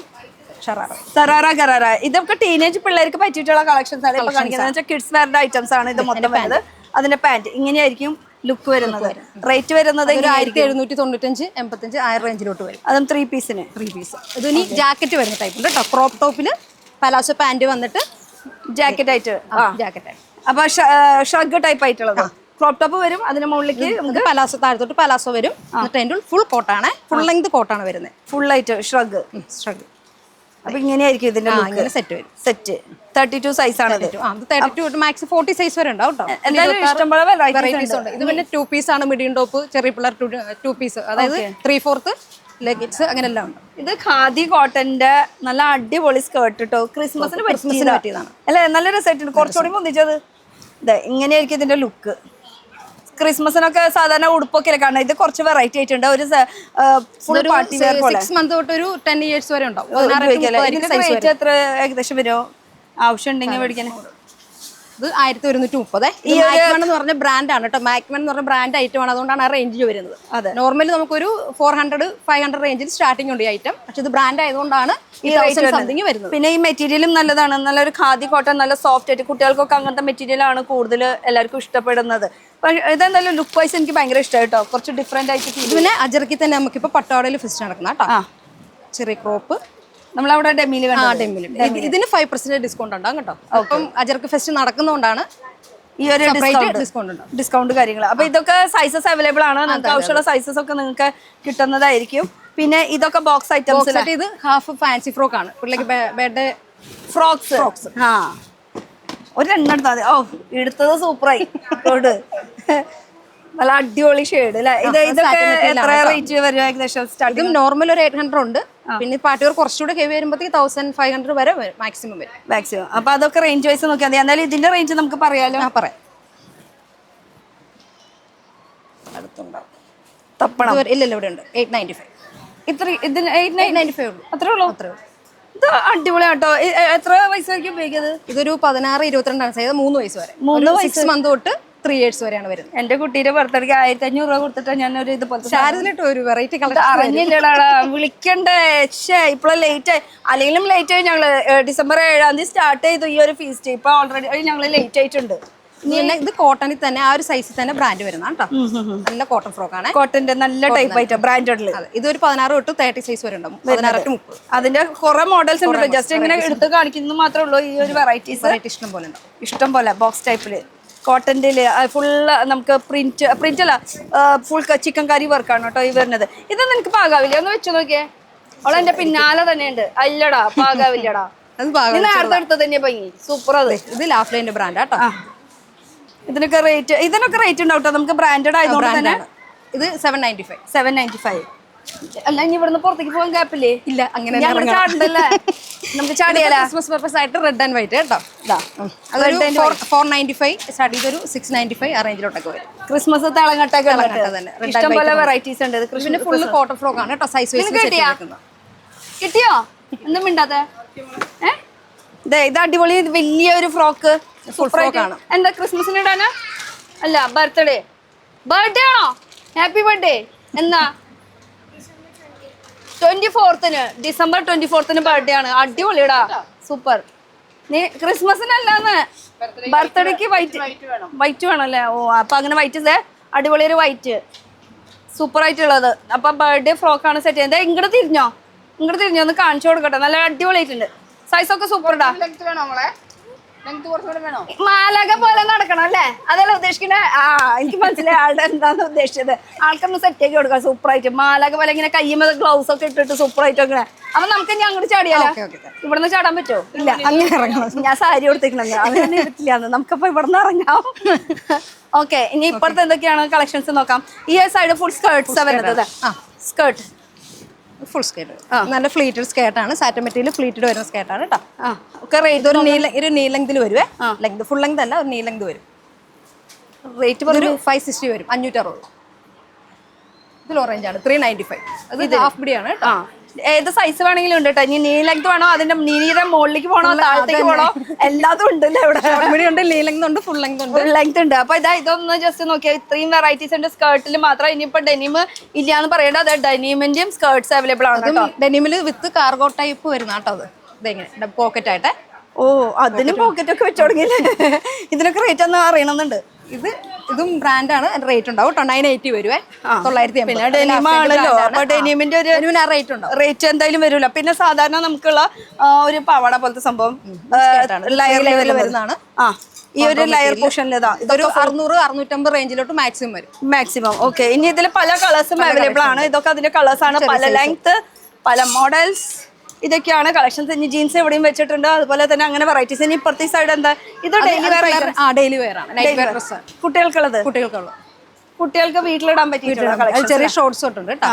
ഷറാറ, സറാറ, ഗറാറ. ഇതൊക്കെ ടീനേജ് പിള്ളേർക്ക് പറ്റിയിട്ടുള്ള കളക്ഷൻസ് ആണ് ഇപ്പൊ കാണിക്കുന്നത്. കിഡ്സ് വെയറിന്റെ ഐറ്റംസ് ആണ് ഇത് മൊത്തം വരുന്നത്. അതിന്റെ പാന്റ് ഇങ്ങനെയായിരിക്കും ലുക്ക് വരുന്നത്. റേറ്റ് വരുന്നത് 1795 85 1000 റേഞ്ചിലോട്ട് വരും. അതും 3 പീസിന്. 3 പീസ്. ഇതിനി ജാക്കറ്റ് വരുന്ന ടൈപ്പ് ഉണ്ട് കേട്ടോ. ക്രോപ്പ് ടോപ്പിൽ പലാസോ പാന്റ് വന്നിട്ട് ജാക്കറ്റ് ആയിട്ട്. ജാക്കറ്റ് അപ്പൊ ഷർഗ് ടൈപ്പ് ആയിട്ടുള്ളത് ക്രോപ്പ് ടോപ്പ് വരും. അതിന് മുകളിലേക്ക് നമുക്ക് പലാസോ, താഴത്തോട്ട് പലാസോ വരും. എന്നിട്ട് അതിൻ്റെ ഫുൾ കോട്ടാണ്. ഫുൾ ലെങ്ത് കോട്ടാണ് വരുന്നത്. ഫുൾ ആയിട്ട് ഷ്രഗ്. അപ്പൊ ഇങ്ങനെയായിരിക്കും ഇതിന്റെ സെറ്റ് വരും. സെറ്റ് 32 സൈസ് ആണ്. 32 മാക്സ് 40 സൈസ് വരെ ഉണ്ടാവും കേട്ടോ. വെറൈറ്റീസ് ഉണ്ട്. ഇത് പിന്നെ 2 പീസ് ആണ്. മിഡിയം ടോപ്പ്, ചെറിയ പിള്ളേർ 2 പീസ്, അതായത് 3/4 ലെഗിൻസ് അങ്ങനെ എല്ലാം ഉണ്ട്. ഇത് ഖാദി കോട്ടന്റെ നല്ല അടിപൊളി സ്കേർട്ട് കേട്ടോ. ക്രിസ്മസിന് പറ്റിയതാണ് അല്ലെ? നല്ല രസമായിട്ടുണ്ട്. കുറച്ചുകൂടി പൊന്തിച്ചത് ഇങ്ങനെയായിരിക്കും ഇതിന്റെ ലുക്ക്. ക്രിസ്മസിനൊക്കെ സാധാരണ ഉടുപ്പൊക്കെ കാണാം. ഇത് കുറച്ച് വെറൈറ്റി ആയിട്ടുണ്ട്. ഒരു ഫുൾ പാർട്ടി വെയർ പോലെ. 6 മന്ത് തൊട്ട് ഒരു 10 ഇയേഴ്സ് വരെ ഉണ്ടാവും. റേറ്റ് എത്ര ഏകദേശം വരുമോ? ആവശ്യം ഉണ്ടെങ്കിൽ മേടിക്കാൻ. ഇത് 1130. ഈ മാക്മൺ എന്ന് പറഞ്ഞ ബ്രാൻഡാണ് കേട്ടോ. മാക്മൺ എന്ന് പറഞ്ഞ ബ്രാൻഡ് ഐറ്റം ആണ്. അതുകൊണ്ടാണ് ആ റേഞ്ചിൽ വരുന്നത്. നോർമലി നമുക്കൊരു 400 500 റേഞ്ചിൽ സ്റ്റാർട്ടിംഗ് ഉണ്ട് ഈ ഐറ്റം. പക്ഷെ ഇത് ബ്രാൻഡ് ആയതുകൊണ്ടാണ് ഈ 1000 സംതിങ് വരുന്നത്. പിന്നെ ഈ മെറ്റീരിയലും നല്ലതാണ്. നല്ലൊരു ഖാദി കോട്ടൺ, നല്ല സോഫ്റ്റ് ആയിട്ട്. കുട്ടികൾക്കൊക്കെ അങ്ങനത്തെ മെറ്റീരിയൽ ആണ് കൂടുതൽ എല്ലാവർക്കും ഇഷ്ടപ്പെടുന്നത്. ഇതെന്തായാലും ലുക്ക് വൈസ് എനിക്ക് ഭയങ്കര ഇഷ്ടമായി കേട്ടോ. കുറച്ച് ഡിഫറെന്റ് ആയിട്ട്. ഇതിനെ അജർക്കി തന്നെ നമുക്കിപ്പോൾ പട്ടോടയിൽ ഫെസ്റ്റ് നടക്കുന്ന കേട്ടോ. ചെറിയ ക്രോപ്പ് നമ്മളവിടെ ഡെമിയിൽ ഇതിന് 5% ഡിസ്കൗണ്ട് ഉണ്ടാകും കേട്ടോ. അപ്പം അജർക്ക് ഫെസ്റ്റ് നടക്കുന്നതുകൊണ്ടാണ് ഈ ഒരു ഡിസ്കൗണ്ട് കാര്യങ്ങൾ. അപ്പൊ ഇതൊക്കെ സൈസസ് അവൈലബിൾ ആണ്. നിങ്ങൾക്ക് ആവശ്യമുള്ള സൈസസ് ഒക്കെ നിങ്ങൾക്ക് കിട്ടുന്നതായിരിക്കും. പിന്നെ ഇതൊക്കെ ബോക്സ് ഐറ്റംസ്. ഇത് ഹാഫ് ഫാൻസി ഫ്രോക്ക് ആണ്. പിള്ളേർക്ക് ബെഡ് ഫ്രോക്സ്. ഒരെണ്ണം എടുത്താൽ മതി. എടുത്തത് സൂപ്പറായി. നല്ല അടിപൊളി ഷെയ്ഡ് അല്ലേ? ഇതൊക്കെ എത്ര റേറ്റ് വരും ഏകദേശം? സ്റ്റാർട്ടിംഗ് നോർമൽ ഒരു 800 ഉണ്ട്. പിന്നെ പാർട്ടിവർ കുറച്ചുകൂടെ ഹെവി വരുമ്പോഴത്തേക്ക് 1500 വരെ മാക്സിമം വരും. മാക്സിമം. അപ്പൊ അതൊക്കെ റേഞ്ച് വൈസ് നോക്കിയാൽ മതി. എന്നാലും ഇതിന്റെ റേഞ്ച് നമുക്ക് പറയാലോ. പറയാം. അടുത്തുണ്ടാവും. തപ്പണം. ഇല്ലല്ലോ, ഇവിടെ ഉണ്ട് 895. ഇതിന് 895 ഉള്ളൂ. അത്രേ ഉള്ളൂ. ഇത് അടിപൊളിയാട്ടോ. എത്ര വയസ്സായിരിക്കും ഉപയോഗിക്കുന്നത്? ഇതൊരു 16 22 സൈസ് 3 വയസ്സ് വരെ. 6 മന്ത് തൊട്ട് 3 ഇയേഴ്സ് വരെയാണ് വരുന്നത്. എന്റെ കുട്ടിയുടെ ബർത്ത്ഡേക്ക് 1500 രൂപ കൊടുത്തിട്ട് ഞാനൊരു ഇതുപോലത്തെ ഒരു വെറൈറ്റി കളർ അറിഞ്ഞില്ലടാ. വിളിക്കണ്ടേ? ഇപ്പോഴും ലേറ്റ് ആയി. അല്ലെങ്കിലും ലേറ്റ് ആയി. ഞങ്ങള് December 7 സ്റ്റാർട്ട് ചെയ്തു ഈ ഒരു ഫീസ്റ്റ്. ഇപ്പൊ ഓൾറെഡി ഞങ്ങള് ലേറ്റ് ആയിട്ടുണ്ട്. ഇത് കോട്ടണിൽ തന്നെ ആ ഒരു സൈസിൽ തന്നെ ബ്രാൻഡ് വരുന്നതാണ് കേട്ടോ. നല്ല കോട്ടൺ ഫ്രോക്ക് ആണ്. കോട്ടന്റെ നല്ല ടൈപ്പ് ആയിട്ട് ബ്രാൻഡഡില്. ഇതൊരു 16 തൊട്ട് 30 സൈസ് വരെ ഉണ്ടാവും. 16 to 30. അതിന്റെ കുറെ മോഡൽസ് ഉണ്ട്. ജസ്റ്റ് ഇങ്ങനെ എടുത്ത് കാണിക്കുന്നത് മാത്രമേ ഉള്ളൂ. ഈ ഒരു വെറൈറ്റീസ് ഇഷ്ടം പോലെ ഉണ്ടാവും. ഇഷ്ടം പോലെ ബോക്സ് ടൈപ്പില് കോട്ടൻ്റെ ഫുള്ള് നമുക്ക് പ്രിന്റ് അല്ല ഫുൾ ചിക്കൻ കറി വർക്കാണ് കേട്ടോ ഈ വരുന്നത്. ഇത് നിനക്ക് പാകാവില്ല ഒന്ന് വെച്ച് നോക്കിയേ. അവളെന്റെ പിന്നാലെ തന്നെ ഉണ്ട്. അല്ലടാ പാകാവില്ലടാ. അത് പാകം നേരത്തെ എടുത്തത് തന്നെ ഭംഗി സൂപ്പർ. അത് ഇത് ലാഫ്ലൈൻ്റെ ബ്രാൻഡ് കേട്ടോ. ഇതിനൊക്കെ റേറ്റ് ഉണ്ടാവും കേട്ടോ. നമുക്ക് ബ്രാൻഡഡ് ആയതുകൊണ്ട് തന്നെ. ഇത് 795. 795. അല്ല ഇനി ഇവിടുന്ന് പുറത്തേക്ക് പോകാൻ ഗ്യാപ്പില്ലേ? ഇല്ല, അങ്ങനെ ചാടണ്ടല്ലേ? നമുക്ക് ചാടിയാലോ? ക്രിസ്മസ് പർപ്പസ് ആയിട്ട് റെഡ് ആൻഡ് വൈറ്റ് കേട്ടോ. അതൊരു 495 സ്റ്റാർട്ട് ചെയ്തൊരു 695 ആ റേഞ്ചിലോട്ടൊക്കെ വരും. ക്രിസ്മസ് തിളങ്ങട്ടൊക്കെ തന്നെ. ഇഷ്ടംപോലെ വെറൈറ്റീസ് ഉണ്ട്. പിന്നെ ഫുള്ള് കോട്ടൺ ഫ്രോക്ക് ആണ് കേട്ടോ. സൈസ് വൈസ് കിട്ടിയോ? ഒന്നും മിണ്ടാത്തെ. ഇത് അടിപൊളി വലിയൊരു ഫ്രോക്ക്. ഫുൾ ഫ്രോക്ക് ആണ്. എന്താ ക്രിസ്മസിന് ഇടാനാ? അല്ല ബർത്ത്ഡേ ആണോ? Happy birthday. എന്നാ? 24th ഡിസംബർ 24th ബർത്ത്ഡേ ആണ്. അടിപൊളിയടാ സൂപ്പർ. നീ ക്രിസ്മസിനല്ലാന്ന് ബർത്ത്ഡേക്ക് വൈറ്റ് വേണമല്ലേ? ഓ അപ്പൊ അങ്ങനെ വൈറ്റ് അടിപൊളി ഒരു വൈറ്റ് സൂപ്പർ ആയിട്ടുള്ളത്. അപ്പൊ ബർത്ത്ഡേ ഫ്രോക്കാണ് സെറ്റ് ചെയ്യുന്നത്. ഇങ്ങോട്ട് തിരിഞ്ഞോ ഒന്ന് കാണിച്ചു കൊടുക്കട്ടെ. നല്ല അടിപൊളിയായിട്ടുണ്ട്. സൈസൊക്കെ സൂപ്പർടാ. മാലക പോലെ നടക്കണം അല്ലേ? അതല്ല ഉദ്ദേശിക്കണേ? എനിക്ക് മനസ്സിലായി ആളുടെ എന്താന്ന് ഉദ്ദേശിച്ചത്. ആൾക്കൊന്ന് സെറ്റ് ആക്കി കൊടുക്കാം സൂപ്പറായിട്ട്. മാലക പോലെ ഇങ്ങനെ കയ്യുമ്പോൾ ഗ്ലൗസ് ഒക്കെ ഇട്ടിട്ട് സൂപ്പറായിട്ട് വെക്കണേ. അപ്പൊ നമുക്ക് ഇനി അങ്ങോട്ട് ചാടിയാലോ? ഇവിടുന്ന് ചാടാൻ പറ്റുമോ? ഇല്ല, അങ്ങനെ ഇറങ്ങണം. ഞാൻ സാരി കൊടുത്തേക്കണേ അങ്ങനെ എടുത്തില്ലാന്ന്. നമുക്കപ്പോ ഇവിടുന്ന് ഇറങ്ങാം. ഓക്കെ, ഇനി ഇപ്പുറത്ത് എന്തൊക്കെയാണ് കളക്ഷൻസ് നോക്കാം. ഈ സൈഡ് ഫുൾ സ്കേർട്ട്സ് വരുന്നത്. സ്കേർട്ട് ഫുൾ സ്കേർട്ട്, നല്ല ഫ്ലീറ്റഡ് സ്കേർട്ടാണ്. സാറ്റൻ മെറ്റീരിയൽ ഫ്ലീറ്റഡ് വരുന്ന സ്കേർട്ടാണ് കേട്ടോ. റേറ്റ് ഒരു നീ ലെങ്തിൽ വരുവേ. ലെങ്ത് ഫുൾ ലെങ്ത് അല്ല, ഒരു നീ ലെങ്ത് വരും. റേറ്റ് ഒരു 560 വരും. 560. ഇതിൽ ഓറഞ്ച് ആണ് 395. അത് ഹാഫ് ബിഡിയാണ് കേട്ടോ. ഏത് സൈസ് വേണമെങ്കിലും ഉണ്ട് കേട്ടോ. ഇനി നീ ലെങ്ത് വേണോ, അതിന്റെ നീയുടെ മുകളിലേക്ക് പോണോ, താഴത്തേക്ക് പോണോ, എല്ലാതും ഉണ്ടല്ലേ ഇവിടെ. ഉണ്ട്, നീ ലെങ്ത് ഉണ്ട്, ഫുൾ ലെങ്ത് ഉണ്ട്. ഫുൾ ലെങ്ത് ഉണ്ട്. അപ്പൊ ഇതൊന്ന് ജസ്റ്റ് നോക്കിയാൽ ഇത്രയും വെറൈറ്റീസ് ഉണ്ട് സ്കേർട്ടിൽ മാത്രം. ഇനിയിപ്പോ ഡെനിം ഇല്ലാന്ന് പറയേണ്ട, അത് ഡെനിമിന്റെയും സ്കേർട്ട്സ് അവൈലബിൾ ആണ്. ഡെനിമില് വിത്ത് കാർഗോ ടൈപ്പ് വരുന്ന കേട്ടോ. അത് ഇതെങ്ങനെ പോക്കറ്റ് ആയിട്ടെ. ഓ, അതിനും പോക്കറ്റ് ഒക്കെ വെച്ച് തുടങ്ങിയില്ലേ? ഇതിനൊക്കെ റേറ്റ് ഒന്ന് അറിയണമെന്നുണ്ട്. ഇതും ബ്രാൻഡാണ്. റേറ്റ് ഉണ്ടാവും കേട്ടോ. 980 വരുവേ. 980. പിന്നെ ഡെനിമാണല്ലോ, അപ്പൊ ഡെനിമിന്റെ ഒരു റേറ്റ് ഉണ്ടാവും. റേറ്റ് എന്തായാലും വരൂല. പിന്നെ സാധാരണ നമുക്കുള്ള ഒരു പാവാട പോലത്തെ സംഭവം ലയർ വരുന്നതാണ്. ഈ ഒരു ലയർ പോർഷനിലേതാ ഇതൊരു 600-650 റേഞ്ചിലോട്ട് മാക്സിമം വരും. മാക്സിമം. ഓക്കെ, ഇനി ഇതിൽ പല കളേഴ്സും അവൈലബിൾ ആണ്. ഇതൊക്കെ അതിന്റെ കളേഴ്സ് ആണ്. പല ലെങ്ത്, പല മോഡൽസ്, ഇതൊക്കെയാണ് കളക്ഷൻസ്. ഇനി ജീൻസ് എവിടെയും വെച്ചിട്ടുണ്ട്. അതുപോലെ തന്നെ അങ്ങനെ വെറൈറ്റീസ്. ഇനി ഇപ്പുറത്തെ സൈഡ് എന്താ? ഇത് ഡെയിലി വെയർ. ഡെയിലി വെയർ ആണ്. Night wear dress. കുട്ടികൾക്കുള്ളത്. കുട്ടികൾക്ക് വീട്ടിലിടാൻ പറ്റിയിട്ടുള്ള ചെറിയ ഷോർട്സ് തൊട്ടുണ്ട് കേട്ടോ.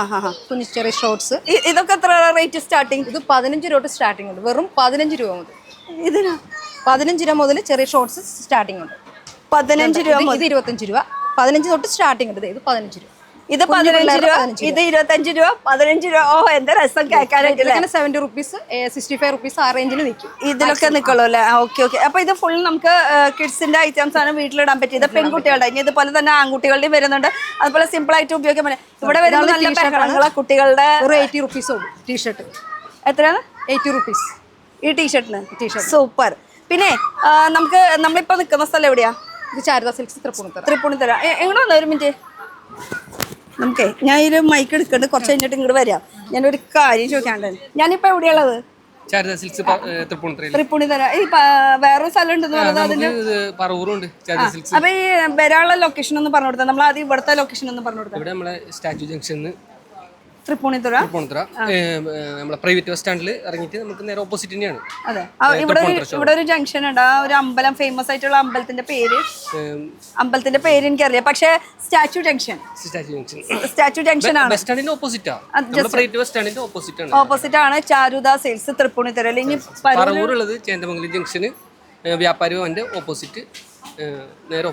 കുഞ്ഞു ചെറിയ ഷോർട്സ്. ഇതൊക്കെ എത്ര റേറ്റ് സ്റ്റാർട്ടിങ്? ഇത് 15 രൂപ തൊട്ട് സ്റ്റാർട്ടിംഗ് ഉണ്ട്. വെറും 15 രൂപ മുതൽ. ഇതിനാ 15 രൂപ മുതൽ ചെറിയ ഷോർട്സ് സ്റ്റാർട്ടിംഗ് ഉണ്ട്. 15 രൂപ. ഇത് 25 രൂപ. 15 തൊട്ട് സ്റ്റാർട്ടിംഗ് ഉണ്ട്. ഇത് 15 രൂപ. ഇത് 15 രൂപ. ഇത് 25 രൂപ. 15 രൂപ. ഓ, എന്താ രസം കേൾക്കാനായിട്ട്. 70 റുപ്പീസ്, 65 റുപ്പീസ് ആ റേഞ്ചിൽ നിൽക്കും. ഇതിലൊക്കെ നിൽക്കുള്ളൂ അല്ലേ? Okay okay. അപ്പൊ ഇത് ഫുൾ നമുക്ക് കിഡ്സിന്റെ ഐറ്റംസ് ആണ് വീട്ടിലിടാൻ പറ്റിയത്. പെൺകുട്ടികളുടെ. ഇനി ഇതുപോലെ തന്നെ ആൺകുട്ടികളുടെയും വരുന്നുണ്ട്. അതുപോലെ സിമ്പിൾ ആയിട്ട് ഉപയോഗിക്കാൻ പറ്റും. ഇവിടെ വരുന്നത് നല്ല ബഹളങ്ങളാ കുട്ടികളുടെ. ഒരു 80 റുപ്പീസ് ഉള്ളൂ ടീഷർട്ട്. എത്രയാണ്? 80 റുപ്പീസ് ഈ ടീഷർട്ടിന്. സൂപ്പർ. പിന്നെ നമ്മളിപ്പോ നിൽക്കുന്ന സ്ഥലം എവിടെയാ? ഇത് ശാരദ സിൽക്സ് തൃപ്പൂണിത്തുറ. എങ്ങനെ വന്നു? ഒരു മിനിറ്റ് നമുക്കേ, ഞാൻ ഈ മൈക്ക് എടുക്കണ്ട്. കുറച്ച് കഴിഞ്ഞിട്ട് ഇങ്ങോട്ട് വരാം. ഞാനൊരു കാര്യം ചോദിക്കാണ്ട്. ഞാനിപ്പോ എവിടെയുള്ളത്? തൃപ്പൂണിത്തുറ. ഈ വേറൊരു സ്ഥലം ഉണ്ടെന്ന് പറയുന്നത് അതിന്റെ. അപ്പൊ ഈ വരാനുള്ള ലൊക്കേഷൻ ഒന്ന് പറഞ്ഞു കൊടുത്താൽ. നമ്മൾ ആദ്യം ഇവിടുത്തെ ലൊക്കേഷൻ ഒന്ന് പറഞ്ഞു കൊടുത്താൽ. ഇവിടെ നമ്മളെ സ്റ്റാച്യു ജംഗ്ഷൻ തൃപ്പൂണിത്തുറ നമ്മളെ പ്രൈവറ്റ് ബസ് സ്റ്റാൻഡിൽ ഇറങ്ങിയിട്ട് നമുക്ക് നേരെ ഓപ്പോസിറ്റ് തന്നെയാണ്. അതെ, ഇവിടെ ഒരു ജംഗ്ഷൻ ഉണ്ട്. ആ ഒരു അമ്പലം, ഫേമസ് ആയിട്ടുള്ള അമ്പലത്തിന്റെ പേര് എനിക്കറിയാം. പക്ഷെ സ്റ്റാച്യു ജംഗ്ഷൻ ആണ്. ബസ് സ്റ്റാൻഡിന്റെ ഓപ്പോസിറ്റ് ആണ് ചാരുദ സെയിൽസ് തൃപ്പൂണിത്തുറ. അല്ലെങ്കിൽ പറവൂരുള്ളത് ചേന്ദമംഗലം ജംഗ്ഷന് വ്യാപാരി ഭവന്റെ ഓപ്പോസിറ്റ്, നേരെ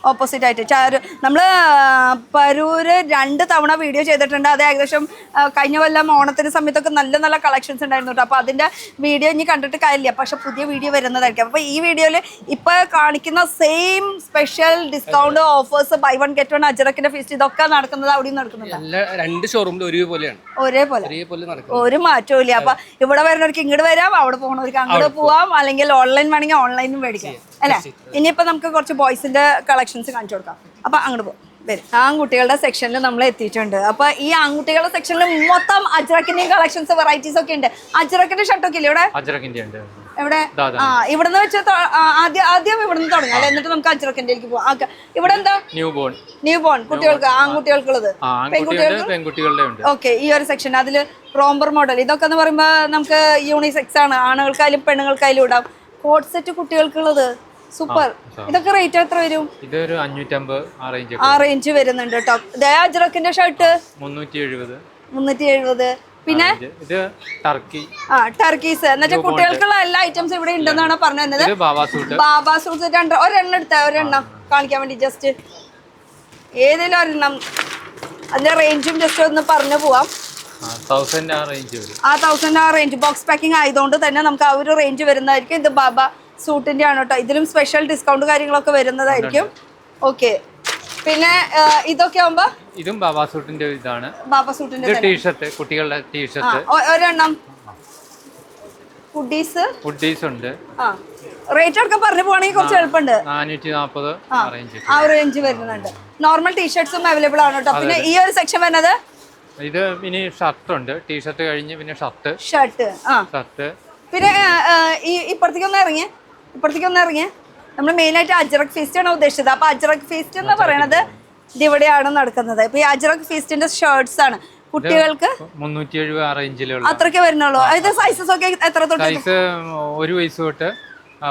ഓപ്പോസിറ്റ് ആയിട്ട്. നമ്മള് പരൂര് 2 തവണ വീഡിയോ ചെയ്തിട്ടുണ്ട്. അത് ഏകദേശം കഴിഞ്ഞ കൊല്ലം ഓണത്തിന് സമയത്തൊക്കെ നല്ല നല്ല കളക്ഷൻസ് ഉണ്ടായിരുന്നു കേട്ടോ. അപ്പൊ അതിന്റെ വീഡിയോ ഇനി കണ്ടിട്ട് കാര്യമില്ല. പക്ഷെ പുതിയ വീഡിയോ വരുന്നതായിരിക്കും. അപ്പൊ ഈ വീഡിയോയില് ഇപ്പൊ കാണിക്കുന്ന same special discount offers, buy one get one, അജ്രക്കിന്റെ ഫീസ്റ്റ്, ഇതൊക്കെ നടക്കുന്നത് അവിടെ നടക്കുന്നുണ്ട്. 2 ഷോറൂമിലും ഒരേപോലെ ഒരു മാറ്റവും ഇല്ല. അപ്പൊ ഇവിടെ വരുന്നവർക്ക് ഇങ്ങോട്ട് വരാം, അവിടെ പോകുന്നവർക്ക് അങ്ങോട്ട് പോവാം. അല്ലെങ്കിൽ ഓൺലൈൻ വേണമെങ്കിൽ ഓൺലൈനും മേടിക്കാം അല്ലെ? ഇനിയിപ്പോ നമുക്ക് കുറച്ച് ബോയ്സിന്റെ കളക്ഷൻസ് കാണിച്ചു കൊടുക്കാം. അപ്പൊ അങ്ങോട്ട് പോകും. വരും. ആൺകുട്ടികളുടെ സെക്ഷനിൽ നമ്മൾ എത്തിയിട്ടുണ്ട്. അപ്പൊ ഈ ആൺകുട്ടികളുടെ സെക്ഷനിൽ മൊത്തം അജ്രക്കിന്റെയും കളക്ഷൻസ്, വെറൈറ്റീസ് ഒക്കെ ഉണ്ട്. അജ്രക്കിന്റെ ഷർട്ടൊക്കെ ഇല്ലേ ഇവിടെ? എവിടെ ഇവിടുന്ന് വെച്ച് ആദ്യം ഇവിടുന്ന് തുടങ്ങാം അല്ലെ, എന്നിട്ട് നമുക്ക് അജ്രക്കിന്റെ പോവാം. ഇവിടെ എന്താ ന്യൂ ബോൺ കുട്ടികൾക്ക്, ആൺകുട്ടികൾക്കുള്ളത്, പെൺകുട്ടികളുടെ ഉണ്ട്. ഓക്കെ. ഈ ഒരു സെക്ഷൻ അതില് റോംബർ മോഡൽ, ഇതൊക്കെ എന്ന് പറയുമ്പോ നമുക്ക് യൂണിസെക്സ് ആണ്, ആണുങ്ങൾക്കായാലും പെണ്ണുങ്ങൾക്കായാലും ഇടാം. കോട്ട് സെറ്റ് കുട്ടികൾക്കുള്ളത് സൂപ്പർ. ഇതൊക്കെ റേറ്റ് എത്ര വരും? ഇതൊരു 550 ആ റേഞ്ച് വരുന്നുണ്ട് കേട്ടോ. അജ്രക്കിന്റെ ഷർട്ട് 370. പിന്നെ ഇത് ടർക്കി ടർക്കീസ് എന്നുവെച്ചാൽ കുട്ടികൾക്കുള്ള എല്ലാ ഐറ്റംസും ഇവിടെ ഉണ്ടെന്നാണ് പറഞ്ഞത്. ബാബ സൂട്ട് ഒരെണ്ണം എടുത്ത ഒരെണ്ണം കാണിക്കാൻ വേണ്ടി ജസ്റ്റ് ഏതെങ്കിലും ഒരെണ്ണം അതിന്റെ റേഞ്ചും ജസ്റ്റ് ഒന്ന് പറഞ്ഞു പോവാം. 1000 ആ 1000 റേഞ്ച് ബോക്സ് പാക്കിംഗ് ആയതുകൊണ്ട് തന്നെ നമുക്ക് ആ ഒരു റേഞ്ച് വരുന്നതായിരിക്കും. ഇത് ബാബ സൂട്ടിന്റെ ആണ് കേട്ടോ. ഇതിലും സ്പെഷ്യൽ ഡിസ്കൗണ്ട് കാര്യങ്ങളൊക്കെ വരുന്നതായിരിക്കും. ഓക്കെ. പിന്നെ ഇതൊക്കെ ആവുമ്പോ ഇതും ബാബാ സൂട്ടിന്റെ ഇതാണ്. ബാബ സൂട്ടിന്റെ ടീഷർട്ട്, കുട്ടികളുടെ ടീഷർട്ട് ഒരെണ്ണം. ഹുഡീസ് ഉണ്ട്. റേറ്റ് ഒക്കെ പറഞ്ഞു പോവാണെങ്കിൽ കുറച്ച് എളുപ്പമുണ്ട്. 440 ആ റേഞ്ച് വരുന്നുണ്ട്. നോർമൽ ടീഷർട്ട്സും അവൈലബിൾ ആണ് കേട്ടോ. പിന്നെ ഈ ഒരു സെക്ഷൻ വരുന്നത് ഇത് ഇനി ഷർട്ട് ഉണ്ട്. ടീഷർട്ട് കഴിഞ്ഞ് പിന്നെ ഷർട്ട്. പിന്നെ ഇപ്പുറത്തേക്കൊന്ന് ഇറങ്ങിയേ നമ്മൾ മെയിൻ ആയിട്ട് അജ്രക് ഫീസ്റ്റ് ആണ് ഉദ്ദേശിച്ചത്. അപ്പൊ അജ്രക് ഫീസ്റ്റ് എന്ന് പറയുന്നത് ഇവിടെയാണ് നടക്കുന്നത്. ഇപ്പൊ ഈ അജ്രക് ഫീസ്റ്റിന്റെ ഷർട്ട്സ് ആണ് കുട്ടികൾക്ക് 370 റേഞ്ചിലുള്ള അത്രയ്ക്ക് വരുന്നുള്ളൂ. അതിന്റെ സൈസസ് ഒക്കെ എത്ര തൊട്ട്? സൈസ് 1 വയസ്സ് തൊട്ട്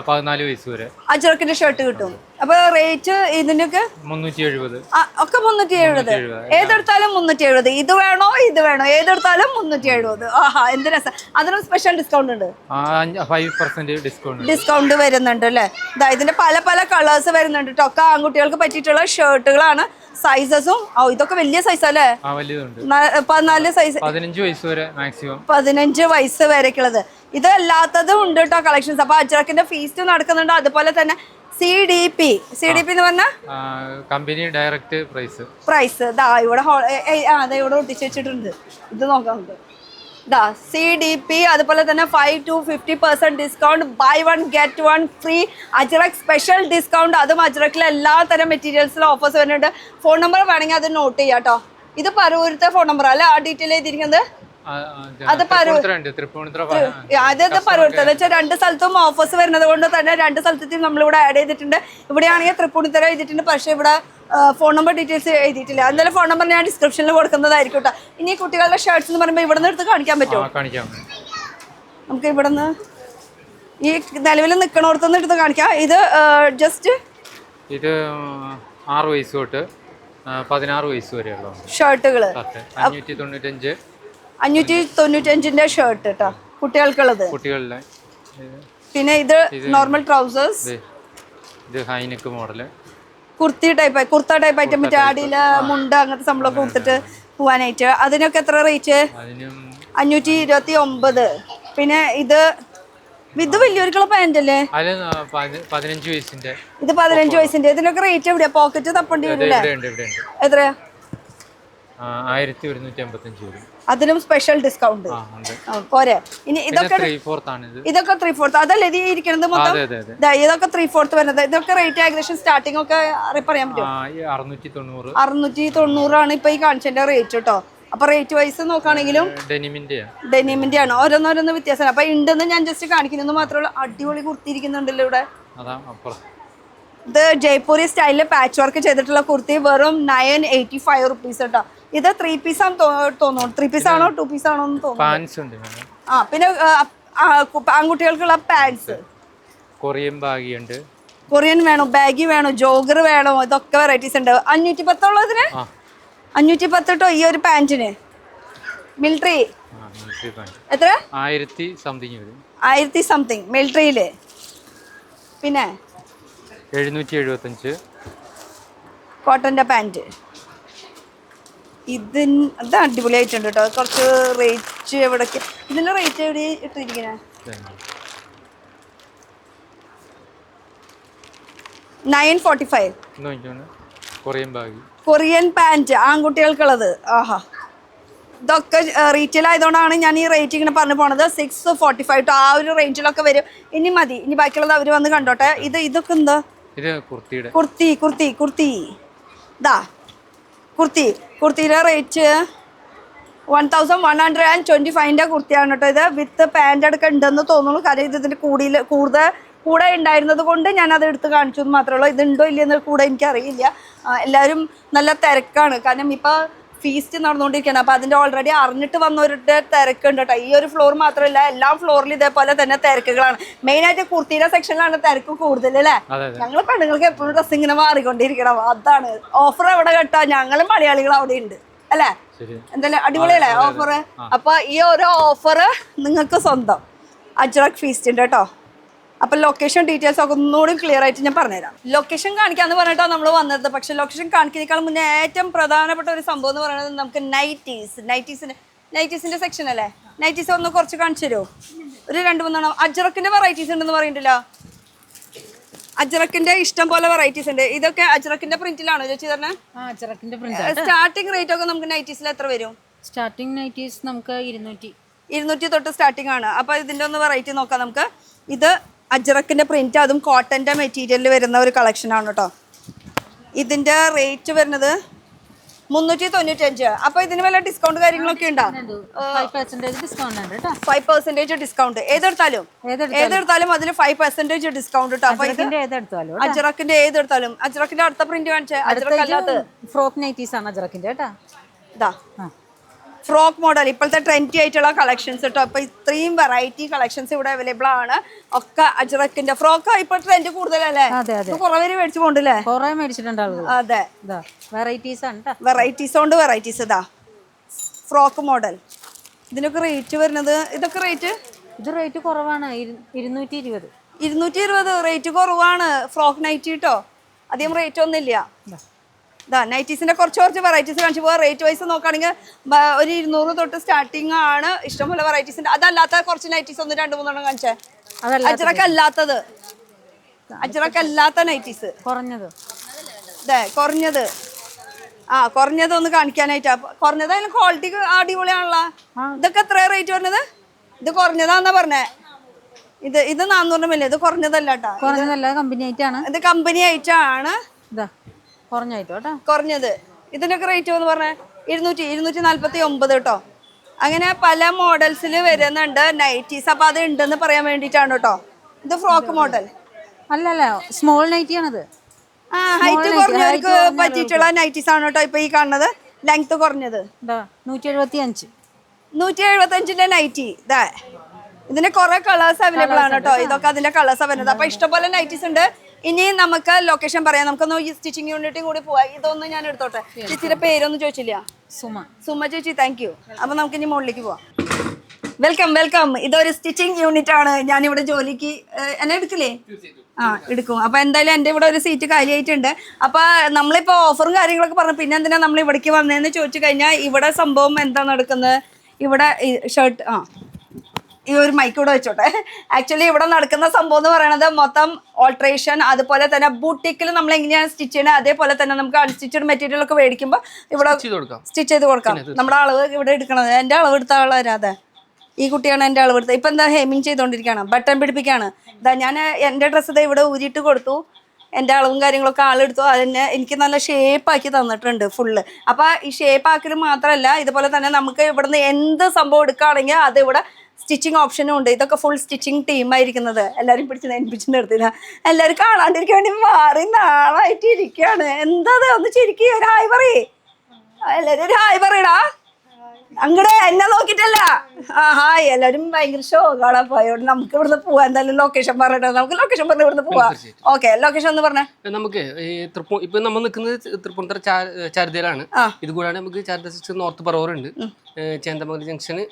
14 വയസ്സ് വരെ അജ്രക്കിന്റെ ഷർട്ട് കിട്ടും. അപ്പൊ റേറ്റ് ഇതിനൊക്കെ 370 ഒക്കെ 370. ഏതെടുത്താലും 370. ഇത് വേണോ ഏതെടുത്താലും 370. ആഹാ, എന്ത് രസം. അതിനും സ്പെഷ്യൽ ഡിസ്കൗണ്ട് ഉണ്ട്. 5% ഡിസ്കൗണ്ട് വരുന്നുണ്ട് അല്ലേ. ഇതിന്റെ പല പല കളേഴ്സ് വരുന്നുണ്ട് കേട്ടോ. ഒക്കെ ആൺകുട്ടികൾക്ക് പറ്റിയിട്ടുള്ള ഷർട്ടുകളാണ്. സൈസസും ഇതൊക്കെ വലിയ സൈസ് അല്ലേ, 14 സൈസ്, 15 വയസ്സ് വരെ മാക്സിമം, 15 വയസ്സ് വരെക്കുള്ളത്. ഇത് അല്ലാത്തതും ഉണ്ട് കേട്ടോ കളക്ഷൻസ്. അപ്പൊ അജ്രക്കിന്റെ ഫീസ്റ്റ് നടക്കുന്നുണ്ട്. അതുപോലെ തന്നെ CDP എന്ന് പറഞ്ഞാൽ കമ്പനി ഡയറക്റ്റ് പ്രൈസ് ഇവിടെ ഒട്ടിച്ച് വെച്ചിട്ടുണ്ട്. ഇത് നോക്കാം നമുക്ക്. CDP അതുപോലെ തന്നെ 5 to 50% discount, buy 1 get 1 free, Ajrak special discount. അതും അജ്രക്കിലെ എല്ലാ തരം മെറ്റീരിയൽസിലും ഓഫേഴ്സ് വരുന്നുണ്ട്. ഫോൺ നമ്പർ വേണമെങ്കിൽ അത് നോട്ട് ചെയ്യാം കേട്ടോ. ഇത് പരൂരത്തെ ഫോൺ നമ്പർ അല്ലേ, ആ ഡീറ്റെയിൽ ചെയ്തിരിക്കുന്നത്. അത് പരൂരത്തെ വെച്ചാൽ 2 സ്ഥലത്തും ഓഫേഴ്സ് വരുന്നത് കൊണ്ട് തന്നെ 2 സ്ഥലത്തും നമ്മളിവിടെ ആഡ് ചെയ്തിട്ടുണ്ട്. ഇവിടെയാണെങ്കിൽ തൃപ്പൂണിത്തുറ എഴുതിയിട്ടുണ്ട്, പക്ഷേ ഇവിടെ ഫോൺ നമ്പർ ഡീറ്റെയിൽസ് എഴുതിയിട്ടില്ല. എന്തായാലും ഫോൺ നമ്പർ ഞാൻ ഡിസ്ക്രിപ്ഷനിൽ കൊടുക്കുന്നതായിരിക്കും കേട്ടോ. ഇനി കുട്ടികളുടെ ഷർട്ട്സ് എന്ന് പറയുമ്പോൾ ഇവിടെ നിന്ന് എടുത്ത് കാണിക്കാൻ പറ്റുമോ? നമുക്ക് ഇവിടെ നിന്ന് ഈ നിലവിൽ നിൽക്കണോടത്തുനിന്ന് എടുത്ത് കാണിക്കാം. ഇത് ജസ്റ്റ് ഇത് 6 വയസ്സ് തൊട്ട് 16 വയസ്സ് വരെയുള്ള ഷർട്ടുകള് 595 ഷർട്ട് കേട്ടോ കുട്ടികൾക്കുള്ളത്. കുട്ടികളുടെ പിന്നെ ഇത് നോർമൽ ട്രൗസേഴ്സ്, ഇത് ഹൈനെക്ക് മോഡല്, കുർത്ത ടൈപ്പ് ആയിട്ട് മറ്റേ അടിയില് മുണ്ട അങ്ങനത്തെ സംഭവമൊക്കെ കൊടുത്തിട്ട് പോവാനായിട്ട്. അതിനൊക്കെ എത്ര റേറ്റ്? 529. പിന്നെ ഇത് വലിയൊരുക്കുള്ള പാന്റ് അല്ലേ, 15 വയസ്സിന്റെ. ഇത് 15 വയസ്സിന്റെ. ഇതിനൊക്കെ റേറ്റ് എവിടെയാ? പോക്കറ്റ് തപ്പേണ്ടി വരില്ലേ? എത്രയാ? 1155 വരും. അതിനും സ്പെഷ്യൽ ഡിസ്കൗണ്ട് പോരെ. ഇനി ഇതൊക്കെ 3/4 അതല്ലേ ഇത് ഇരിക്കുന്നത് മൊത്തം? ഇതൊക്കെ 3/4 വരുന്നത്. ഇതൊക്കെ റേറ്റ് ഏകദേശം സ്റ്റാർട്ടിംഗ് ഒക്കെ പറയാൻ പറ്റും? 690 ഇപ്പൊ ഈ കാണിച്ചതിന്റെ റേറ്റ് കേട്ടോ. അപ്പൊ റേറ്റ് വൈസ് നോക്കുകയാണെങ്കിലും ഡെനിമിന്റെ ആണ്. ഓരോന്നോരോന്ന് വ്യത്യാസമാണ്. അപ്പൊ ഉണ്ടെന്ന് ഞാൻ ജസ്റ്റ് കാണിക്കുന്നത് മാത്രമല്ല. അടിപൊളി കുർത്തിയിരിക്കുന്നുണ്ടല്ലോ ഇവിടെ. ഇത് ജയ്പൂരി സ്റ്റൈലില് പാച്ച് വർക്ക് ചെയ്തിട്ടുള്ള കുർത്തി വെറും 985 റുപ്പീസ് കേട്ടോ. ഇത് 3 പീസ് ആണെന്ന് തോന്നുന്നു. 3 പീസ് ആണോ 2 പീസ് ആണോ എന്ന് തോന്നുന്നു. പിന്നെ ആൺകുട്ടികൾക്കുള്ള പാൻസ്, കൊറിയൻ വേണോ, ബാഗി വേണോ, ജോഗർ വേണോ, ഇതൊക്കെ വെറൈറ്റീസ് ഉണ്ട്. 510 ഉള്ളതിന് 510 കേട്ടോ. ഈ ഒരു പാന്റിന് മിലിറ്ററി എത്ര? 1000 സംതിങ് മിലിറ്ററിയില്. പിന്നെ 775 കോട്ടന്റെ പാന്റ്. ഇത് അടിപൊളിയായിട്ടുണ്ട് കേട്ടോ. കുറച്ച് റേറ്റ് എവിടേക്ക്, ഇതിന്റെ റേറ്റ് എവിടെ ഇട്ടിരിക്കണേ? 945. Korean pant ആൺകുട്ടികൾക്കുള്ളത്. ആഹാ, ഇതൊക്കെ റീറ്റെയിൽ ആയതുകൊണ്ടാണ് ഞാൻ ഈ റേറ്റ് ഇങ്ങനെ പറഞ്ഞു പോണത്. 645 ടു ആ ഒരു റേഞ്ചിലൊക്കെ വരും. ഇനി മതി, ഇനി ബാക്കിയുള്ളത് അവർ വന്ന് കണ്ടോട്ടെ. ഇതൊക്കെ എന്താ? കുർത്തിയുടെ റേറ്റ് 1125 കുർത്തിയാണ് കേട്ടോ ഇത്. വിത്ത് പാൻ്റ് അടക്കം ഉണ്ടെന്ന് തോന്നുന്നു. കാര്യം ഇത് ഇതിൻ്റെ കൂടെ ഉണ്ടായിരുന്നത് കൊണ്ട് ഞാൻ അത് എടുത്ത് കാണിച്ചു എന്ന് മാത്രമേ ഉള്ളൂ. ഇതുണ്ടോ ഇല്ലയെന്ന് കൂടെ എനിക്കറിയില്ല. എല്ലാവരും നല്ല തിരക്കാണ്. കാരണം ഇപ്പോൾ ഫീസ്റ്റ് നടന്നുകൊണ്ടിരിക്കുകയാണ്. അപ്പോൾ അതിൻ്റെ ഓൾറെഡി അറിഞ്ഞിട്ട് വന്നവരുടെ തിരക്കുണ്ട് കേട്ടോ. ഈ ഒരു ഫ്ലോർ മാത്രമല്ല, എല്ലാ ഫ്ലോറിലും ഇതേപോലെ തന്നെ തിരക്കുകളാണ്. മെയിനായിട്ട് കുർത്തിയുടെ സെക്ഷനിലാണ് തിരക്ക് കൂടുതൽ അല്ലേ? ഞങ്ങൾ പെണ്ണുങ്ങൾക്ക് എപ്പോഴും ഡ്രസ്സ് ഇങ്ങനെ മാറിക്കൊണ്ടിരിക്കണം. അതാണ് ഓഫർ എവിടെ കേട്ടോ. ഞങ്ങൾ മലയാളികൾ അവിടെ ഉണ്ട് അല്ലേ? എന്തായാലും അടിപൊളിയല്ലേ ഓഫർ? അപ്പൊ ഈ ഒരു ഓഫർ നിങ്ങൾക്ക് സ്വന്തം അജ്രക് ഫീസ്റ്റിന്റെ കേട്ടോ. അപ്പൊ ലൊക്കേഷൻ ഡീറ്റെയിൽസ് ഒക്കെ ഒന്നുകൂടി ക്ലിയർ ആയിട്ട് ഞാൻ പറഞ്ഞുതരാം. ലൊക്കേഷൻ കാണിക്കാന്ന് പറഞ്ഞിട്ടാണ് നമ്മൾ വന്നത്. പക്ഷെ ലൊക്കേഷൻ കാണിക്കുന്നതിനേക്കാൾ മുന്നേ ഏറ്റവും പ്രധാനപ്പെട്ട ഒരു സംഭവം എന്ന് പറയുന്നത് നമുക്ക് നൈറ്റീസിന്റെ സെക്ഷൻ അല്ലേ? നൈറ്റീസ് ഒന്ന് കുറച്ച് കാണിച്ചു തരുമോ? ഒരു 2-3 അജ്രക്കിന്റെ വെറൈറ്റീസ് ഉണ്ടെന്ന് പറയുന്നില്ല. അജ്രക്കിന്റെ ഇഷ്ടം പോലെ വെറൈറ്റീസ് ഉണ്ട്. ഇതൊക്കെ അജ്രക്കിന്റെ പ്രിന്റിലാണോ ചേച്ചി തന്നെ? സ്റ്റാർട്ടിംഗ് റേറ്റ് ഒക്കെ നമുക്ക് നൈറ്റീസിൽ എത്ര വരും? സ്റ്റാർട്ടിംഗ് നൈറ്റീസ് നമുക്ക് 200 തൊട്ട് സ്റ്റാർട്ടിംഗ് ആണ്. അപ്പൊ ഇതിന്റെ ഒന്ന് വെറൈറ്റി നോക്കാം നമുക്ക്. ഇത് അജ്രക്കിന്റെ പ്രിന്റ്, അതും കോട്ടന്റെ മെറ്റീരിയലിൽ വരുന്ന ഒരു കളക്ഷൻ ആണ് കേട്ടോ. ഇതിന്റെ റേറ്റ് വരുന്നത് 395. അപ്പൊ ഇതിന് വല്ല ഡിസ്കൗണ്ട് കാര്യങ്ങളൊക്കെ ഉണ്ടോ? 5% ഡിസ്കൗണ്ട്. ഏതെടുത്താലും അതിന് 5% ഡിസ്കൗണ്ട് കേട്ടോ. അപ്പൊ അജ്രക്കിന്റെ ഏതെടുത്താലും. അജ്രക്കിന്റെ അടുത്ത പ്രിന്റ് കാണിച്ചേ. അജ്രക്ക് അല്ലാത്ത ഫ്രോക്ക് നൈറ്റീസ് ആണ് അജ്രക്കിന്റെ കേട്ടാ. ഇതാ ഫ്രോക്ക് മോഡൽ ഇപ്പോഴത്തെ ട്രെൻഡി ആയിട്ടുള്ള കളക്ഷൻസ് കേട്ടോ. അപ്പൊ ഇത്രയും വെറൈറ്റി കളക്ഷൻസ് ഇവിടെ അവൈലബിൾ ആണ്. ഒക്കെ അജ്രക്കിന്റെ ഫ്രോക്ക് ഇപ്പൊ ട്രെൻഡ് കൂടുതലല്ലേ? കുറെ പേര് മേടിച്ചു പോണ്ടല്ലേ? കുറെ മേടിച്ചിട്ടുണ്ട് ആളുകൾ. അതെ, വെറൈറ്റീസ് ആണ്. വെറൈറ്റീസ് കൊണ്ട് വെറൈറ്റീസ്. ഇതാ ഫ്രോക്ക് മോഡൽ. ഇതിനൊക്കെ റേറ്റ് വരുന്നത്, ഇതൊക്കെ റേറ്റ് ഇത് റേറ്റ് കുറവാണ്. 220 റേറ്റ് കുറവാണ്. ഫ്രോക്ക് നൈറ്റി കേട്ടോ. അധികം റേറ്റ് ഒന്നുമില്ല. ഇതാ നൈറ്റീസിന്റെ കുറച്ച് വെറൈറ്റീസ് കാണിച്ചു പോകാം. റേറ്റ് വൈസ് നോക്കുകയാണെങ്കിൽ ഒരു 200 തൊട്ട് സ്റ്റാർട്ടിങ് ആണ്. ഇഷ്ടംപോലെ വെറൈറ്റീസ് ഉണ്ട്. അതല്ലാത്ത കുറച്ച് നൈറ്റീസ് ഒന്ന് 2-3 കാണിച്ചേ. അജ്രക്കല്ലാത്ത നൈറ്റീസ് കുറഞ്ഞത് കുറഞ്ഞത് ഒന്ന് കാണിക്കാനായിട്ടാ. കുറഞ്ഞത് അതിന് ക്വാളിറ്റി അടിപൊളിയാണല്ലോ. ഇതൊക്കെ എത്ര റേറ്റ് വരുന്നത്? ഇത് കുറഞ്ഞതാന്നാ പറഞ്ഞേ. ഇത് 400 മില്ല. ഇത് കുറഞ്ഞതല്ല കേട്ടോ. ഇത് കമ്പനി ആയിട്ടാണ് കുറഞ്ഞത്. ഇതിനൊക്കെ റേറ്റ് എന്ന് പറഞ്ഞാൽ 249 കേട്ടോ. അങ്ങനെ പല മോഡൽസിൽ വരുന്നുണ്ട് നൈറ്റീസ്. അപ്പൊ അത് ഉണ്ടെന്ന് പറയാൻ വേണ്ടിയിട്ടാണ് കേട്ടോ. ഇത് ഫ്രോക്ക് മോഡൽ അല്ലല്ല, സ്മോൾ നൈറ്റി ആണത്. ഹൈറ്റ് കുറഞ്ഞവർക്ക് പറ്റിയിട്ടുള്ള നൈറ്റീസ് ആണ് കേട്ടോ ഇപ്പൊ ഈ കാണുന്നത്. ലെങ്ത് കുറഞ്ഞത് 175 നൈറ്റി. ഇതാ ഇതിന്റെ കുറെ കളേഴ്സ് അവൈലബിൾ ആണ് കേട്ടോ. ഇതൊക്കെ അതിന്റെ കളേഴ്സ് വരുന്നത്. അപ്പൊ ഇഷ്ടംപോലെ നൈറ്റീസ് ഉണ്ട്. ഇനി നമുക്ക് ലൊക്കേഷൻ പറയാം. നമുക്കൊന്ന് ഈ സ്റ്റിച്ചിങ് യൂണിറ്റും കൂടി പോവാം. ഇതൊന്ന് ഞാൻ എടുത്തോട്ടെ. ചേച്ചിയുടെ പേരൊന്നും ചോദിച്ചില്ല? സുമ ചേച്ചി, താങ്ക് യു. അപ്പൊ നമുക്ക് ഇനി മുകളിലേക്ക് പോവാം. വെൽക്കം. ഇതൊരു സ്റ്റിച്ചിങ് യൂണിറ്റ് ആണ്. ഞാനിവിടെ ജോലിക്ക് എന്നെ എടുക്കില്ലേ? എടുക്കും. അപ്പൊ എന്തായാലും എൻ്റെ ഇവിടെ ഒരു സീറ്റ് കാലിയായിട്ടുണ്ട്. അപ്പൊ നമ്മളിപ്പോ ഓഫറും കാര്യങ്ങളൊക്കെ പറഞ്ഞു. പിന്നെ എന്തിനാ നമ്മൾ ഇവിടേക്ക് വന്നതെന്ന് ചോദിച്ചു കഴിഞ്ഞാൽ ഇവിടെ സംഭവം എന്താ നടക്കുന്നത്? ഇവിടെ ഷർട്ട് ഈ ഒരു മൈക്ക് ഇവിടെ വെച്ചോട്ടെ. ആക്ച്വലി ഇവിടെ നടക്കുന്ന സംഭവം എന്ന് പറയുന്നത് മൊത്തം ഓൾട്രേഷൻ, അതുപോലെ തന്നെ ബൂട്ടിക്കിൽ നമ്മൾ എങ്ങനെയാണ് സ്റ്റിച്ച് ചെയ്യണത് അതേപോലെ തന്നെ നമുക്ക് അൺസ്റ്റിച്ചഡ് മെറ്റീരിയൽ ഒക്കെ മേടിക്കുമ്പോൾ ഇവിടെ സ്റ്റിച്ച് ചെയ്ത് കൊടുക്കാം. നമ്മുടെ അളവ് ഇവിടെ എടുക്കണത്. എൻ്റെ അളവ് എടുത്ത ആളാതെ ഈ കുട്ടിയാണ് എൻ്റെ അളവ് എടുത്തത്. ഇപ്പം എന്താ ഹെമ്മിങ് ചെയ്തുകൊണ്ടിരിക്കുകയാണ്, ബട്ടൺ പിടിപ്പിക്കുകയാണ്. ഇതാ ഞാൻ എൻ്റെ ഡ്രസ്സ് ഇതാ ഇവിടെ ഊരിയിട്ട് കൊടുത്തു. എൻ്റെ അളവും കാര്യങ്ങളൊക്കെ ആളെടുത്തു. അതിന് എനിക്ക് നല്ല ഷേപ്പാക്കി തന്നിട്ടുണ്ട് ഫുള്ള്. അപ്പോൾ ഈ ഷേപ്പാക്കൽ മാത്രമല്ല, ഇതുപോലെ തന്നെ നമുക്ക് ഇവിടുന്ന് എന്ത് സംഭവം എടുക്കുകയാണെങ്കിൽ അത് ഇവിടെ സ്റ്റിച്ചിങ് ഓപ്ഷനും ഉണ്ട്. ഇതൊക്കെ ഫുൾ സ്റ്റിച്ചിങ് ടീമായിരിക്കുന്നത്. എല്ലാവരും പിടിച്ച് നെൻപിച്ച് നിർത്തില്ല. എല്ലാവരും കാണാണ്ടിരിക്കാൻ വേണ്ടി മാറി നാളായിട്ട് ഇരിക്കുകയാണ്. എന്താ ഒന്ന് ചിരിക്കുക, ഒരു ഹായ് പറയേ. എല്ലാവരും ഒരു ഹായ് പറയടാ. അങ്ങടെ എന്നെ നോക്കിട്ടല്ല. ഹായ്. എല്ലാവരും ഭയങ്കര ഷോ കാണാൻ പോയോണ്ട് നമുക്ക് ഇവിടുന്ന് പോവാം. എന്തായാലും ലൊക്കേഷൻ പറയട്ടെ. നമുക്ക് ലൊക്കേഷൻ പറഞ്ഞ് ഇവിടുന്ന് പോവാം. ഓക്കെ, ലൊക്കേഷൻ ഒന്ന് പറഞ്ഞേ. നമുക്ക് ഇപ്പൊ നമ്മൾ നിൽക്കുന്നത് തൃപ്പൂണിത്തുറ ചാരുതയിലാണ്. ഇത് കൂടാതെ നമുക്ക് ചാരുത നോർത്ത് പറവൂരുണ്ട്. ചേന്ദമംഗലം ജംഗ്ഷന്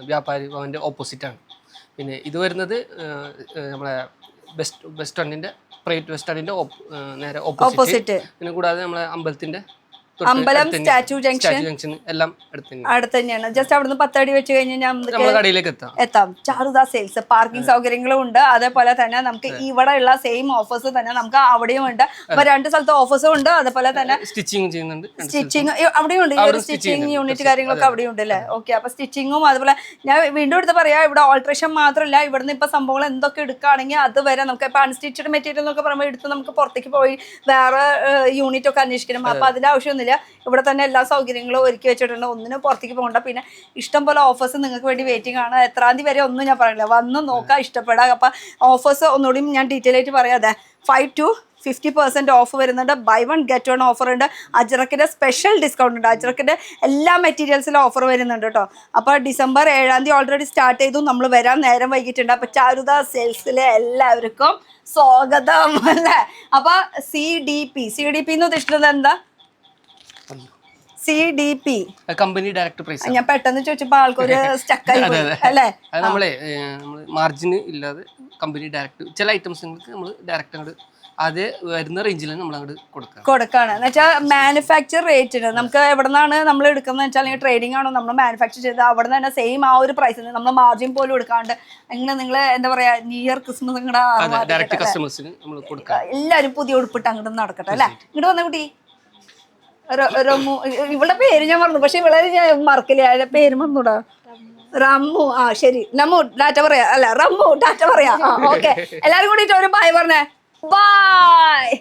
വ്യാപാരി ഭവന്റെ ഓപ്പോസിറ്റ് ആണ്. പിന്നെ ഇത് വരുന്നത് നമ്മളെ ബസ് സ്റ്റാൻഡിന്റെ പ്രൈവറ്റ് ബസ് സ്റ്റാൻഡിന്റെ നേരെ ഓപ്പോസിറ്റ്. പിന്നെ കൂടാതെ നമ്മളെ അമ്പലം സ്റ്റാച്യു ജംഗ്ഷൻ എല്ലാം അടുത്ത് തന്നെയാണ്. ജസ്റ്റ് അവിടുന്ന് 10 അടി വെച്ച് കഴിഞ്ഞാൽ കടയിലേക്ക് എത്താം. ചാരുദ സെയിൽസ്, പാർക്കിംഗ് സൗകര്യങ്ങളും ഉണ്ട്. അതേപോലെ തന്നെ നമുക്ക് ഇവിടെ ഉള്ള സെയിം ഓഫേഴ്സ് തന്നെ നമുക്ക് അവിടെയും ഉണ്ട്. അപ്പൊ 2 സ്ഥലത്ത് ഓഫേഴ്സും ഉണ്ട്. അതേപോലെ തന്നെ സ്റ്റിച്ചിങ് അവിടെയും ഉണ്ട്. ഈ ഒരു സ്റ്റിച്ചിങ് യൂണിറ്റ് കാര്യങ്ങളൊക്കെ അവിടെയും ഉണ്ട് അല്ലേ? ഓക്കെ. അപ്പൊ സ്റ്റിച്ചിങ്ങും അതുപോലെ ഞാൻ വീണ്ടും എടുത്ത് പറയാം, ഇവിടെ ഓൾട്രേഷൻ മാത്രമല്ല, ഇവിടുന്ന് ഇപ്പൊ സംഭവങ്ങൾ എന്തൊക്കെ എടുക്കുകയാണെങ്കിൽ അത് വരെ നമുക്ക് ഇപ്പൊ അൺസ്റ്റിച്ചഡ് മെറ്റീരിയൽ എന്നൊക്കെ പറയുമ്പോൾ എടുത്ത് നമുക്ക് പുറത്തേക്ക് പോയി വേറെ യൂണിറ്റ് ഒക്കെ അന്വേഷിക്കണം. അപ്പൊ അതിന്റെ ആവശ്യമൊന്നുമില്ല. പോകുന്നില്ല. ഇവിടെ തന്നെ എല്ലാ സൗകര്യങ്ങളും ഒരുക്കി വെച്ചിട്ടുണ്ട്. ഒന്നിനും പുറത്തേക്ക് പോകണ്ട. പിന്നെ ഇഷ്ടംപോലെ ഓഫേഴ്സ് നിങ്ങൾക്ക് വേണ്ടി വെയിറ്റിംഗ് ആണ്. എത്രാം തീയതി വരെ ഒന്നും ഞാൻ പറയില്ല, വന്ന് നോക്കാം, ഇഷ്ടപ്പെടാം. അപ്പം ഓഫേഴ്സ് ഒന്നുകൂടി ഞാൻ ഡീറ്റെയിൽ ആയിട്ട് പറയാതെ 5 to 50% ഓഫ് വരുന്നുണ്ട്. ബൈ 1 get 1 ഓഫർ ഉണ്ട്. അജ്രക്കിൻ്റെ സ്പെഷ്യൽ ഡിസ്കൗണ്ട് ഉണ്ട്. അജ്രക്കിൻ്റെ എല്ലാ മെറ്റീരിയൽസിലും ഓഫർ വരുന്നുണ്ട് കേട്ടോ. അപ്പോൾ December 7 ഓൾറെഡി സ്റ്റാർട്ട് ചെയ്തു. നമ്മൾ വരാൻ നേരം വൈകിട്ടുണ്ട്. അപ്പോൾ ചാരുദ സെയിൽസിലെ എല്ലാവർക്കും സ്വാഗതം അല്ലേ. അപ്പോൾ CDP എന്ന് ഉദ്ദേശിക്കുന്നത് എന്താ? CDP company direct price. ഞാൻ പെട്ടെന്ന് ചോദിച്ചപ്പോൾ ആൾക്കൊരു സ്റ്റക്കായി അല്ലേ. അത് നമ്മള് മാർജിന് ഇല്ലാതെ കമ്പനി ഡയറക്റ്റ് ചില ഐറ്റംസുകൾക്ക് നമ്മൾ ഡയറക്റ്റ് അങ്ങോട്ട് അത് വരുന്ന റേഞ്ചിൽ നമ്മൾ അങ്ങോട്ട് കൊടുക്കാണ്. എന്ന് വെച്ചാൽ മാനുഫാക്ചർ റേറ്റിന് നമുക്ക് എവിടെ നിന്നാണ് നമ്മൾ എടുക്കുന്നത് വെച്ചാൽ അല്ലെങ്കിൽ ട്രേഡിംഗ് ആണോ നമ്മൾ മാനുഫാക്ചർ ചെയ്ത് അവിടെ നിന്ന് തന്നെ സെയിം ആ ഒരു പ്രൈസിന് നമ്മൾ മാർജിൻ പോലും എടുക്കാണ്ട് അങ്ങനെ നിങ്ങൾ എന്താ പറയാ ന്യൂ ഇയർ ക്രിസ്മസ് ഡയറക്റ്റ് കസ്റ്റമേഴ്സിന് നമ്മൾ കൊടുക്കാം. എല്ലാവരും പുതിയ ഉടുപ്പിട്ട് അങ്ങോട്ട് നടക്കട്ടെ അല്ലേ. ഇങ്ങോട്ട് വന്ന കുട്ടി ഇവളുടെ പേര് ഞാൻ മറന്നു, പക്ഷെ ഇവളെ ഞാൻ മറക്കില്ല. പേര് മറന്നൂടാ. റമ്മു. ആ ശരി, നമ്മു ടാറ്റ പറയാ. അല്ല റമ്മു ടാറ്റ പറയാ. ഓക്കെ, എല്ലാരും കൂടിയിട്ട് ഒരു ബൈ പറഞ്ഞേ. ബൈ.